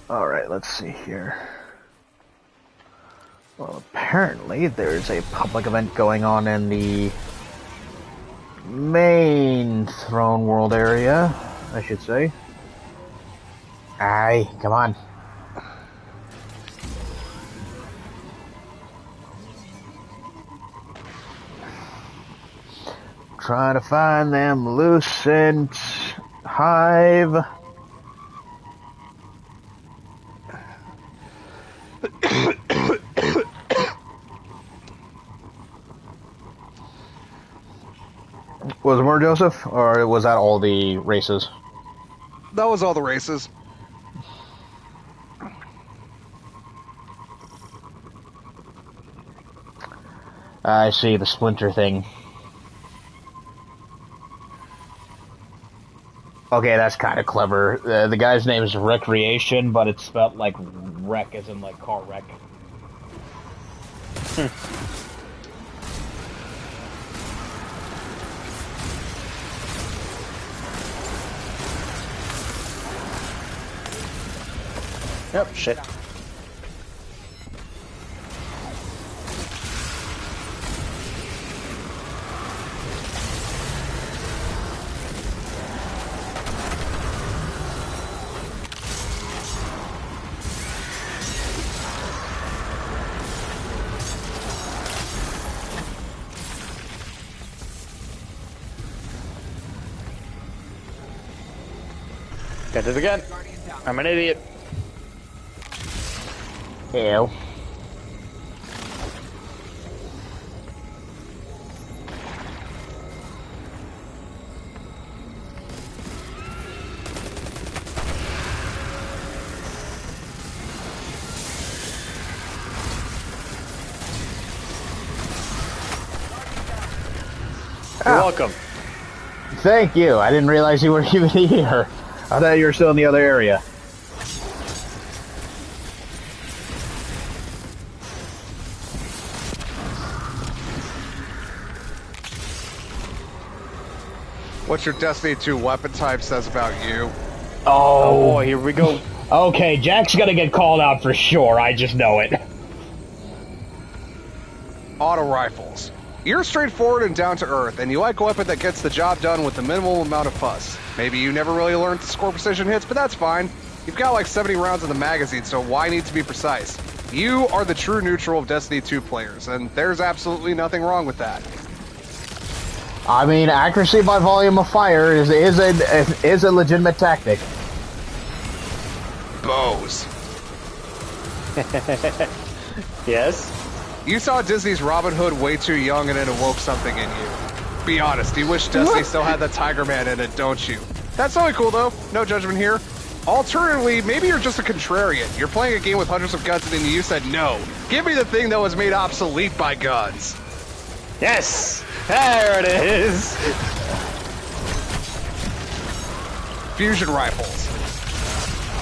Alright, let's see here. Well, apparently there's a public event going on in the main throne world area, I should say. Aye, come on. Trying to find them Lucent Hive. Was it more Joseph, or was that all the races? That was all the races. I see the splinter thing. Okay, that's kind of clever. The guy's name is Recreation, but it's spelled like wreck, as in like car wreck. Yep, shit. Did it again. I'm an idiot. Ew. You're welcome. Thank you. I didn't realize you were even here. I thought you were still in the other area. what your Destiny 2 weapon type says about you. Oh boy, here we go. Okay, Jack's gonna get called out for sure, I just know it. Auto rifles. You're straightforward and down to earth, and you like a weapon that gets the job done with the minimal amount of fuss. Maybe you never really learned to score precision hits, but that's fine. You've got like 70 rounds in the magazine, so why need to be precise? You are the true neutral of Destiny 2 players, and there's absolutely nothing wrong with that. I mean, accuracy by volume of fire is a legitimate tactic. Bows. Yes? You saw Disney's Robin Hood way too young and it awoke something in you. Be honest, you wish Destiny still had the Tiger Man in it, don't you? That's totally cool though, no judgment here. Alternatively, maybe you're just a contrarian. You're playing a game with hundreds of guns and you said no. Give me the thing that was made obsolete by guns. Yes! There it is! Fusion rifles.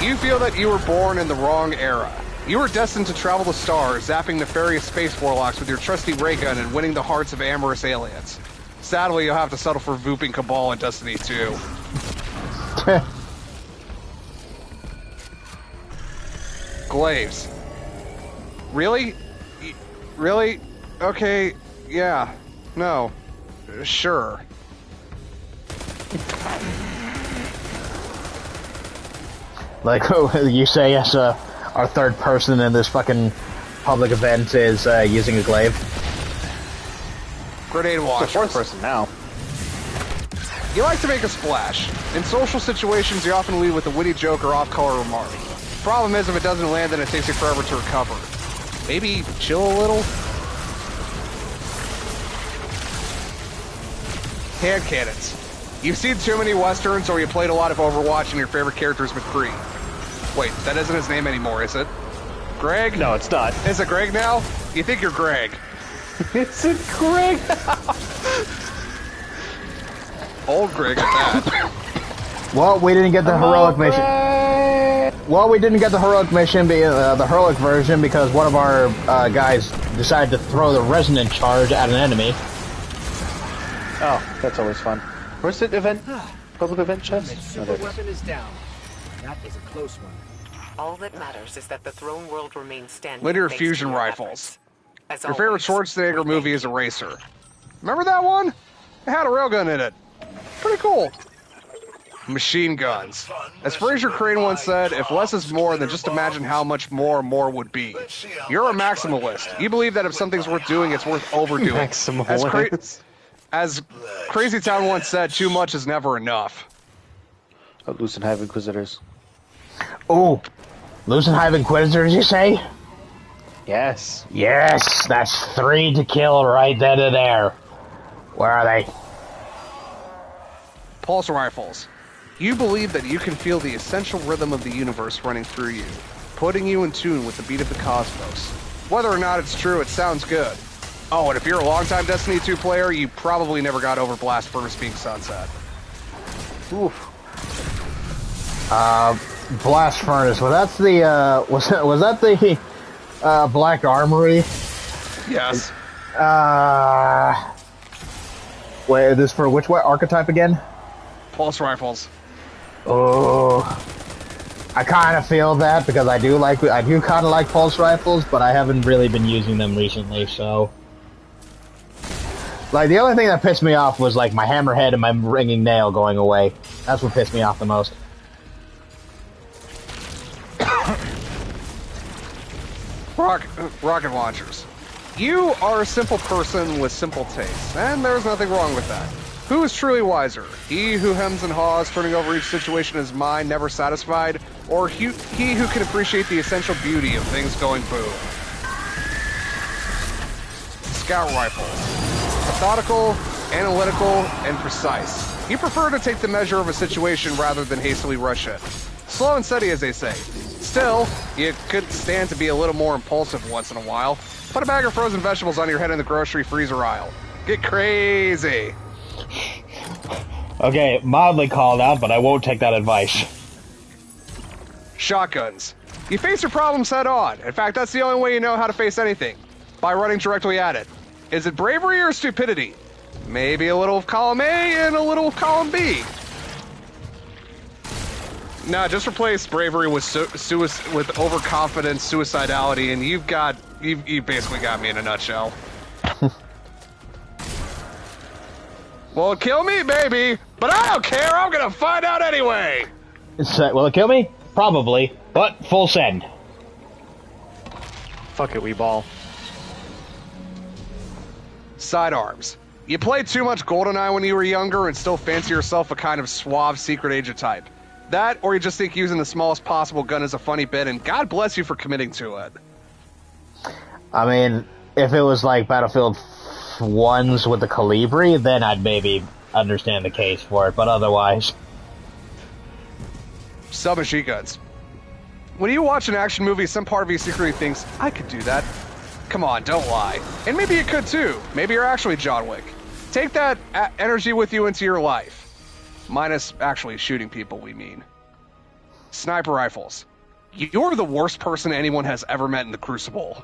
You feel that you were born in the wrong era. You were destined to travel the stars, zapping nefarious space warlocks with your trusty ray gun and winning the hearts of amorous aliens. Sadly, you'll have to settle for Vooping Cabal in Destiny 2. Glaives. Really? Really? Okay, yeah. No. Sure. Like you say, yes, our third person in this fucking public event is using a glaive. Grenade It's launchers. the fourth person now. You like to make a splash. In social situations, you often lead with a witty joke or off-color remark. Problem is, if it doesn't land, then it takes you forever to recover. Maybe chill a little? Hand cannons. You've seen too many westerns, or you played a lot of Overwatch and your favorite character is McCree. Wait, that isn't his name anymore, is it? Greg? No, it's not. Is it Greg now? You think you're Greg. It's a Greg! Old Greg at that. Well, we didn't get the heroic mission. Well, we didn't get the heroic mission, the heroic version, because one of our guys decided to throw the resonant charge at an enemy. Oh, that's always fun. Where's the event? Public event chest? Oh, there it is. Weapon is down. That was a close one. All that matters is that the throne world remains standing. Linear thanks fusion to your rifles. efforts. As Your favorite always, Schwarzenegger movie is Eraser. Remember that one? It had a railgun in it. Pretty cool. Machine guns. As Fraser Crane once said, if less is more, then just imagine how much more would be. You're a maximalist. You believe that if something's worth doing, it's worth overdoing. Maximalist. As Crazy Town once said, too much is never enough. Oh, Lucent Hive Inquisitors. Oh, Lucent Hive Inquisitors, you say? Yes. Yes, that's 3 to kill right then and there. Where are they? Pulse rifles. You believe that you can feel the essential rhythm of the universe running through you, putting you in tune with the beat of the cosmos. Whether or not it's true, it sounds good. Oh, and if you're a longtime Destiny 2 player, you probably never got over Blast Furnace being sunset. Oof. Blast Furnace. Well, that's the, was that the, Black Armory? Yes. Wait, this for which archetype again? Pulse rifles. Oh, I kind of feel that because I do kind of like pulse rifles, but I haven't really been using them recently, so. Like, the only thing that pissed me off was, like, my hammerhead and my ringing nail going away. That's what pissed me off the most. Rocket launchers. You are a simple person with simple tastes, and there's nothing wrong with that. Who is truly wiser? He who hems and haws, turning over each situation in his mind, never satisfied, or he who can appreciate the essential beauty of things going boom? Scout rifles. Methodical, analytical, and precise. You prefer to take the measure of a situation rather than hastily rush it. Slow and steady, as they say. Still, you could stand to be a little more impulsive once in a while. Put a bag of frozen vegetables on your head in the grocery freezer aisle. Get crazy. Okay, mildly called out, but I won't take that advice. Shotguns. You face your problems head on. In fact, that's the only way you know how to face anything. By running directly at it. Is it bravery or stupidity? Maybe a little of column A and a little of column B. Nah, just replace bravery with with overconfidence, suicidality, and you basically got me in a nutshell. Well, kill me, baby, but I don't care. I'm gonna find out anyway. Will it kill me? Probably, but full send. Fuck it, we ball. Sidearms. You played too much GoldenEye when you were younger and still fancy yourself a kind of suave secret agent type. That, or you just think using the smallest possible gun is a funny bit, and God bless you for committing to it. I mean, if it was like Battlefield 1's with the Calibri, then I'd maybe understand the case for it, but otherwise... Submachine guns. When you watch an action movie, some part of you secretly thinks, I could do that. Come on, don't lie. And maybe you could too. Maybe you're actually John Wick. Take that energy with you into your life. Minus actually shooting people, we mean. Sniper rifles. You're the worst person anyone has ever met in the Crucible.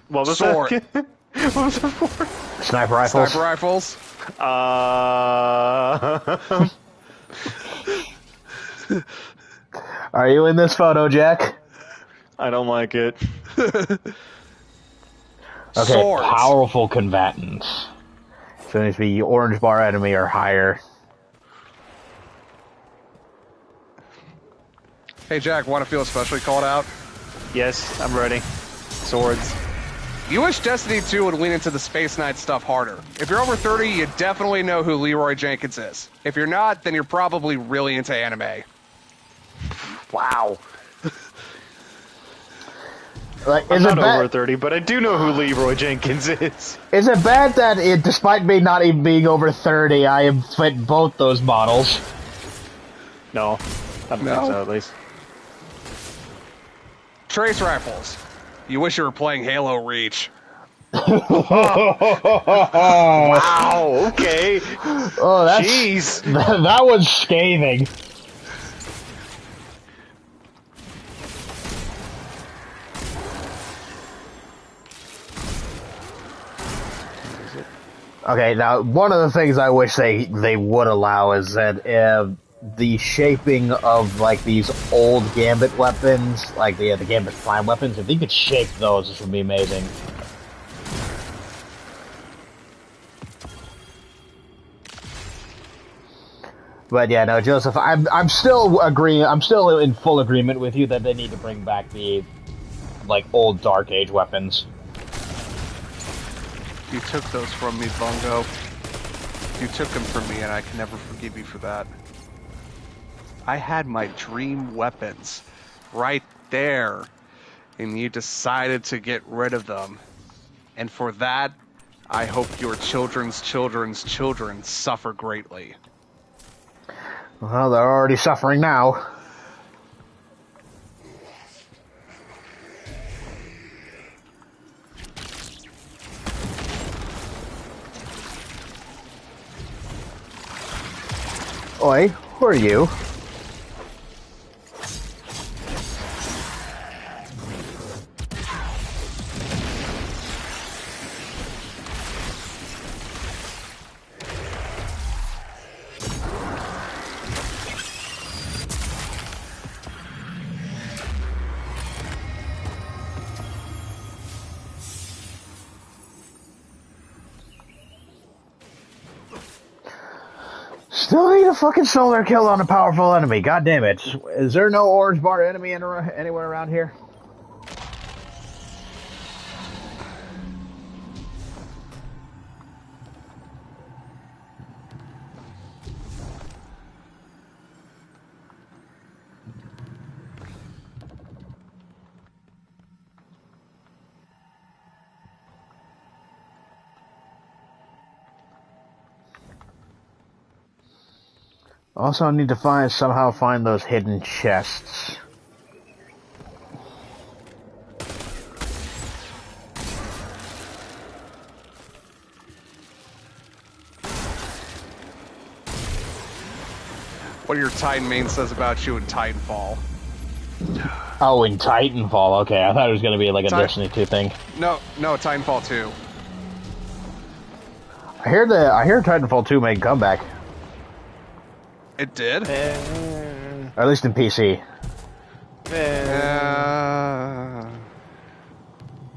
What was Sword. that? What was it for? Sniper rifles? Sniper rifles. Are you in this photo, Jack? I don't like it. Okay, Swords. powerful combatants. So it needs to be orange bar enemy or higher. Hey Jack, want to feel especially called out? Yes, I'm ready. Swords. You wish Destiny 2 would lean into the Space Knight stuff harder. If you're over 30, you definitely know who Leroy Jenkins is. If you're not, then you're probably really into anime. Wow. Like, I'm not over 30, but I do know who Leroy Jenkins is. Is it bad that, despite me not even being over 30, I have fit both those models? No. I don't think so, at least. Trace rifles. You wish you were playing Halo Reach. Wow, okay. Oh, that's... Jeez. That was scathing. Okay, now, one of the things I wish they would allow is that the shaping of, like, these old Gambit weapons, like the Gambit Prime weapons, if you could shape those, this would be amazing. But yeah, no, Joseph, I'm still in full agreement with you that they need to bring back the, like, old Dark Age weapons. You took those from me, Bungo. You took them from me, and I can never forgive you for that. I had my dream weapons right there, and you decided to get rid of them. And for that, I hope your children's children's children suffer greatly. Well, they're already suffering now. Oi, who are you? Still need a fucking solar kill on a powerful enemy. God damn it. Is there no orange bar enemy anywhere around here? Also, I need to somehow find those hidden chests. What your Titan main says about you in Titanfall. Oh, in Titanfall. Okay, I thought it was going to be like a Destiny 2 thing. No, Titanfall 2. I hear Titanfall 2 made a comeback. It did? Or at least in PC.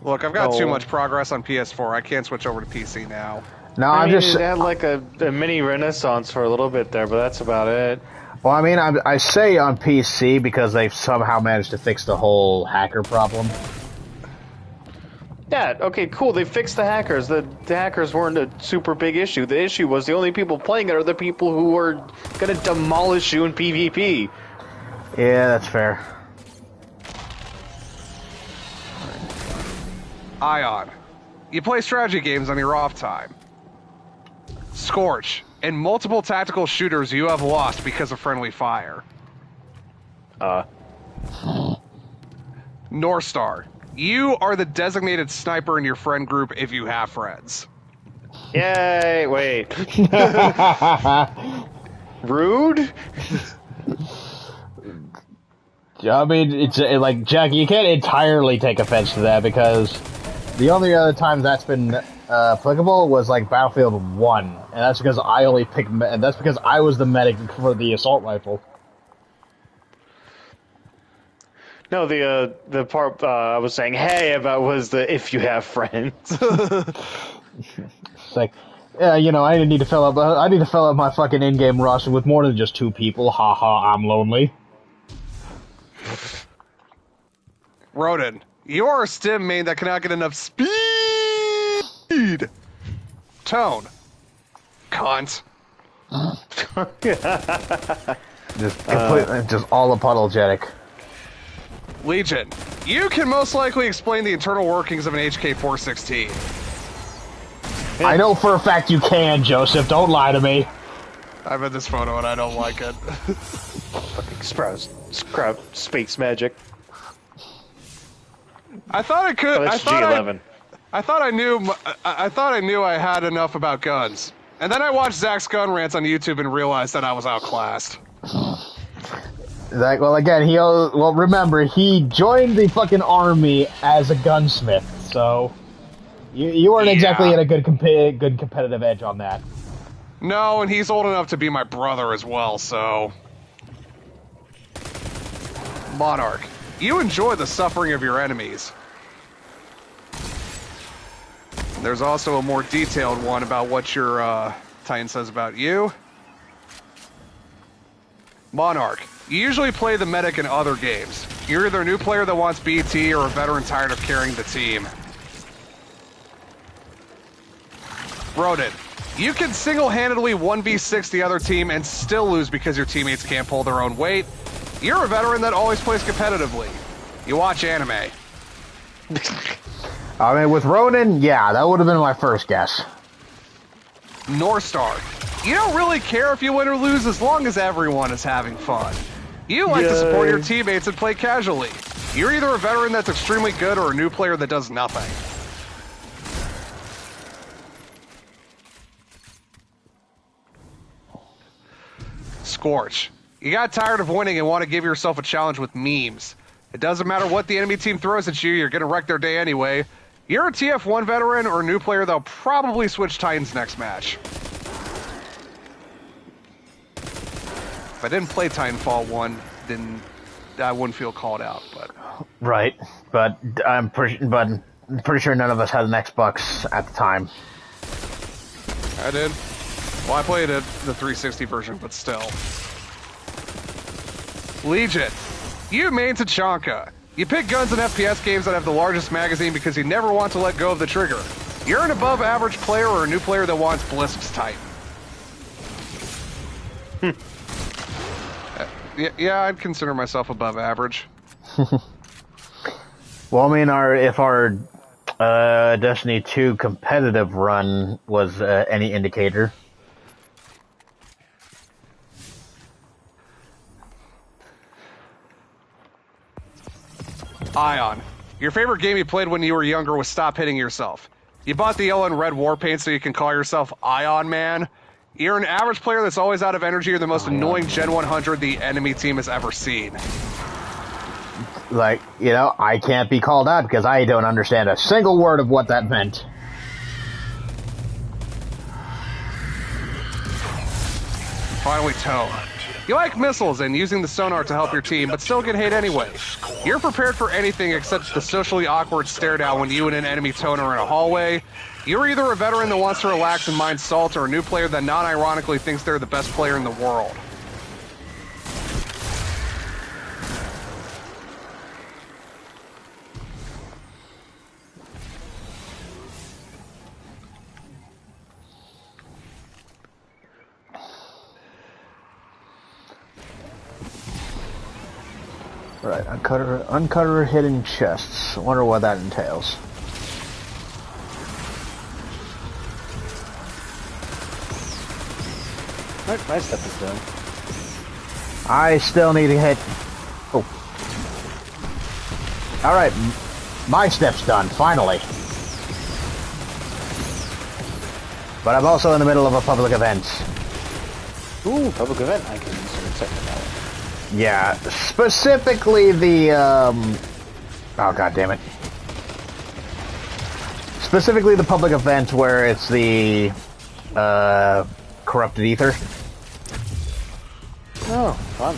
Look, I've got too much progress on PS4. I can't switch over to PC now. No, I mean, it had like a mini renaissance for a little bit there, but that's about it. Well, I mean, I say on PC because they've somehow managed to fix the whole hacker problem. Yeah, okay, cool. They fixed the hackers. The hackers weren't a super big issue. The issue was the only people playing it are the people who are going to demolish you in PvP. Yeah, that's fair. Ion. You play strategy games on your off time. Scorch. In multiple tactical shooters, you have lost because of friendly fire. North Star. You are the designated sniper in your friend group if you have friends. Yay, wait. Rude? I mean, it's like, Jack, you can't entirely take offense to that because the only other time that's been applicable was like Battlefield 1, and that's because I only picked, and that's because I was the medic for the assault rifle. No, the part I was saying hey about was the if you have friends. It's like, yeah, you know, I need to fill up my fucking in-game roster with more than just 2 people. Ha ha, I'm lonely. Rodin, you are a stim main that cannot get enough speed. Tone. Cunt. Just all apologetic. Legion, you can most likely explain the internal workings of an HK-416. I know for a fact you can, Joseph. Don't lie to me. I've had this photo and I don't like it. Fucking sprout space magic. I thought I could. Oh, that's G11. I thought I knew I had enough about guns. And then I watched Zach's gun rants on YouTube and realized that I was outclassed. Like, well, again, remember, he joined the fucking army as a gunsmith, so you weren't exactly at a good competitive edge on that. No, and he's old enough to be my brother as well, so... Monarch, you enjoy the suffering of your enemies. There's also a more detailed one about what your Titan says about you. Monarch, you usually play the medic in other games. You're either a new player that wants BT or a veteran tired of carrying the team. Rodin, you can single-handedly 1v6 the other team and still lose because your teammates can't pull their own weight. You're a veteran that always plays competitively. You watch anime. I mean, with Ronin, yeah, that would have been my first guess. North Star, you don't really care if you win or lose as long as everyone is having fun. You like to support your teammates and play casually. You're either a veteran that's extremely good or a new player that does nothing. Scorch, you got tired of winning and want to give yourself a challenge with memes. It doesn't matter what the enemy team throws at you, you're going to wreck their day anyway. You're a TF1 veteran or a new player that'll probably switch Titans next match. If I didn't play Titanfall 1, then I wouldn't feel called out, but... Right, but I'm pretty sure none of us had an Xbox at the time. I did. Well, I played the 360 version, but still. Legion, you main Tachanka. You pick guns in FPS games that have the largest magazine because you never want to let go of the trigger. You're an above-average player or a new player that wants Blisk's Titan. Yeah, I'd consider myself above average. Well, I mean, if our Destiny 2 competitive run was any indicator. Ion, your favorite game you played when you were younger was Stop Hitting Yourself. You bought the yellow and red war paint so you can call yourself Ion Man. You're an average player that's always out of energy or the most annoying Gen 100 the enemy team has ever seen. Like, you know, I can't be called out because I don't understand a single word of what that meant. Finally, Tone. You like missiles and using the sonar to help your team, but still get hate anyway. You're prepared for anything except the socially awkward stare down when you and an enemy Tone are in a hallway. You're either a veteran that wants to relax and mind salt, or a new player that non-ironically thinks they're the best player in the world. Right, uncover hidden chests. I wonder what that entails. My stuff is done. I still need to hit... Oh. Alright, my step's done, finally. But I'm also in the middle of a public event. Ooh, public event. I can sort of check that out. Yeah, specifically the, oh, god damn it. Specifically the public event where it's the, corrupted ether. Oh, fun.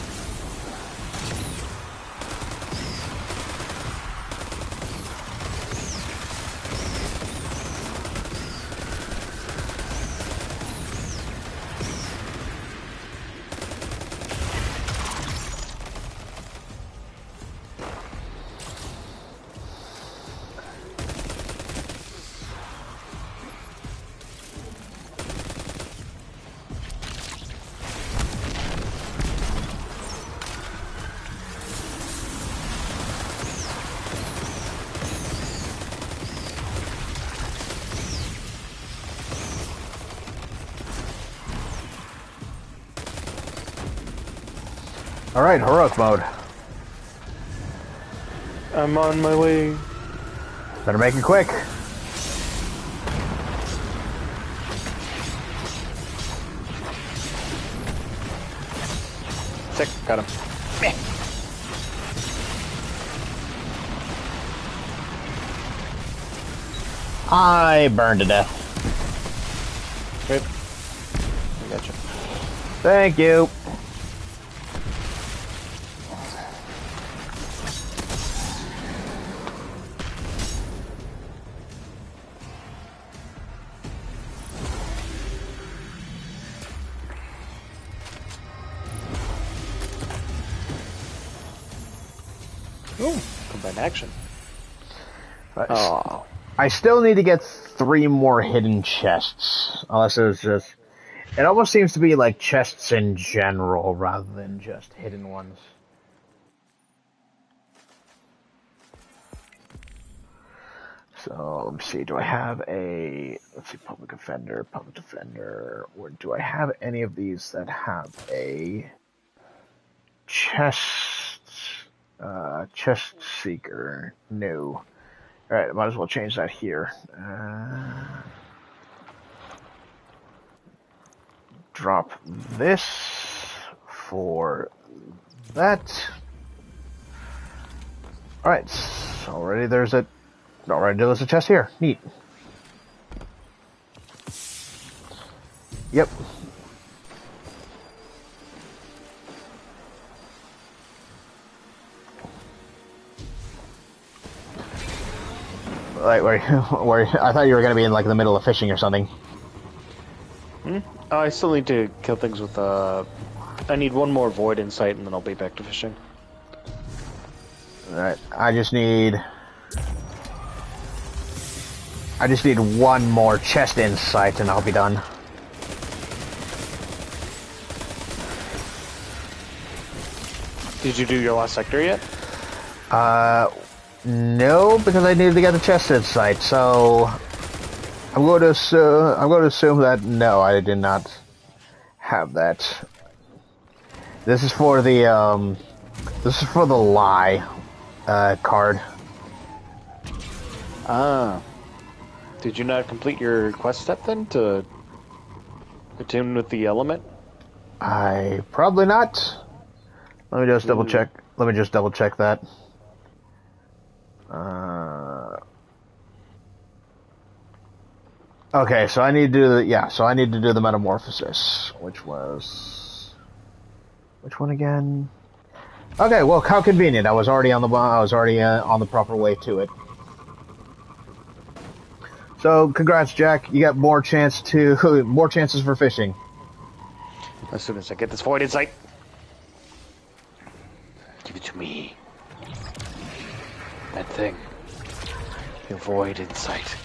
Alright, heroic mode. I'm on my way. Better make it quick. Sick, got him. I burned to death. Good. I gotcha. Thank you. Ooh, combined action. Right. Oh. I still need to get 3 more hidden chests. Unless it was just... It almost seems to be like chests in general rather than just hidden ones. So, let me see, do I have a... Let's see, public defender, or do I have any of these that have a... chest seeker? No. Alright, I might as well change that here. Drop this for that. Alright, already there's a chest here. Neat. Yep. Like where I thought you were gonna be in like the middle of fishing or something. Oh, I still need to kill things with I need one more void insight and then I'll be back to fishing. Alright, I just need one more chest insight and I'll be done. Did you do your last sector yet? No, because I needed to get the chest insight, so I'm going to assume that no, I did not have that. This is for the lie card. Ah. Did you not complete your quest step then to attune with the element? I probably not. Let me just double check. Let me just double check that. Okay, so I need to do the metamorphosis, which was which one again? Okay, well, how convenient. I was already on the proper way to it. So, congrats, Jack. You got more chances for fishing. As soon as I get this void insight. Give it to me. That thing. Your void insight.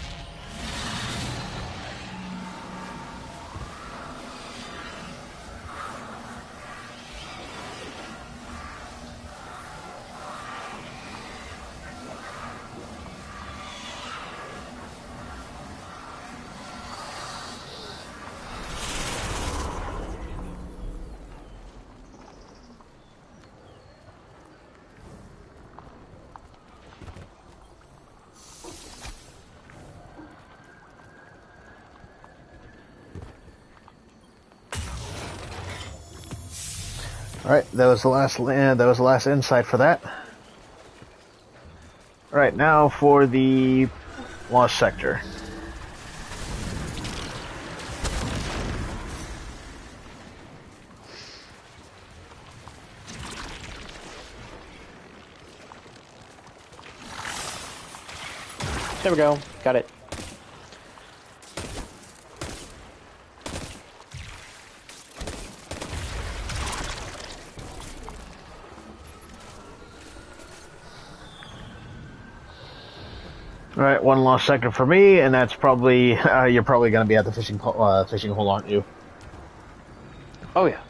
Alright, that was the last insight for that. Alright, now for the lost sector. There we go. Got it. Alright, one lost sector for me, and that's probably, you're probably going to be at the fishing hole, aren't you? Oh, yeah.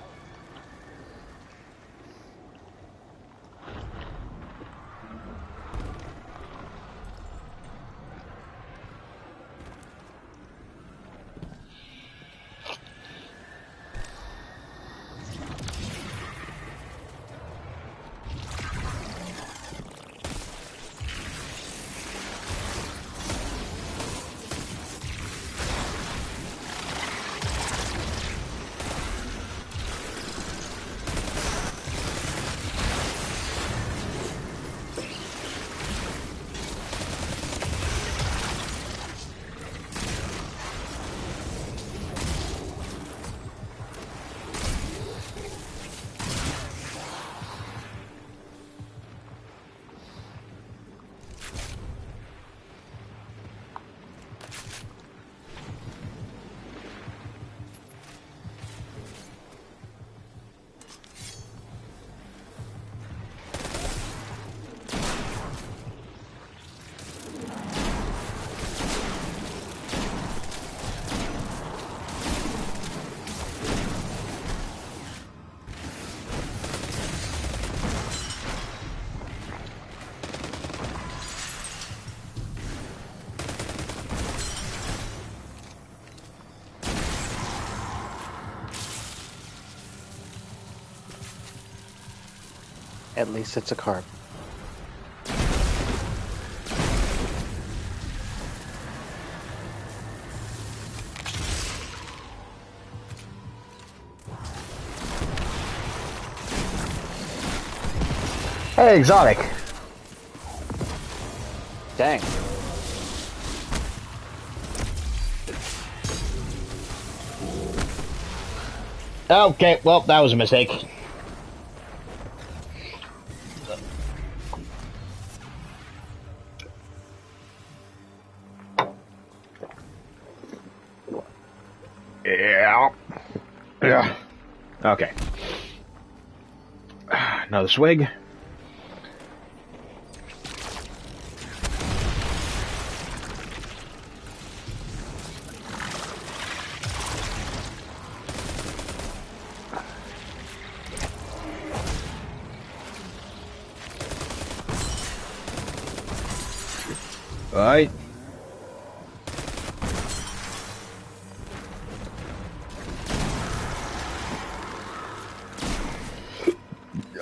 At least it's a carp. Hey, exotic. Dang. Okay, well, that was a mistake. Yeah. Okay. Another swig. Alright.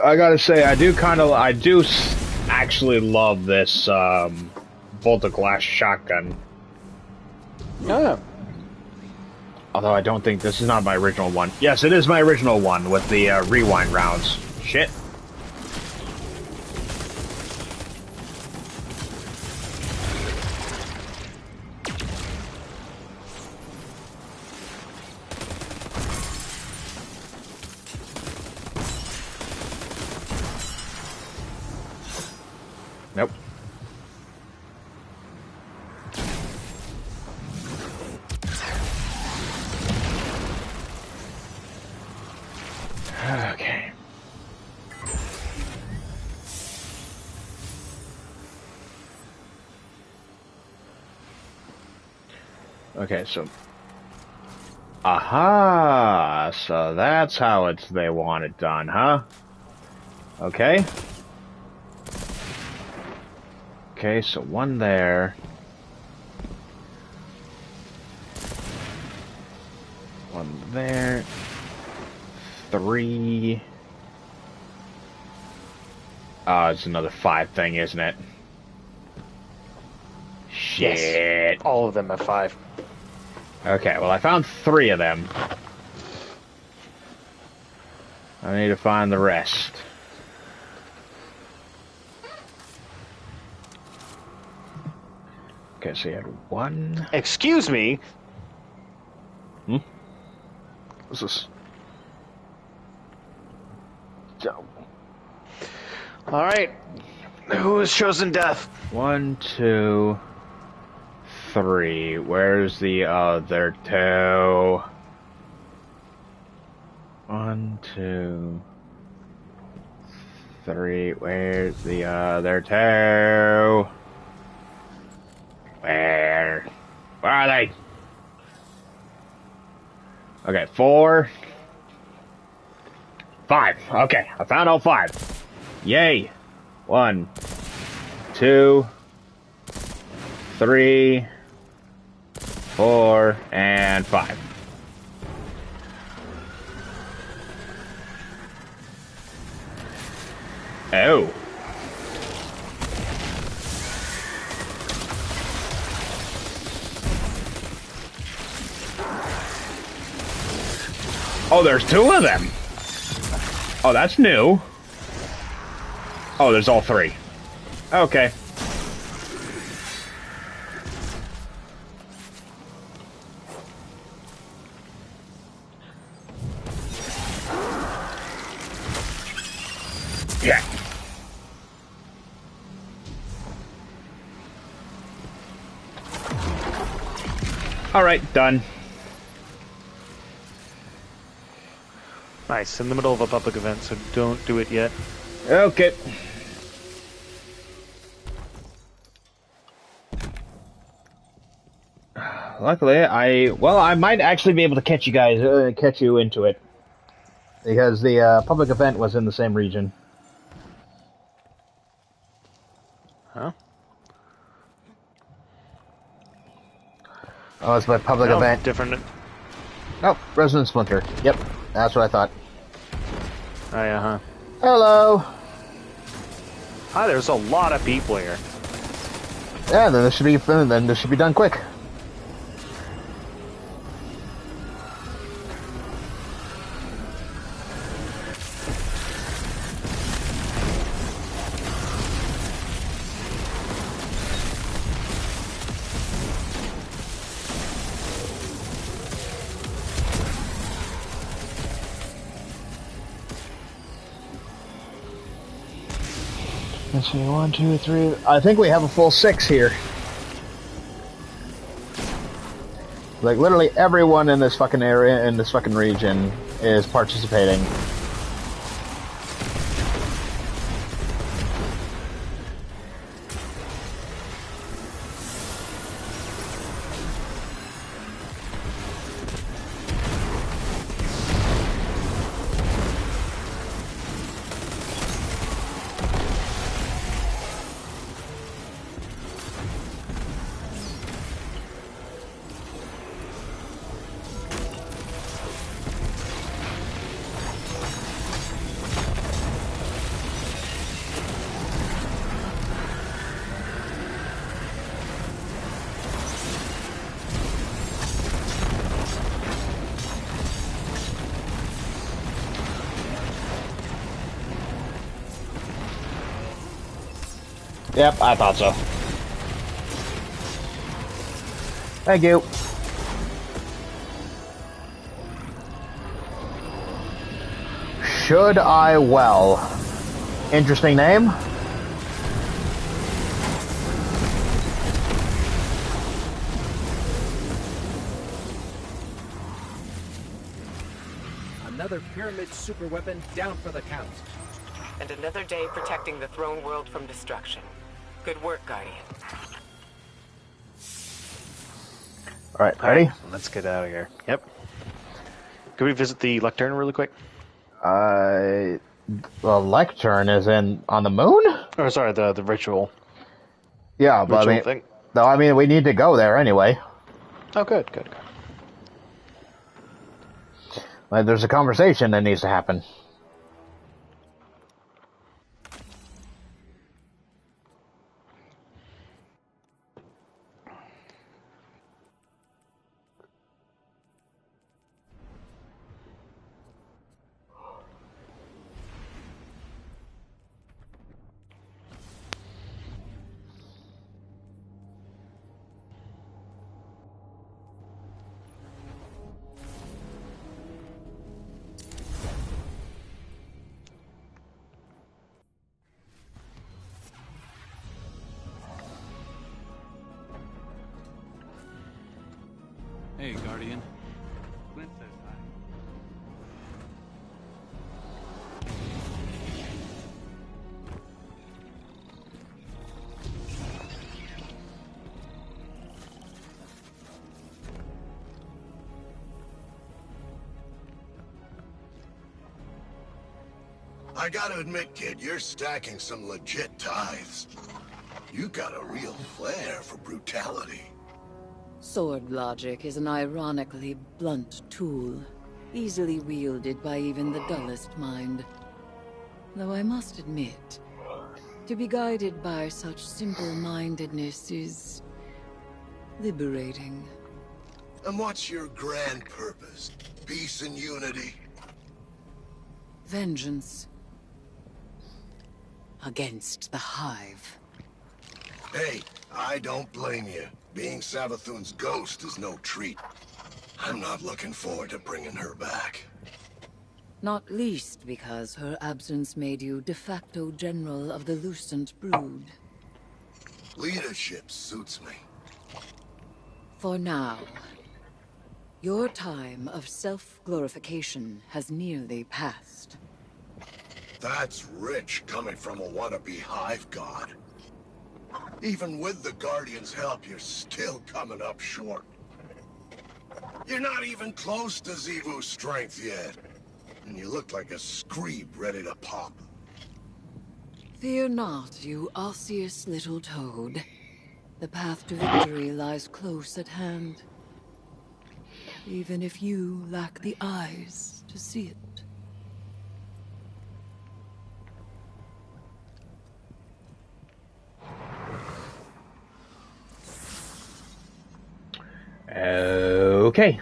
I gotta say, I do actually love this, bolt of glass shotgun. Oh. Although I don't think this is not my original one. Yes, it is my original one with the, rewind rounds. Shit. Okay, so... Aha! So that's how they want it done, huh? Okay. Okay, so one there. One there. 3. Oh, it's another 5 thing, isn't it? Shit. Yes. All of them have 5. Okay, well I found 3 of them. I need to find the rest. Okay, so you had 1. Excuse me? Hmm? What's this? Alright. Who has chosen death? 1, 2, 3. Where's the other 2? 1, 2, 3. Where's the other 2? Where are they? Okay, 4, 5. Okay, I found all 5. Yay! 1, 2, 3, 4, and 5. Oh. Oh, there's 2 of them. Oh, that's new. Oh, there's all 3. Okay. Yeah. All right, done. Nice, in the middle of a public event, so don't do it yet. Okay. Luckily, I might actually be able to catch you into it. Because the public event was in the same region. Huh? Oh, it's my public event. Different. Oh, Resonant Splinter. Yep, that's what I thought. Oh, yeah, huh? Hello. Hi, there's a lot of people here. Yeah, then this should be done quick. Let's see, 1, 2, 3. I think we have a full 6 here. Like, literally everyone in this fucking area, in this fucking region, is participating. Yep, I thought so. Thank you. Should I well? Interesting name. Another pyramid superweapon down for the count. And another day protecting the throne world from destruction. Good work, Guardian. Alright, ready? Let's get out of here. Yep. Can we visit the lectern really quick? The lectern is on the moon? Or sorry, the ritual. Yeah, but Ritual thing. I mean, we need to go there anyway. Oh, good, good, good. Like, there's a conversation that needs to happen. Hey, Guardian. Clint says hi. I gotta admit, kid, you're stacking some legit tithes. You got a real flair for brutality. Sword logic is an ironically blunt tool, easily wielded by even the dullest mind. Though I must admit, to be guided by such simple-mindedness is liberating. And what's your grand purpose? Peace and unity? Vengeance. Against the Hive. Hey, I don't blame you. Being Savathun's ghost is no treat. I'm not looking forward to bringing her back. Not least because her absence made you de facto general of the Lucent Brood. Leadership suits me. For now, your time of self-glorification has nearly passed. That's rich coming from a wannabe hive god. Even with the Guardian's help, you're still coming up short. You're not even close to Zevu's strength yet. And you look like a screeb ready to pop. Fear not, you osseous little toad. The path to victory lies close at hand. Even if you lack the eyes to see it. Okay.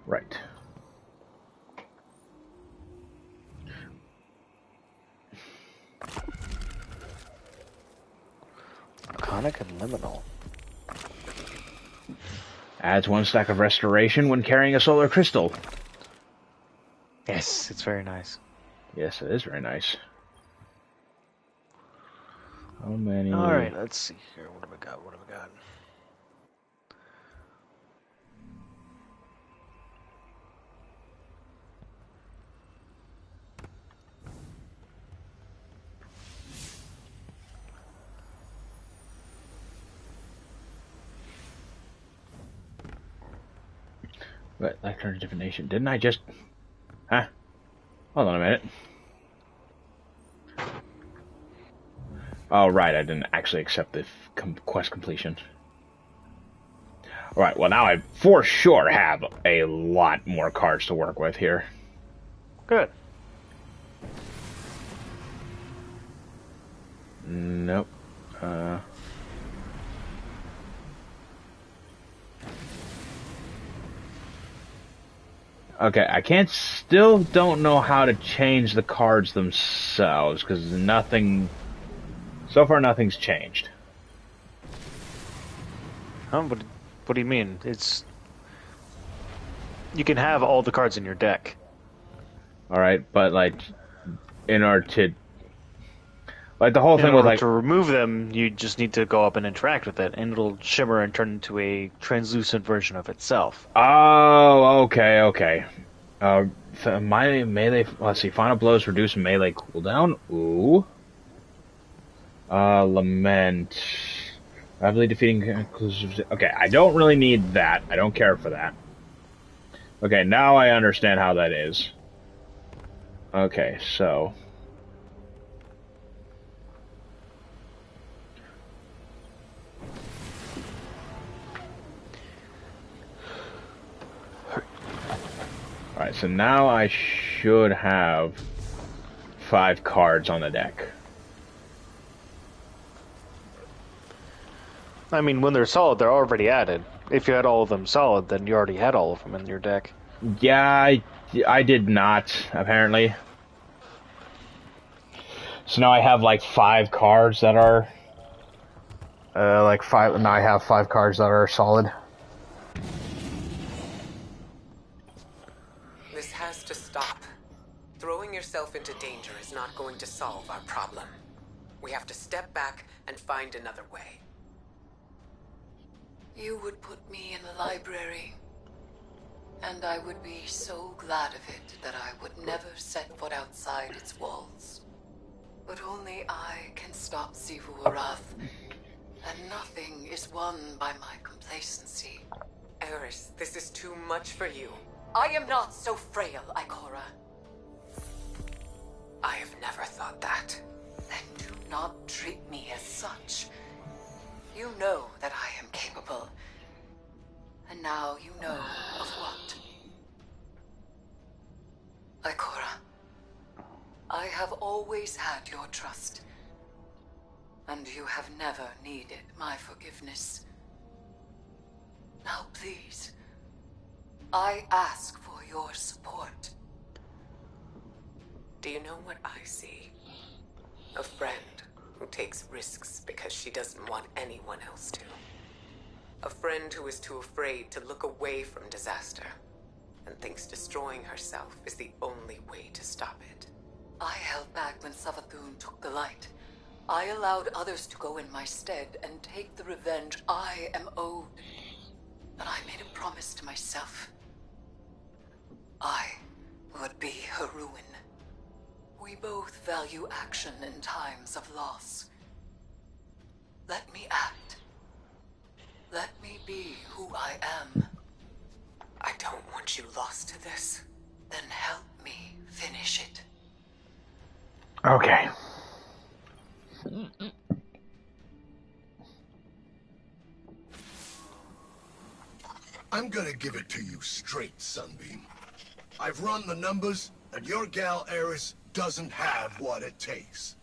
Right. Iconic and liminal. Adds 1 stack of restoration when carrying a solar crystal. Yes, it's very nice. Yes, it is very nice. How many? Alright, let's see here. What have we got? What have we got? But Lectern divination. Didn't I just... Huh? Hold on a minute. Oh, right, I didn't actually accept the quest completion. Alright, well now I for sure have a lot more cards to work with here. Good. Nope. Okay, I still don't know how to change the cards themselves, because so far nothing's changed. What do you mean? You can have all the cards in your deck. Alright, but like, in order to... Like, the whole thing with like... to remove them, you just need to go up and interact with it, and it'll shimmer and turn into a translucent version of itself. Oh, okay. My melee... Let's see, final blows reduce melee cooldown. Ooh. Lament. Rapidly defeating conclusive. Okay, I don't really need that. I don't care for that. Okay, now I understand how that is. Okay, so. Alright, so now I should have 5 cards on the deck. I mean, when they're solid, they're already added. If you had all of them solid, then you already had all of them in your deck. Yeah, I did not, apparently. So now I have like 5 cards that are... now I have 5 cards that are solid. This has to stop. Throwing yourself into danger is not going to solve our problem. We have to step back and find another way. You would put me in the library, and I would be so glad of it that I would never set foot outside its walls. But only I can stop Xivu Arath, and nothing is won by my complacency. Eris, this is too much for you. I am not so frail, Ikora. I have never thought that. Then do not treat me as such. You know that I am capable. And now you know of what. Ikora, I have always had your trust. And you have never needed my forgiveness. Now please, I ask for your support. Do you know what I see? A friend who takes risks because she doesn't want anyone else to. A friend who is too afraid to look away from disaster and thinks destroying herself is the only way to stop it. I held back when Savathun took the light. I allowed others to go in my stead and take the revenge I am owed. But I made a promise to myself. I would be her ruin. We both value action in times of loss. Let me act. Let me be who I am. I don't want you lost to this. Then help me finish it. Okay. I'm gonna give it to you straight, Sunbeam. I've run the numbers, and your gal Eris doesn't have what it takes.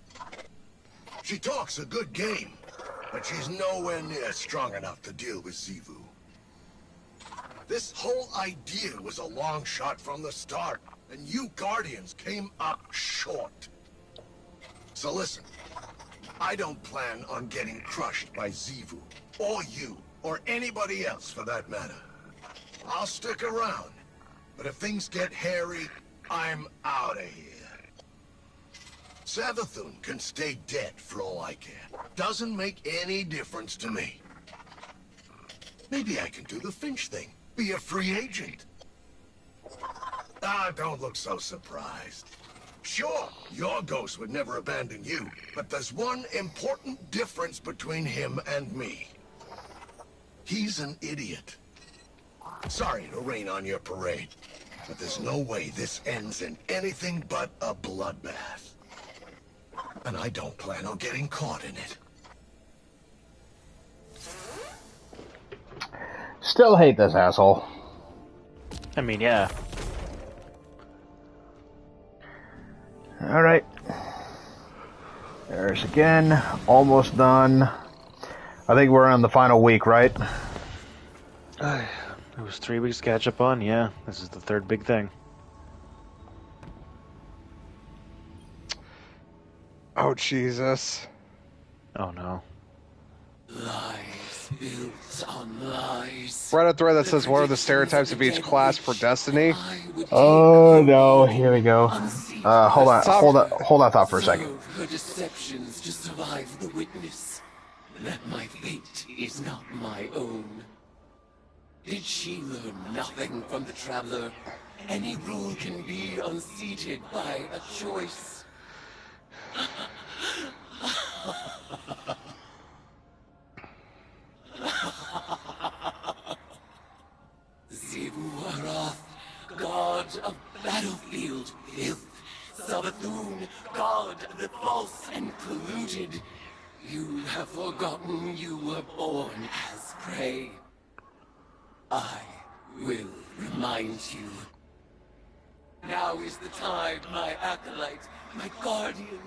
She talks a good game, but she's nowhere near strong enough to deal with Xivu. This whole idea was a long shot from the start, and you Guardians came up short. So listen, I don't plan on getting crushed by Xivu, or you, or anybody else for that matter. I'll stick around, but if things get hairy, I'm out of here. Savathun can stay dead for all I care. Doesn't make any difference to me. Maybe I can do the Finch thing. Be a free agent. Ah, don't look so surprised. Sure, your ghost would never abandon you, but there's one important difference between him and me. He's an idiot. Sorry to rain on your parade, but there's no way this ends in anything but a bloodbath. And I don't plan on getting caught in it. Still hate this asshole. I mean, yeah. Alright. There's again. Almost done. I think we're on the final week, right? It was 3 weeks to catch up on, yeah. This is the third big thing. Oh, Jesus. Oh, no. Lies built on lies. Read a thread that says, what are the stereotypes of each class for Destiny? Oh, no. Here we go. Hold that thought for a second. Her deceptions to survive the witness. That my fate is not my own. Did she learn nothing from the Traveler? Any rule can be unseated by a choice. You have forgotten you were born as prey. I will remind you. Now is the time, my acolyte, my guardian.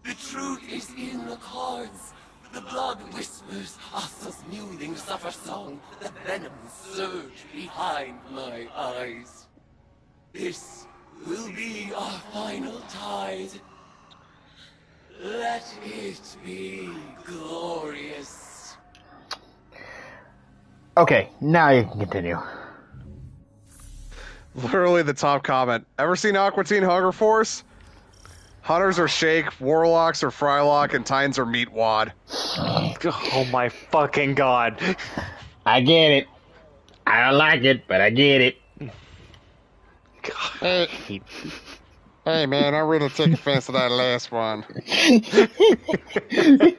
The truth is in the cards. The blood whispers, Arthur's mewling suffer song. The venom surge behind my eyes. This will be our final tide. Let it be glorious. Okay, now you can continue. Literally the top comment. Ever seen Aqua Teen Hunger Force? Hunters are Shake, Warlocks are Frylock, and Titans are Meatwad. Oh my fucking god. I get it. I don't like it, but I get it. Hey, hey man, I really take offense to that last one. Why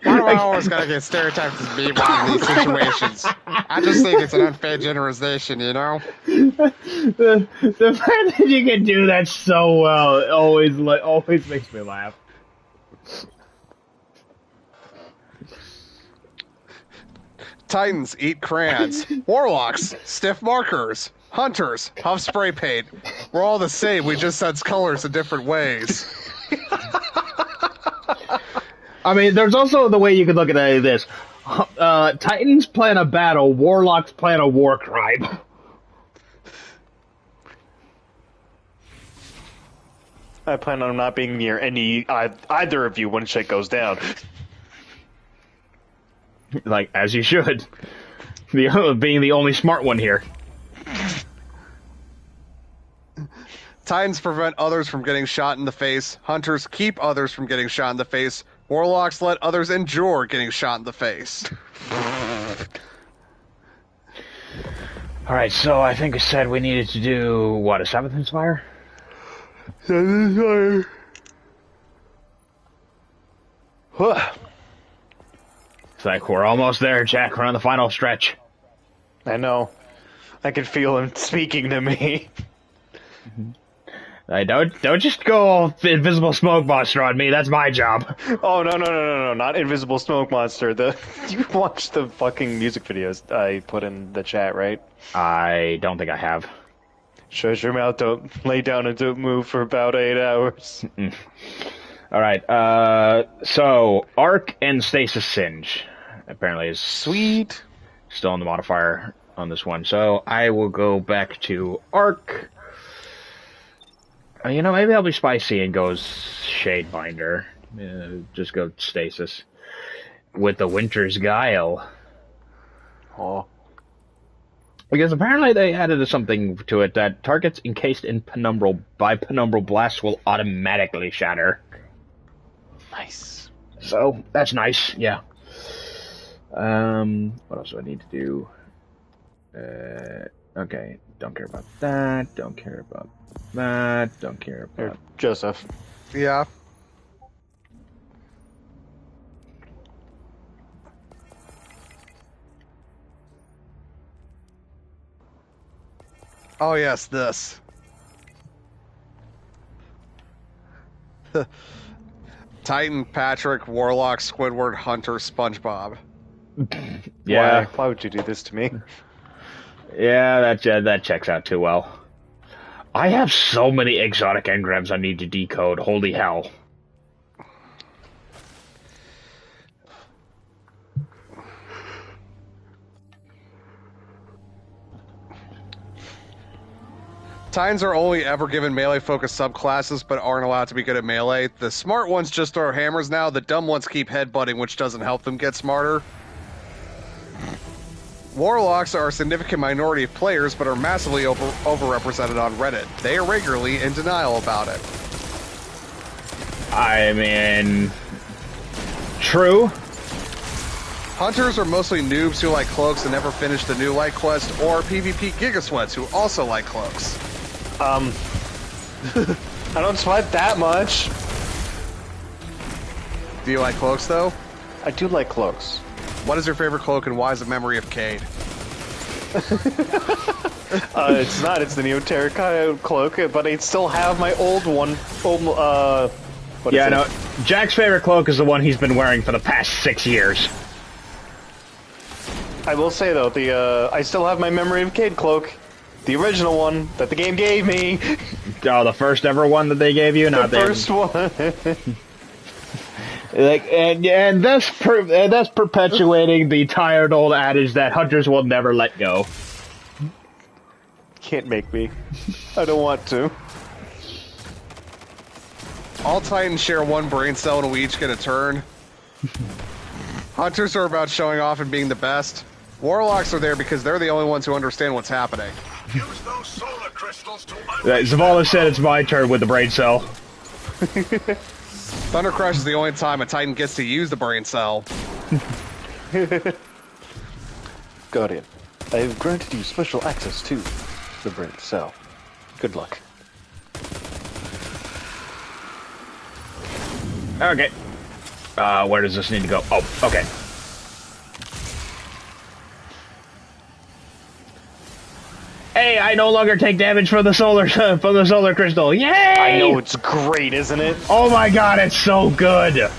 do I always gotta get stereotyped as Meatwad in these situations? I just think it's an unfair generalization, you know? The fact that you can do that so well always makes me laugh. Titans eat crayons. Warlocks, stiff markers. Hunters, huff spray paint. We're all the same, we just sense colors in different ways. I mean, there's also the way you could look at this. Titans plan a battle, Warlocks plan a war crime. I plan on not being near either of you when shit goes down. Like, as you should. Being the only smart one here. Titans prevent others from getting shot in the face. Hunters keep others from getting shot in the face. Warlocks let others endure getting shot in the face. Alright, so I think I said we needed to do, what, a 7th Inspire? 7th Inspire. It's like, we're almost there, Jack. We're on the final stretch. I know. I can feel him speaking to me. Don't just go invisible smoke monster on me. That's my job. Oh no! Not invisible smoke monster. You watched the fucking music videos I put in the chat, right? I don't think I have. Shut your mouth. Don't lay down and don't move for about 8 hours. All right. So Arc and Stasis Singe apparently is sweet. Still on the modifier on this one. So I will go back to Arc. You know, maybe I'll be spicy and go Shadebinder. Just go Stasis. With the Winter's Guile. Oh. Because apparently they added something to it that targets encased in penumbral blast will automatically shatter. Nice. So, that's nice, yeah. What else do I need to do? Okay, don't care about that, don't care about that, don't care about... Joseph. Yeah. Oh yes, this. Titan, Patrick, Warlock, Squidward, Hunter, SpongeBob. Yeah. Why would you do this to me? Yeah, that checks out too well. I have so many exotic engrams I need to decode. Holy hell. Titans are only ever given melee-focused subclasses, but aren't allowed to be good at melee. The smart ones just throw hammers now, the dumb ones keep headbutting, which doesn't help them get smarter. Warlocks are a significant minority of players, but are massively overrepresented on Reddit. They are regularly in denial about it. I mean... True. Hunters are mostly noobs who like cloaks and never finish the new light quest, or PvP gigasweats who also like cloaks. I don't sweat that much. Do you like cloaks, though? I do like cloaks. What is your favorite cloak, and why is it Memory of Cade? It's not. It's the Neoterra cloak, but I still have my old one. What Yeah, is no. it? Jack's favorite cloak is the one he's been wearing for the past 6 years. I will say though, I still have my memory of Cade cloak, the original one that the game gave me. Oh, the first ever one that they gave you? The first one. And that's perpetuating the tired old adage that hunters will never let go. Can't make me. I don't want to. All Titans share one brain cell and we each get a turn. Hunters are about showing off and being the best. Warlocks are there because they're the only ones who understand what's happening. Use those solar crystals to Zavala said it's my turn with the brain cell. Thunder Crush is the only time a Titan gets to use the brain cell. Guardian, I have granted you special access to the brain cell. Good luck. Okay. Where does this need to go? Oh, okay. Hey, I no longer take damage from the solar crystal. Yay! I know, it's great, isn't it? Oh my god, it's so good.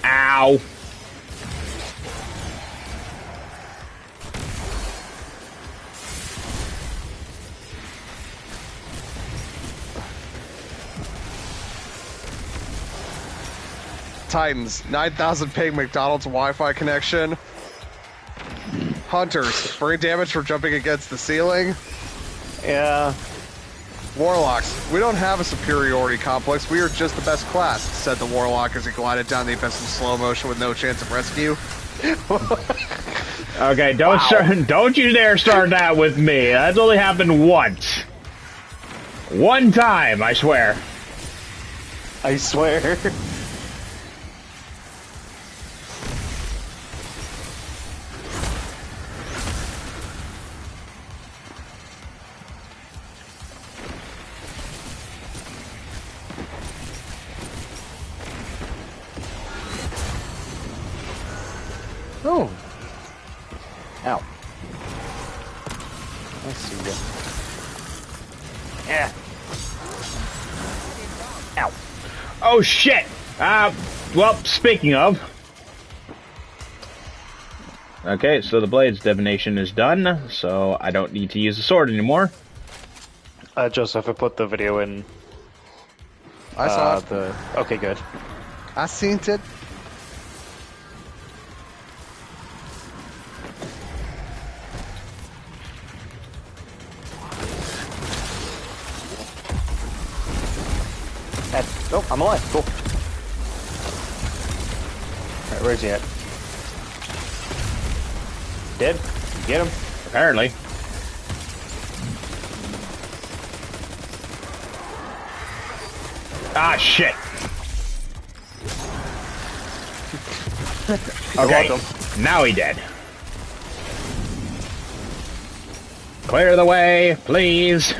Ow. Titans, 9,000 ping McDonald's Wi-Fi connection. Hunters, brain damage for jumping against the ceiling. Yeah. Warlocks, we don't have a superiority complex, we are just the best class, said the Warlock as he glided down the abyss in slow motion with no chance of rescue. Okay, don't you dare start that with me. That's only happened once. One time, I swear. I swear. Oh. Ow. I see ya. Yeah. Ow. Oh shit! Well, speaking of. Okay, so the blade's divination is done, so I don't need to use the sword anymore. Joseph, I put the video in. I saw it. Okay, good. I seen it. Oh, I'm alive. Cool. Alright, where's he at? Dead? You get him? Apparently. Ah, shit. Okay, now he dead. Clear the way, please.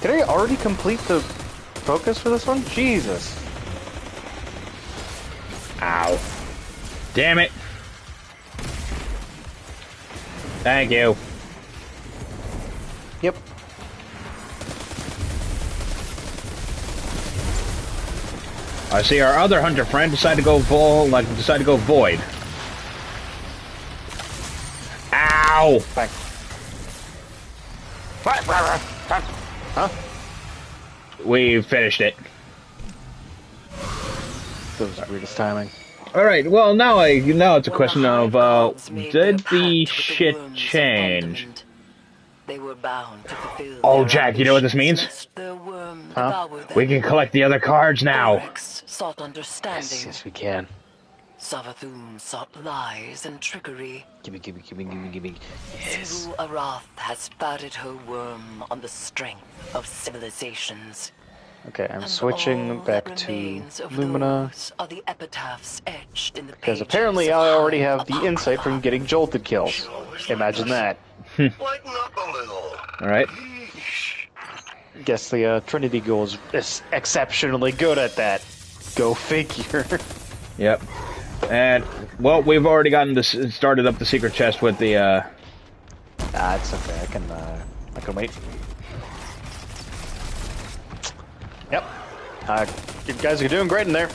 Did I already complete the focus for this one? Jesus. Ow. Damn it. Thank you. Yep. I see our other hunter friend decided to go void. Ow! Bang. Huh? We finished it. That was the weirdest timing. Alright, well now it's a question of did the shit change? They were bound to fulfill Oh Jack, you know what this means? Huh? We can collect the other cards now. Sought understanding. Yes, we can. Savathun sought lies and trickery. Gimme. Yes. Sivu Arath has spouted her worm on the strength of civilizations. Okay, I'm And switching all back that to remains of Lumina. those are the epitaphs etched in the Because pages apparently of I already Hive have the insight from Apocrypha. getting jolted kills. Imagine that. Lighten up a little. Alright. Guess the Trinity Ghoul is exceptionally good at that. Go figure. Yep. And, well, we've already started up the secret chest with the, It's okay. I can wait. Yep. You guys are doing great in there.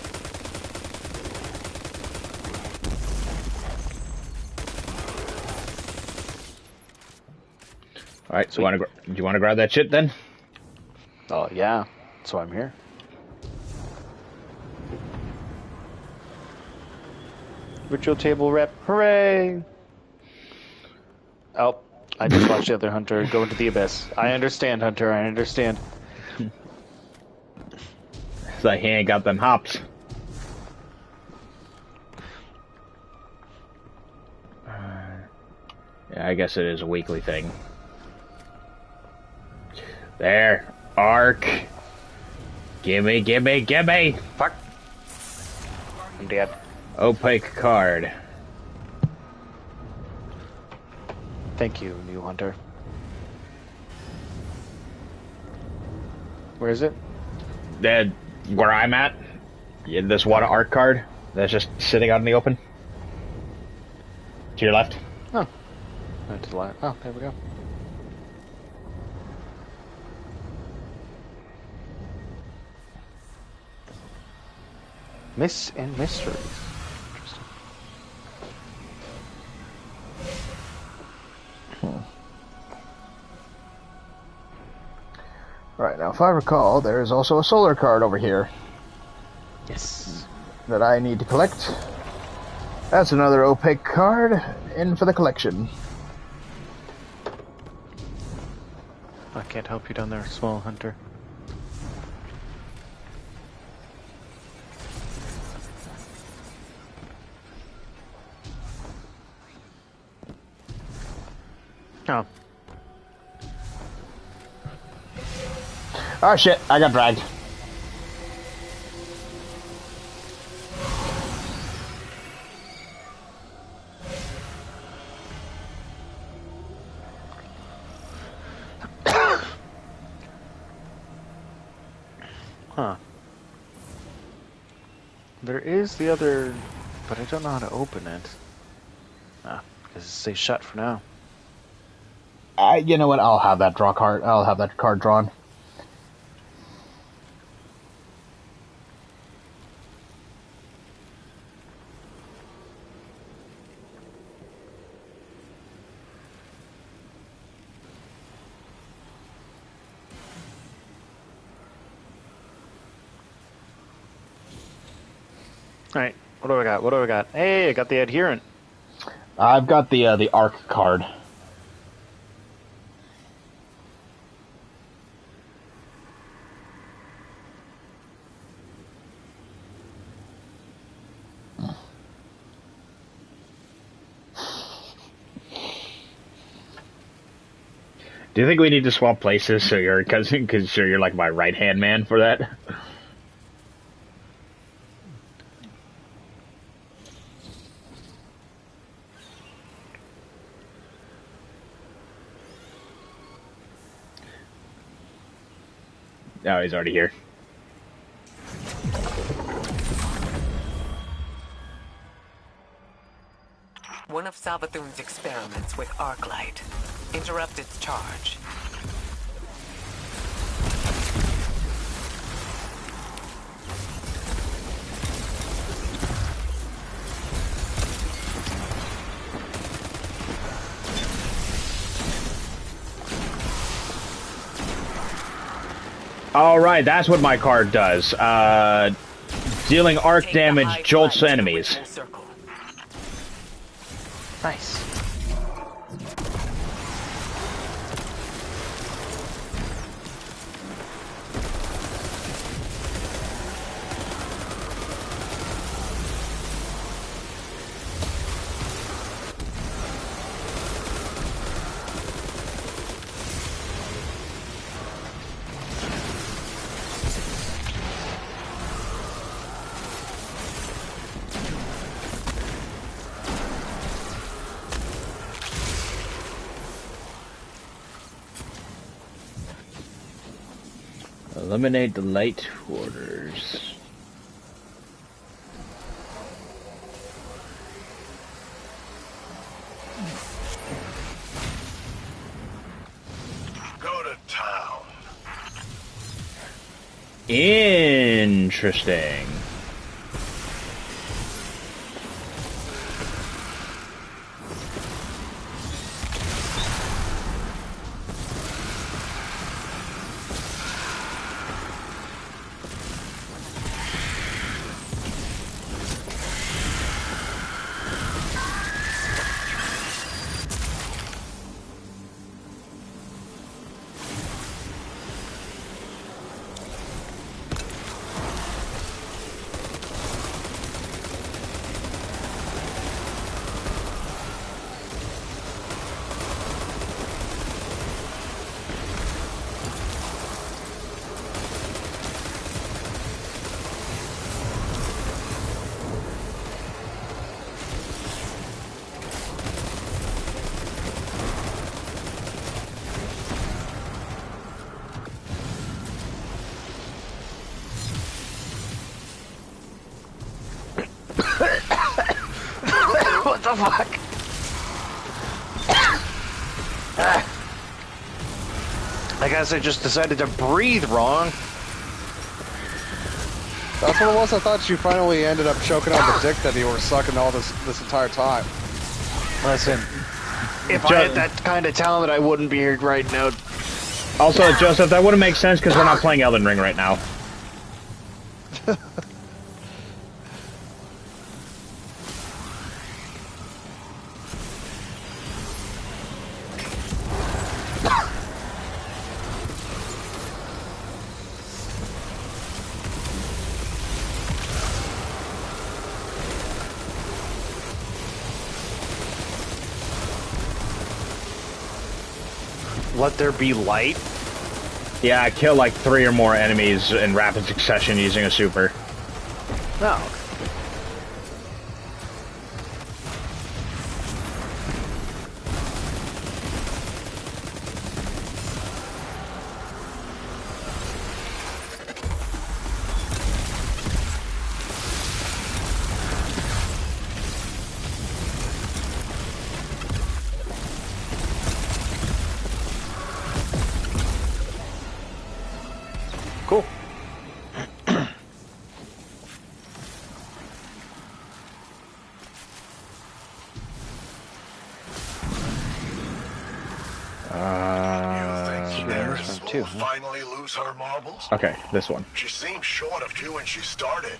Alright, so do you want to grab that shit then? Oh, yeah. That's why I'm here. Virtual table rep. Hooray! Oh, I just watched the other Hunter go into the abyss. I understand, Hunter. I understand. It's like he ain't got them hops. Yeah, I guess it is a weekly thing. There. Arc. Gimme. Fuck. I'm dead. Opaque card. Thank you, new Hunter. Where is it? Where I'm at, this one arc card that's just sitting out in the open. To your left. Oh. Not to the left. Oh, there we go. Myths and mysteries. Interesting. Right, now if I recall, there is also a solar card over here. Yes. That I need to collect. That's another opaque card in for the collection. I can't help you down there, small Hunter. Oh. Oh shit, I got dragged. Huh. There is the other, but I don't know how to open it. Ah, because it stays shut for now. You know what? I'll have that card. I'll have that card drawn. Alright, what do I got? What do I got? Hey, I got the adherent. I've got the arc card. Do you think we need to swap places so you're cousin? Because you're like my right hand man for that. Oh, he's already here. One of Savathun's experiments with Arclight. Interrupt its charge. Alright, that's what my card does. Dealing arc Take the damage Hive jolts flag to the enemies. ritual circle. Nice. Eliminate the light orders. Go to town. Interesting. What the fuck? I guess I just decided to breathe wrong. That's what it was. I thought you finally ended up choking on the dick that you were sucking all this entire time. Listen, if I had that kind of talent, I wouldn't be here right now. Also, Joseph, that wouldn't make sense because we're not playing Elden Ring right now. Let there be light? Yeah, I kill like 3 or more enemies in rapid succession using a super. No. Cool. Eris will finally lose her marbles? Okay, this one. She seemed short of you when she started.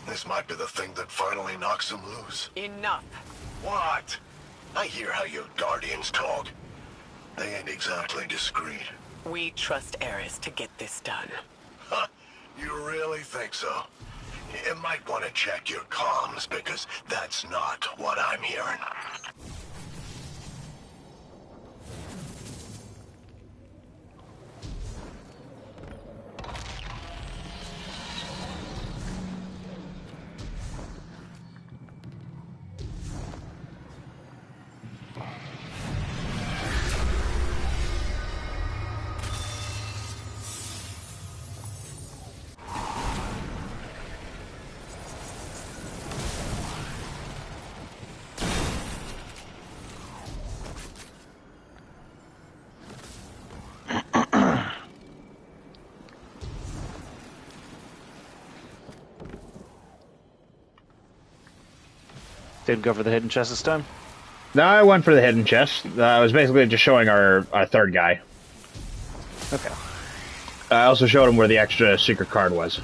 This might be the thing that finally knocks him loose. Enough. What? I hear how your guardians talk. They ain't exactly discreet. We trust Eris to get this done. Huh, you really think so? You might want to check your comms, because that's not what I'm hearing. Didn't go for the hidden chest this time? No, I went for the hidden chest. I was basically just showing our third guy. Okay. I also showed him where the extra secret card was.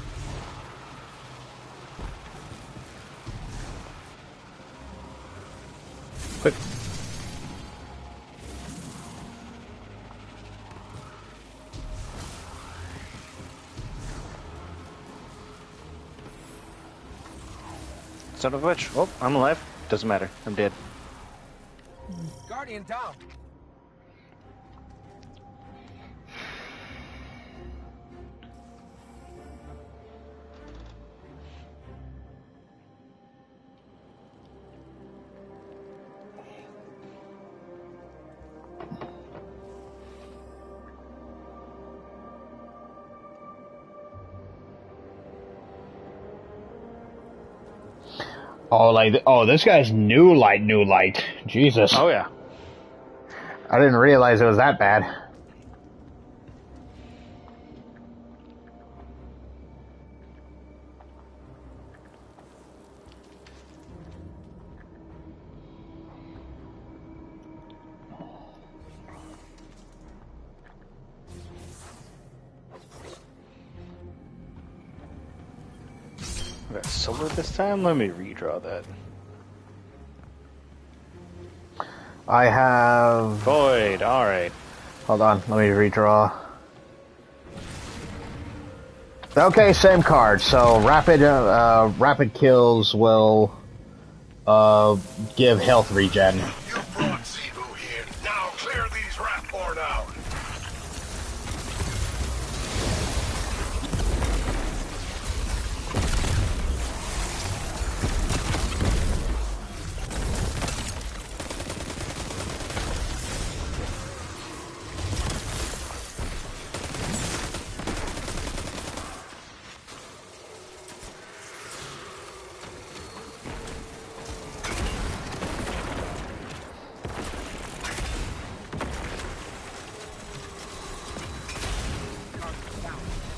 Quick. Son of a bitch. Oh, I'm alive. Doesn't matter. I'm dead. Guardian down. Oh, this guy's new light. Jesus. Oh yeah. I didn't realize it was that bad. We got silver this time? Let me redraw that. I have... Void, alright. Hold on, let me redraw. Okay, same card. So rapid kills will give health regen. You brought Zebu here. Now clear these Ratborn out.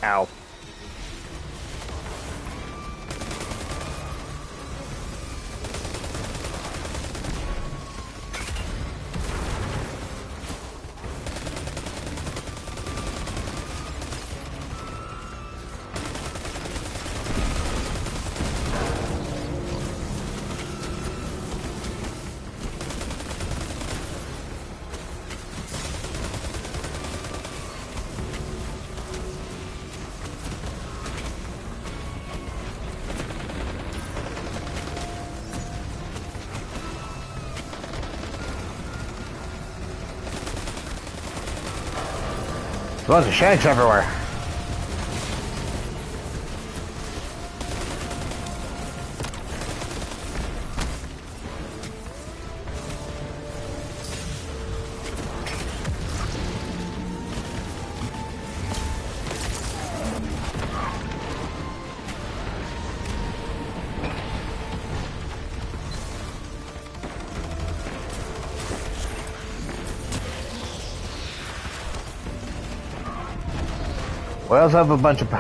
Ow. There's a bunch of shanks everywhere.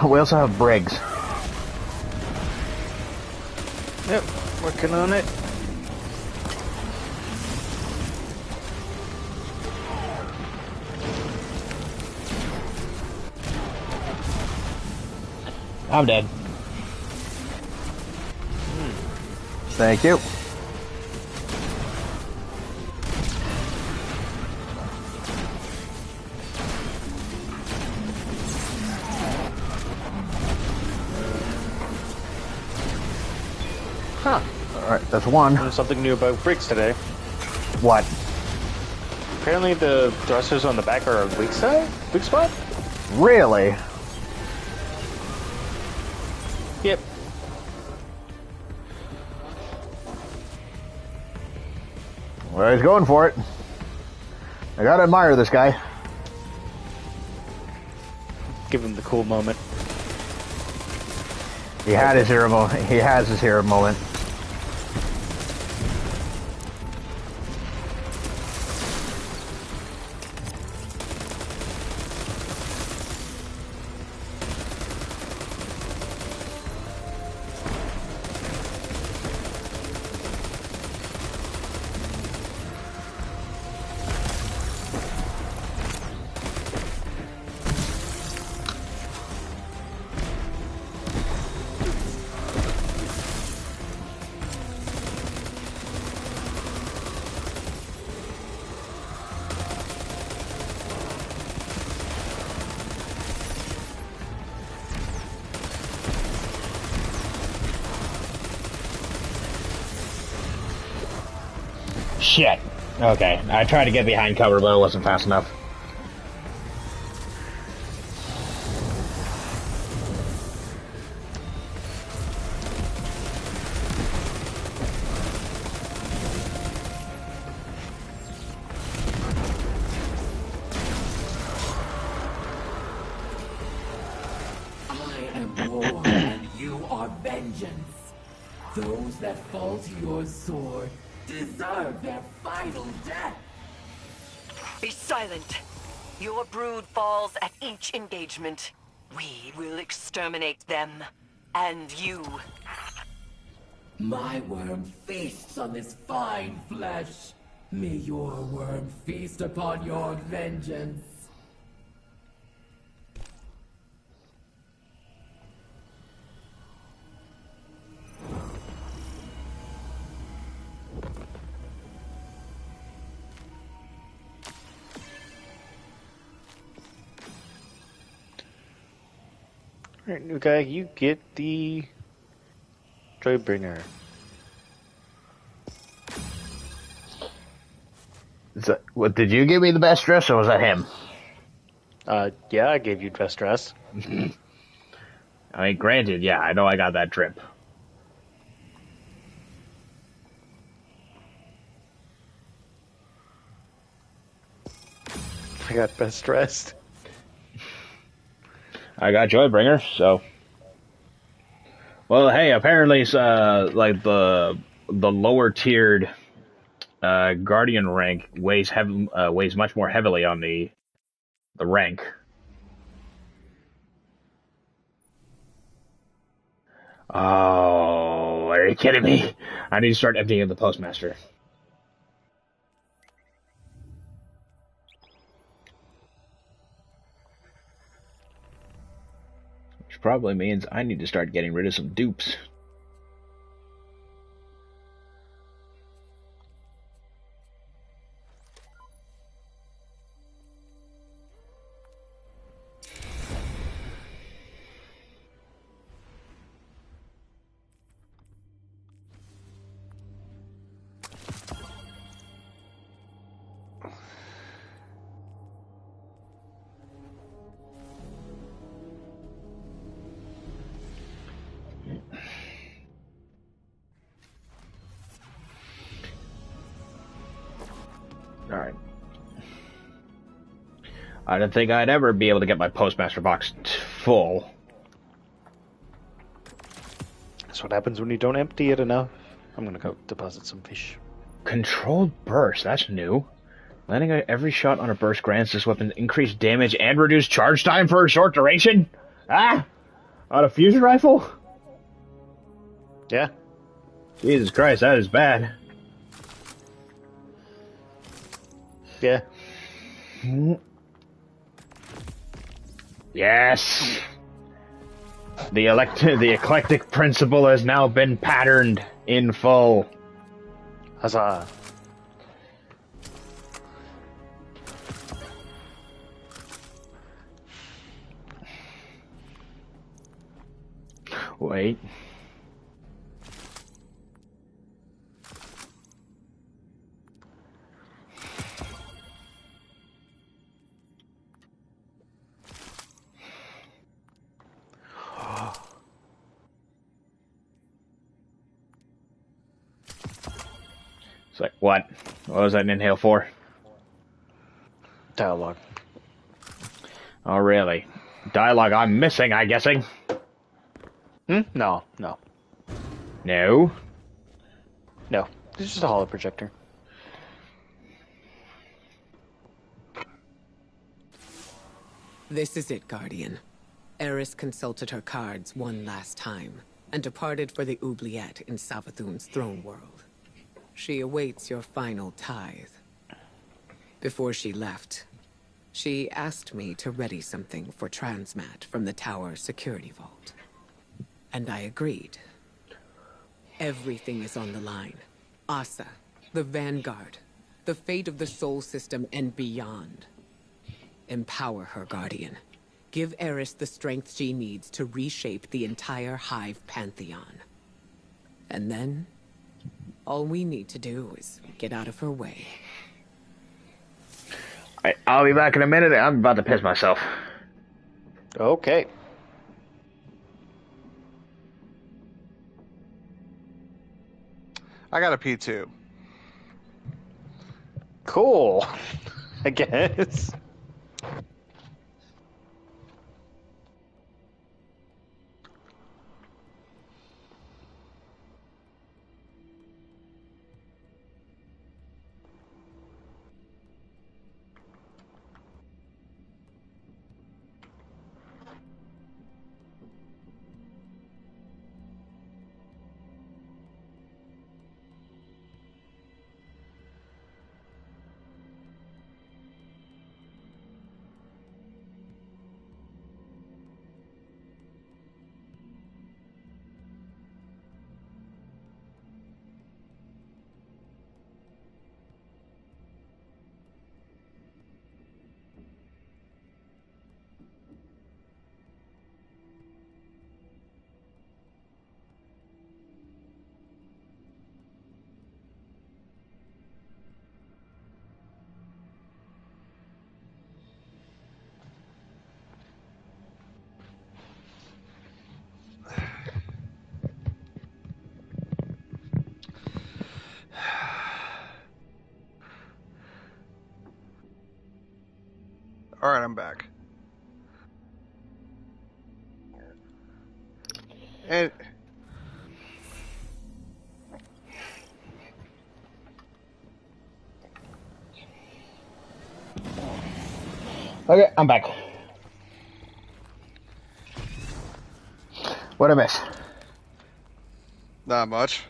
We also have Briggs. Yep, working on it. I'm dead. Thank you. Huh. Alright, that's one. Learned something new about bricks today. What? Apparently the thrusters on the back are a weak side? Weak spot? Really? Yep. Well, he's going for it. I gotta admire this guy. Give him the cool moment. He had his hero moment. He has his hero moment. Shit. Okay, I tried to get behind cover, but it wasn't fast enough. I am war and you are vengeance. Those that fall to your sword deserve their final death. Be silent. Your brood falls at each engagement. We will exterminate them. And you. My worm feasts on this fine flesh. May your worm feast upon your vengeance. Alright, new guy, you get the Joybringer. What, did you give me the best dress, or was that him? Yeah, I gave you best dress. I mean, granted, yeah, I know I got that trip. I got best dressed. I got Joybringer, so. Well, hey, apparently, like the lower tiered Guardian rank weighs much more heavily on the rank. Oh, are you kidding me? I need to start emptying the postmaster. Which probably means I need to start getting rid of some dupes. Alright. I didn't think I'd ever be able to get my postmaster box full. That's what happens when you don't empty it enough. I'm gonna go deposit some fish. Controlled burst, that's new. Landing every shot on a burst grants this weapon increased damage and reduced charge time for a short duration? Ah! On a fusion rifle? Yeah. Jesus Christ, that is bad. Yeah. Yes! The eclectic principle has now been patterned in full. Huzzah. Wait. It's like, what? What was that an inhale for? Dialogue. Oh, really? Dialogue I'm missing, I'm guessing? No. No? No. It's just a holo projector. This is it, Guardian. Eris consulted her cards one last time, and departed for the oubliette in Savathun's throne world. She awaits your final tithe. Before she left, she asked me to ready something for Transmat from the tower security vault. And I agreed. Everything is on the line. Asa, the Vanguard, the fate of the Soul System and beyond. Empower her, Guardian. Give Eris the strength she needs to reshape the entire Hive Pantheon. And then, all we need to do is get out of her way. I'll be back in a minute. I'm about to piss myself. Okay. I got a P2. Cool. I guess. Alright, I'm back. And... Okay, I'm back. What'd I miss? Not much.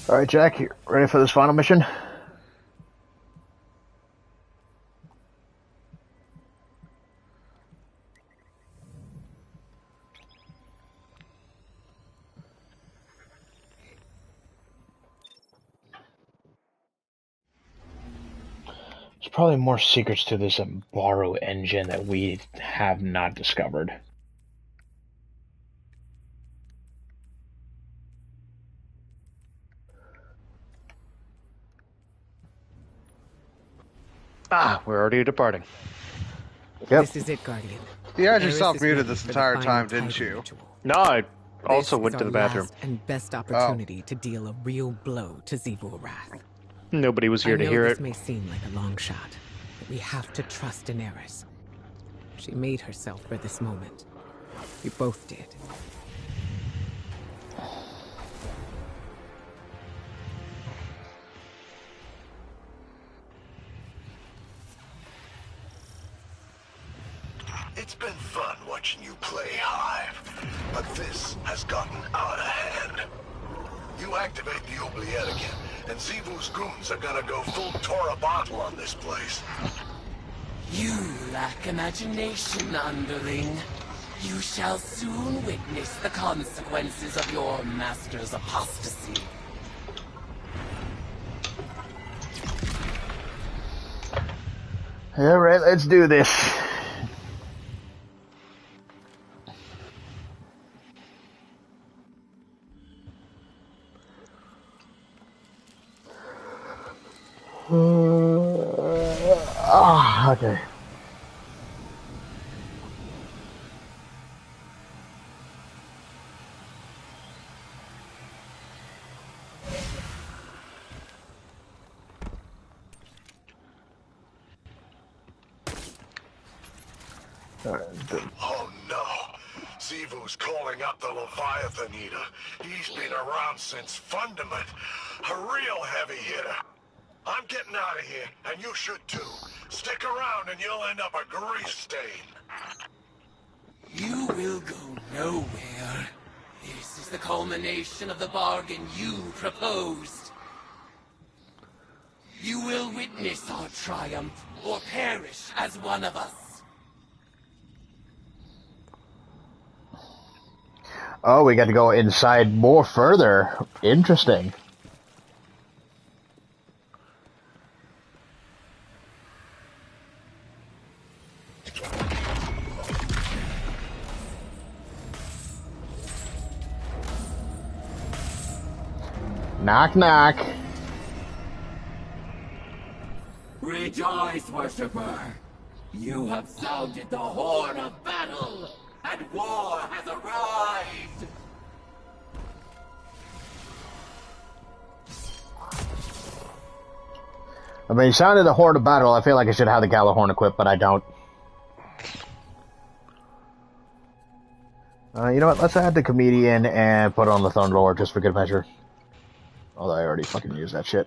Alright, Jack, you ready for this final mission? There's probably more secrets to this borrow engine that we have not discovered. Ah, we're already departing. Yep. This is it, Guardian. You had Eris yourself is muted ready this for the entire final time, didn't title you? ritual. No, I also This went is to the our bathroom. last and best opportunity to deal a real blow to Zevul Wrath. Nobody was here I to know hear this it. may seem like a long shot, but we have to trust in Eris. She made herself for this moment. We both did. It's been fun watching you play, Hive, but this has gotten out of hand. You activate the oubliette again, and Zevul's goons are gonna go full Tora bottle on this place. You lack imagination, underling. You shall soon witness the consequences of your master's apostasy. Alright, let's do this. Okay. Oh no! Zevul's calling up the Leviathan Eater. He's been around since Fundament. A real heavy hitter. I'm getting out of here, and you should too. Stick around and you'll end up a grease stain. You will go nowhere. This is the culmination of the bargain you proposed. You will witness our triumph, or perish as one of us. Oh, we got to go inside more further. Interesting. Knock, knock. Rejoice, worshipper! You have sounded the horn of battle, and war has arrived! I mean, you sounded the horn of battle. I feel like I should have the Gallahorn equipped, but I don't. You know what? Let's add the comedian and put on the Thunderlord just for good measure. Although I already fucking used that shit.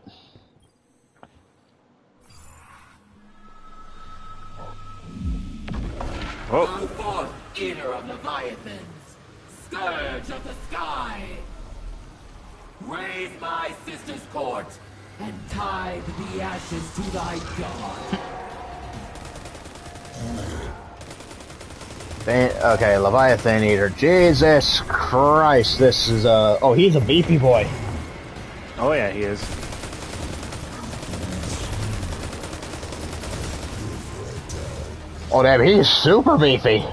Whoa. Come forth, eater of Leviathans, scourge of the sky. Raise my sister's court and tithe the ashes to thy god. Okay, Leviathan Eater. Jesus Christ, this is oh, he's a beefy boy. Oh yeah, he is. Oh damn, he's super beefy.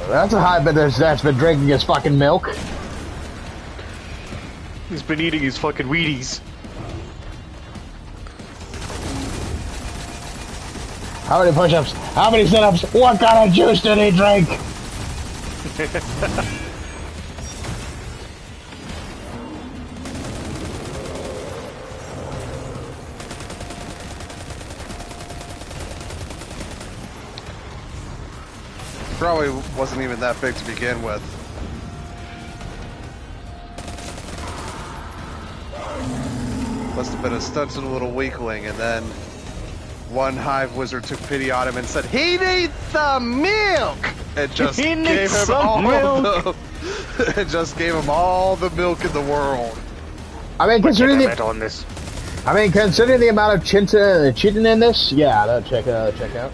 That's a hive that's been drinking his fucking milk. He's been eating his fucking Wheaties. How many push-ups? How many sit-ups? What kind of juice did he drink? Probably wasn't even that big to begin with. Must have been a stunted little weakling, and then one hive wizard took pity on him and said, "He needs some milk!" And just He gave needs him some all milk. and just gave him all the milk in the world. I mean, considering on this. considering the amount of chitin in this, yeah, that'll check out.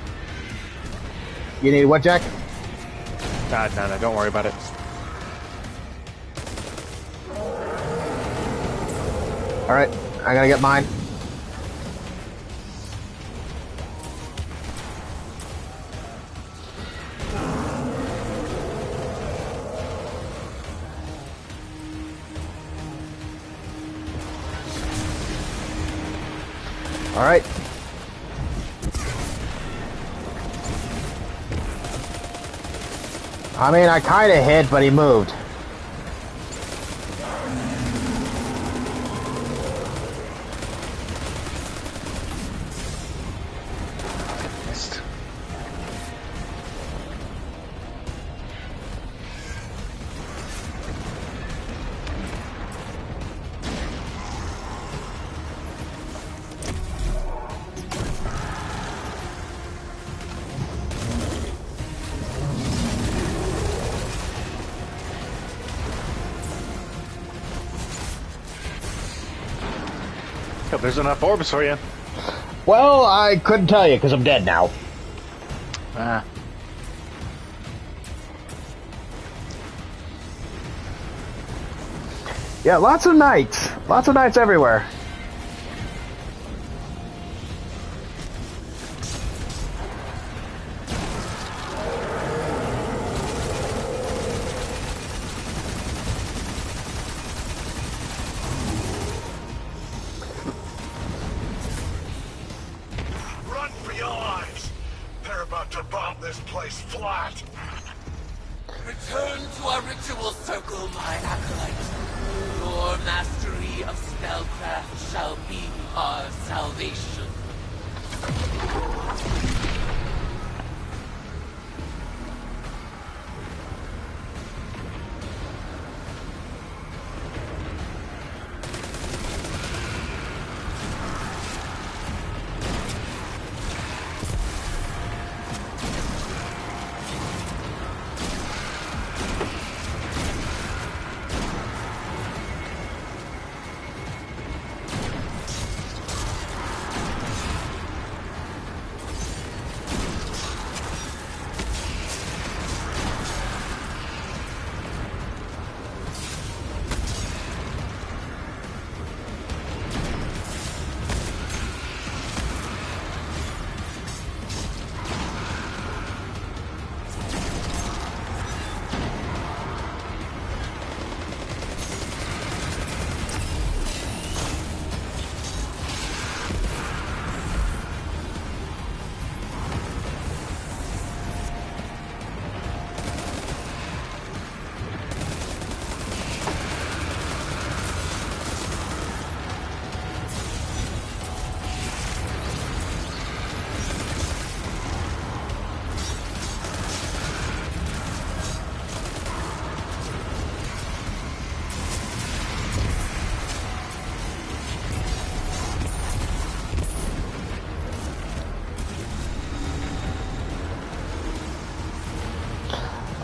You need what, Jack? No, don't worry about it. All right, I gotta get mine. All right. I mean, I kind of hit, but he moved. Missed. Hope there's enough orbs for you. Well, I couldn't tell you because I'm dead now. Ah. Yeah, lots of knights. Lots of knights everywhere. Run for your lives! They're about to bomb this place flat! Return to our ritual circle, my acolyte. Your mastery of spellcraft shall be our salvation.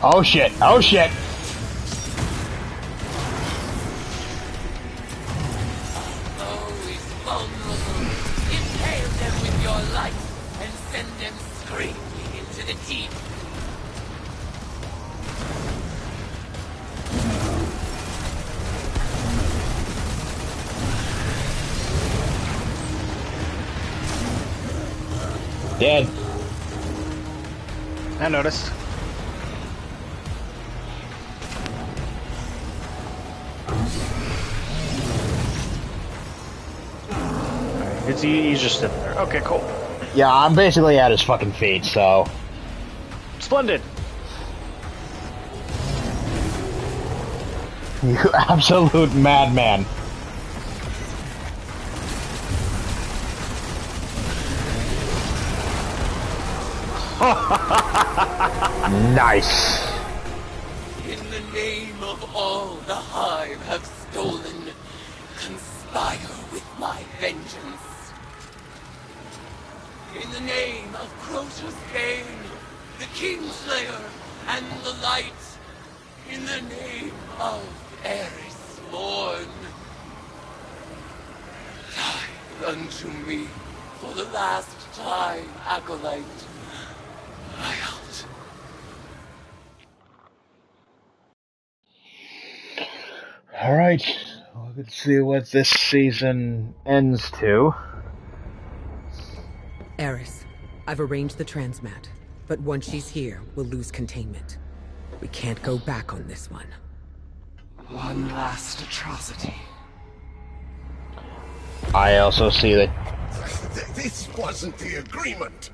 Oh shit! Oh shit! Always vulnerable. Impale them with your light and send them screaming into the deep. Dead. I noticed. He's just sitting there. Okay, cool. Yeah, I'm basically at his fucking feet, so... Splendid. You absolute madman. Nice. In the name of all the Hive have stolen, conspire with my vengeance. In the name of Crota's Bane, the Kingslayer, and the Light. In the name of Eris Morn. Tithe unto me for the last time, Acolyte. I out. Alright, let's see what this season ends to. Eris, I've arranged the transmat, but once she's here, we'll lose containment. We can't go back on this one. One last atrocity. I also see that... This wasn't the agreement.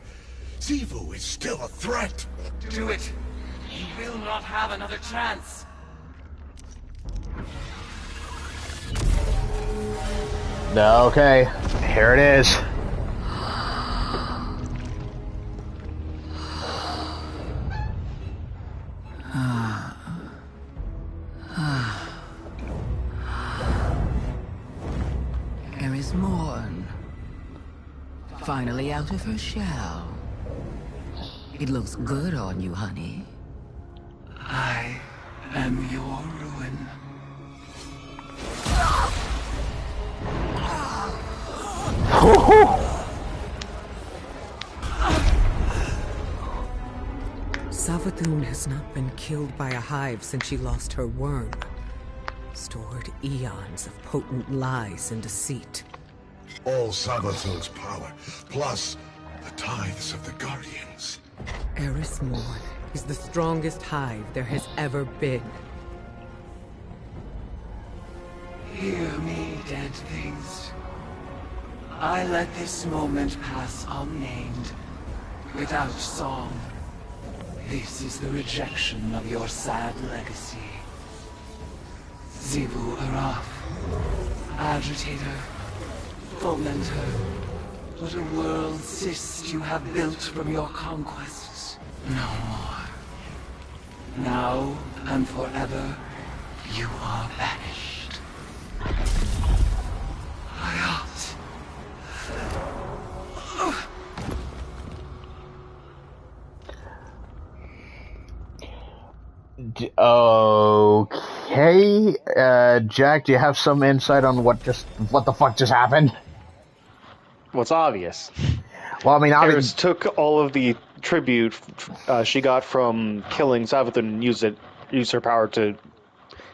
Zivu is still a threat. Do it. He will not have another chance. Okay, here it is. Eris Morn. Finally out of her shell. It looks good on you, honey. I am your ruin. Savathun has not been killed by a hive since she lost her worm. Stored eons of potent lies and deceit. All Savathun's power, plus the tithes of the Guardians. Eris Morn is the strongest hive there has ever been. Hear me, dead things. I let this moment pass unnamed, without song. This is the rejection of your sad legacy. Zivu Araf, agitator, fomenter, what a world cyst you have built from your conquests. No more. Now and forever, you are banished. Hayat. Okay, Jack, do you have some insight on what the fuck just happened? What's obvious? Well, I mean, Eris took all of the tribute she got from killing Savathun and used her power to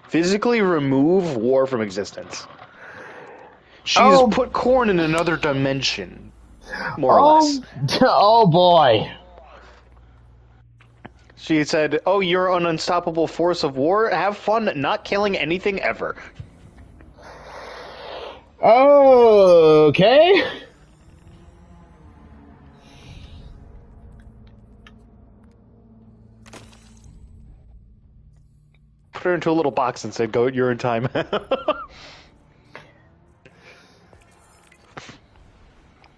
physically remove war from existence. She's put Korn in another dimension, more or less. Oh boy. She said, "Oh, you're an unstoppable force of war. Have fun not killing anything ever." Okay. Put her into a little box and said, "Go, you're in time."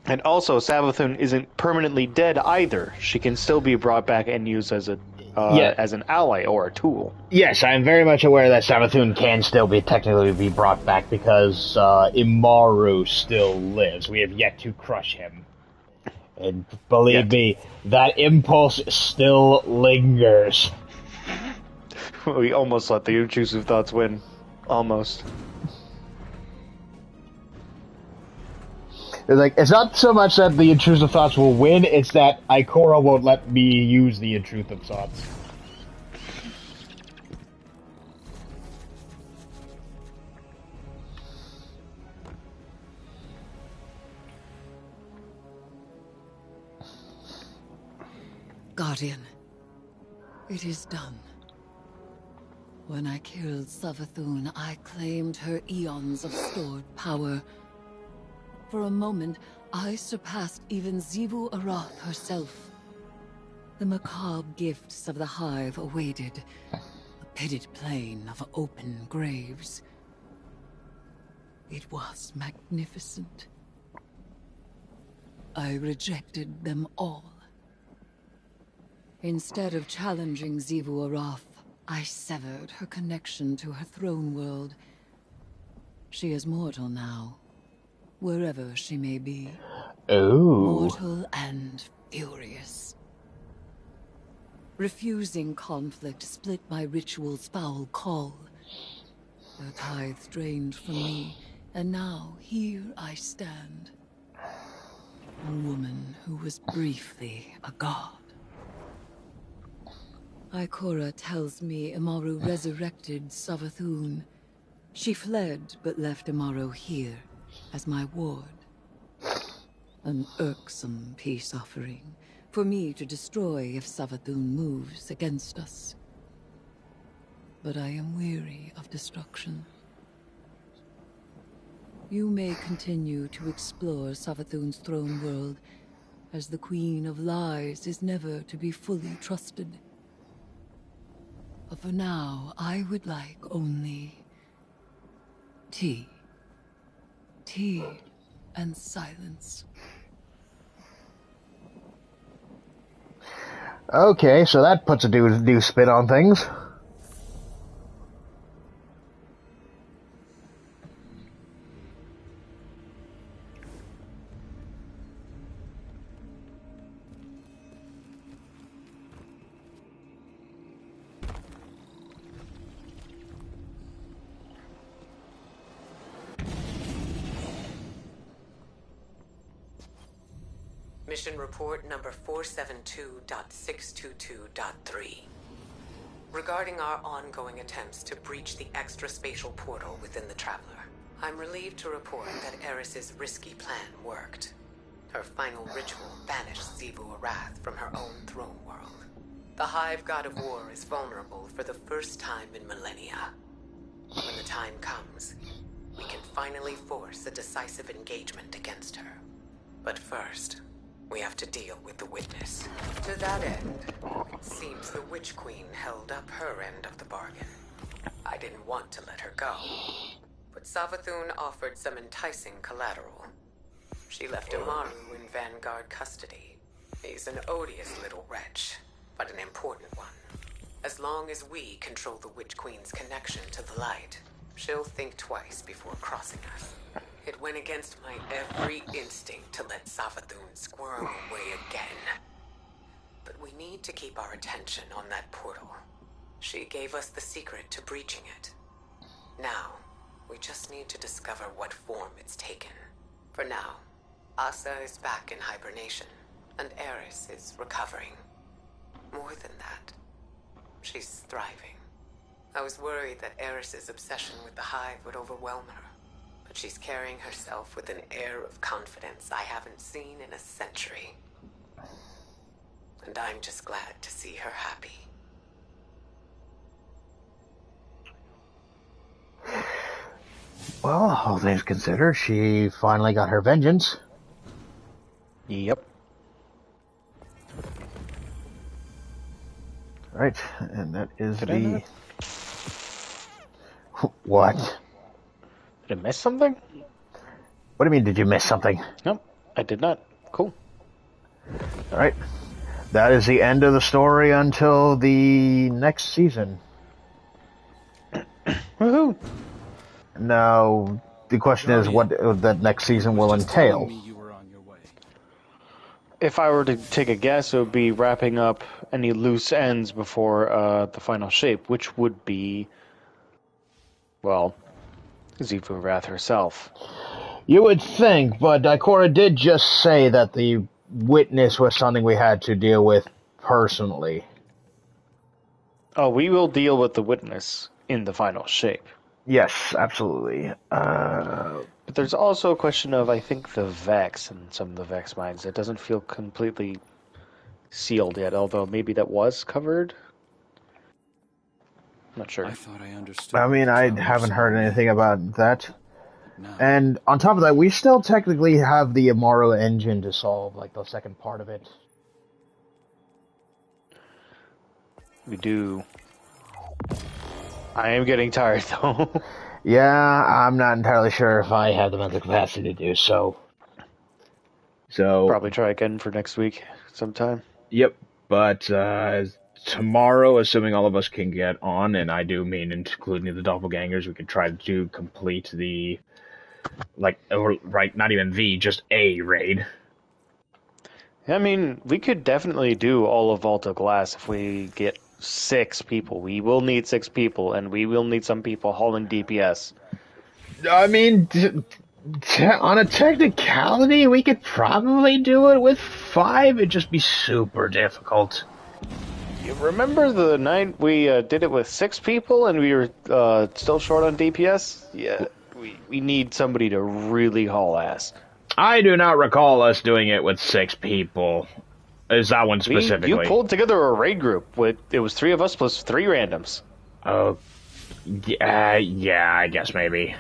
And also, Savathun isn't permanently dead either. She can still be brought back and used as an ally or a tool. Yes, I'm very much aware that Savathun can still technically be brought back because Imaru still lives. We have yet to crush him. And believe me, that impulse still lingers. We almost let the intrusive thoughts win. Almost. It's like, it's not so much that the intrusive thoughts will win, it's that Ikora won't let me use the intrusive thoughts. Guardian, it is done. When I killed Savathun, I claimed her eons of stored power. For a moment, I surpassed even Xivu Arath herself. The macabre gifts of the Hive awaited, a pitted plain of open graves. It was magnificent. I rejected them all. Instead of challenging Xivu Arath, I severed her connection to her throne world. She is mortal now, wherever she may be. Oh. Mortal and furious. Refusing conflict split my ritual's foul call. The tithe drained from me, and now here I stand. A woman who was briefly a god. Ikora tells me Amaru resurrected Savathun. She fled, but left Amaru here, as my ward. An irksome peace offering, for me to destroy if Savathun moves against us. But I am weary of destruction. You may continue to explore Savathun's throne world, as the Queen of Lies is never to be fully trusted. But for now, I would like only tea. Tea and silence. Okay, so that puts a new spin on things. Mission report number 472.622.3. Regarding our ongoing attempts to breach the extra-spatial portal within the Traveler, I'm relieved to report that Eris's risky plan worked. Her final ritual banished Xivu Arath from her own throne world. The Hive God of War is vulnerable for the first time in millennia. When the time comes, we can finally force a decisive engagement against her. But first, we have to deal with the witness. To that end, it seems the Witch Queen held up her end of the bargain. I didn't want to let her go, but Savathun offered some enticing collateral. She left Amaru in Vanguard custody. He's an odious little wretch, but an important one. As long as we control the Witch Queen's connection to the light, she'll think twice before crossing us. It went against my every instinct to let Savathun squirm away again. But we need to keep our attention on that portal. She gave us the secret to breaching it. Now, we just need to discover what form it's taken. For now, Asa is back in hibernation, and Eris is recovering. More than that, she's thriving. I was worried that Eris's obsession with the Hive would overwhelm her. But she's carrying herself with an air of confidence I haven't seen in a century. And I'm just glad to see her happy. Well, all things considered, she finally got her vengeance. Yep. Right, and that is Did I the... not? What? Did I miss something? What do you mean, did you miss something? Nope, I did not. Cool. Alright. That is the end of the story until the next season. Woohoo! Now, the question is what that next season will entail. You were on your way. if I were to take a guess, it would be wrapping up any loose ends before the final shape, which would be, well, Zifu Wrath herself. You would think, but Ikora did just say that the witness was something we had to deal with personally. Oh, we will deal with the witness in the final shape. Yes, absolutely. But there's also a question of, I think, the Vex and some of the Vex mines. It doesn't feel completely sealed yet, although maybe that was covered. Not sure. I thought I understood. I mean, what the I Travelers haven't heard said. anything about that. No. And on top of that, we still technically have the Amaro engine to solve, like, the second part of it. We do. I am getting tired, though. Yeah, I'm not entirely sure if I have the mental capacity to do so. So Probably try again for next week sometime. Yep, but tomorrow, assuming all of us can get on, and I do mean including the doppelgangers, we could try to complete the, not even just a raid. I mean, we could definitely do all of Volta Glass if we get 6 people. We will need 6 people, and we will need some people hauling DPS. I mean, on a technicality, we could probably do it with 5. It'd just be super difficult. You remember the night we did it with 6 people and we were still short on DPS? Yeah, we need somebody to really haul ass. I do not recall us doing it with 6 people. Is that one specifically? You pulled together a raid group. It was 3 of us plus 3 randoms. Oh, yeah, I guess maybe.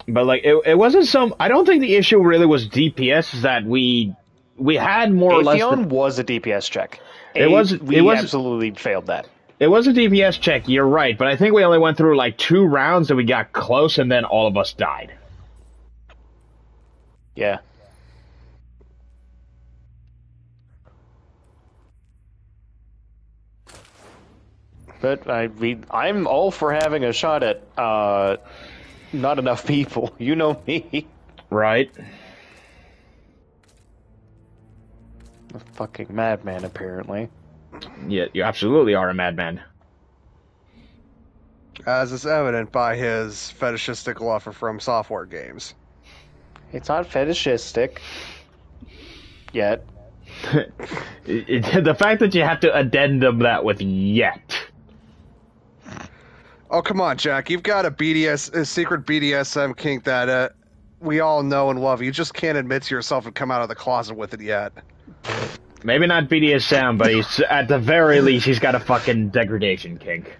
But, like, it wasn't some... I don't think the issue really was DPS, is that we had more or less... Atheon was a DPS check. We absolutely failed that. It was a DPS check, you're right, but I think we only went through, 2 rounds and we got close and then all of us died. Yeah. But I'm all for having a shot at not enough people. You know me. Right. A fucking madman, apparently. Yeah, you absolutely are a madman. As is evident by his fetishistic love for From Software games. It's not fetishistic. Yet. The fact that you have to addendum that with yet. Oh, come on, Jack. You've got a secret BDSM kink that we all know and love. You just can't admit to yourself and come out of the closet with it yet. Maybe not BDSM, but he's at the very least he's got a fucking degradation kink.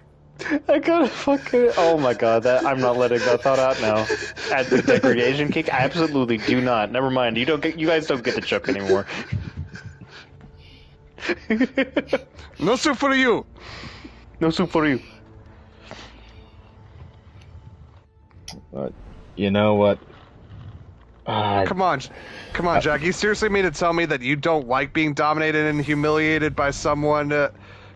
I gotta fucking... Oh my god, I'm not letting that thought out now. At the degradation kick, I absolutely do not. Never mind, you guys don't get the joke anymore. No soup for you! No soup for you. But, you know what? Come on, Jack. You seriously mean to tell me that you don't like being dominated and humiliated by someone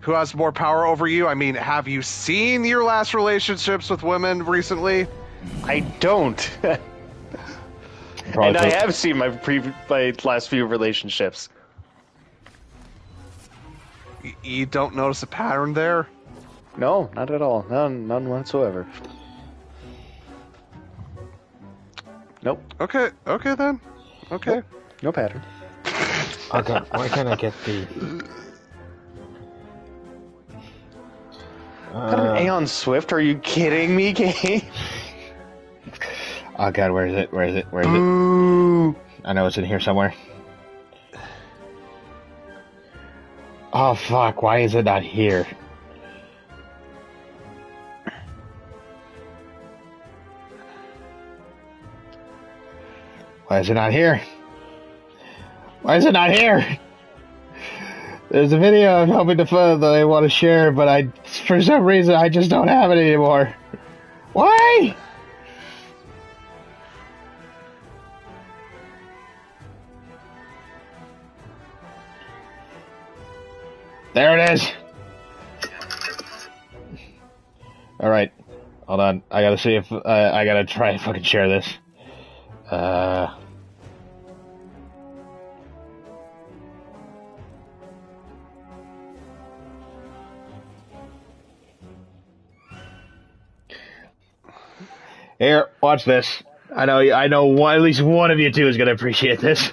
who has more power over you? I mean, have you seen your last relationships with women recently? I don't. And I have seen my last few relationships. You don't notice a pattern there? No, not at all. None whatsoever. Nope. Okay then. Okay. Nope. No pattern. Okay, why can't I get the... Got an Aeon Swift? Are you kidding me, game? Oh god, where is it? Ooh. I know it's in here somewhere. Oh fuck, why is it not here? Why is it not here? Why is it not here? There's a video I'm hoping to find that I want to share, but for some reason, I just don't have it anymore. Why? There it is. Alright. Hold on. I gotta see if... I gotta try and fucking share this. Here, watch this. I know one, at least one of you two is gonna appreciate this.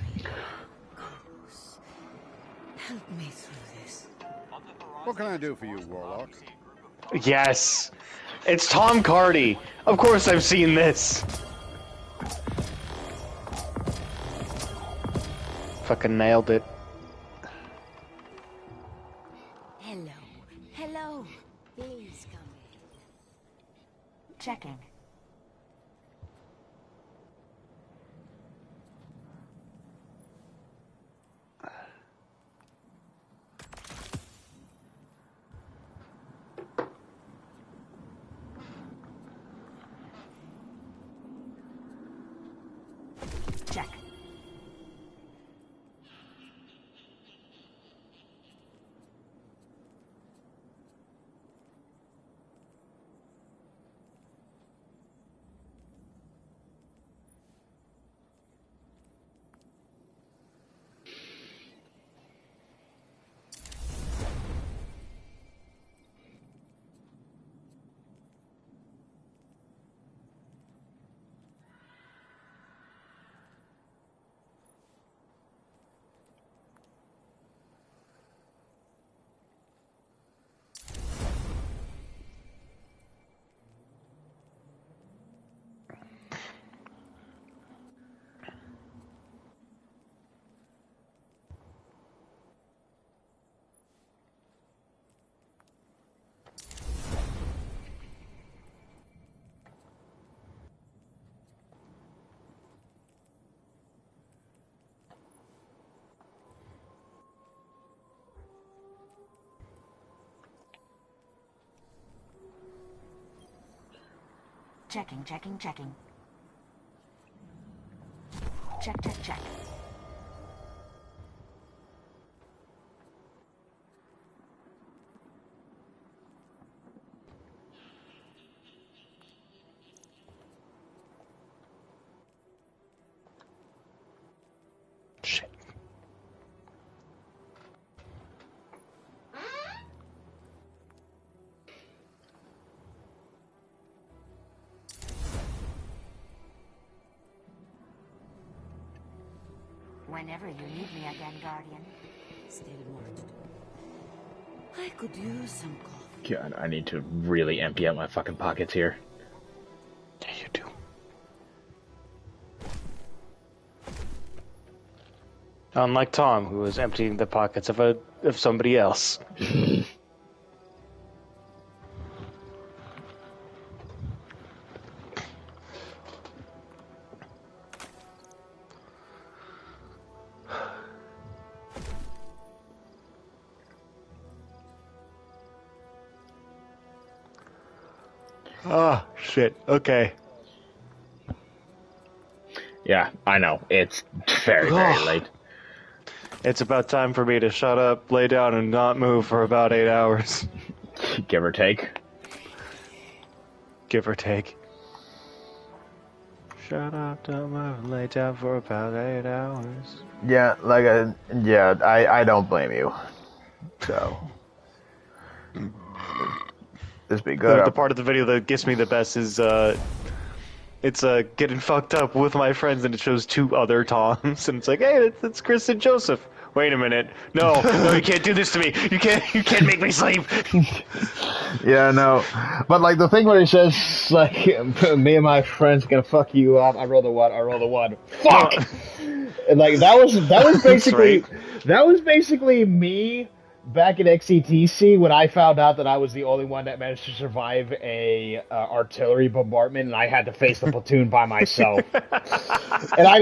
Help me through this. What can I do for you, Warlock? Yes. It's Tom Hardy. Of course I've seen this. Fucking nailed it. Hello. Hello. Please come in. Checking. Check. Checking. Check. Shit. Whenever you need me again, Guardian. Still more to do. I could use some coffee. God, I need to really empty out my fucking pockets here. Yeah, you do. Unlike Tom, who was emptying the pockets of somebody else. Ah, shit. Okay. Yeah, I know. It's very, very late. It's about time for me to shut up, lay down, and not move for about 8 hours. Give or take. Give or take. Shut up, don't move, and lay down for about 8 hours. Yeah, I don't blame you. So. This be good. The part of the video that gets me the best is, it's getting fucked up with my friends, and it shows 2 other Toms, and it's like, hey, it's Chris and Joseph. Wait a minute. No, you can't do this to me. You can't make me sleep. Yeah, no. But, like, the thing where he says, like, me and my friends gonna fuck you up. I roll the one. Fuck! And, like, that was basically, that was basically me back at XCTC when I found out that I was the only one that managed to survive a artillery bombardment, and I had to face the platoon by myself. And I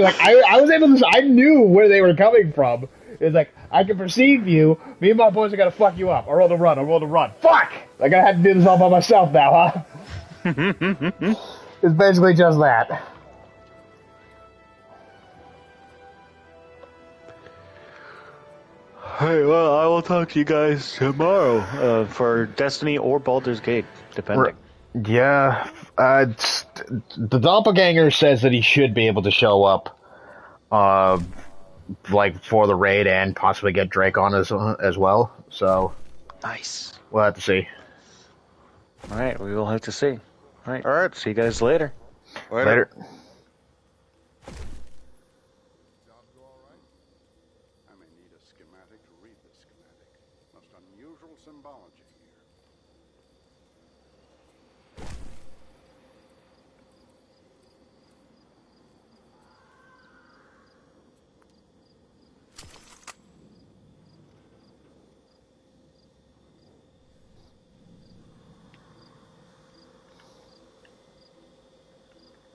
was able to, I knew where they were coming from. It's like, I can perceive you. Me and my boys are gonna fuck you up. I roll the run. Fuck! Like, I had to do this all by myself now, huh? It's basically just that. Hey, well, I will talk to you guys tomorrow for Destiny or Baldur's Gate, depending. Yeah, the doppelganger says that he should be able to show up, like, for the raid and possibly get Drake on as well, so... Nice. We'll have to see. Alright, we will have to see. Alright, see you guys later. Later. Job go all right? I may need a schematic to read this schematic. Most unusual symbology.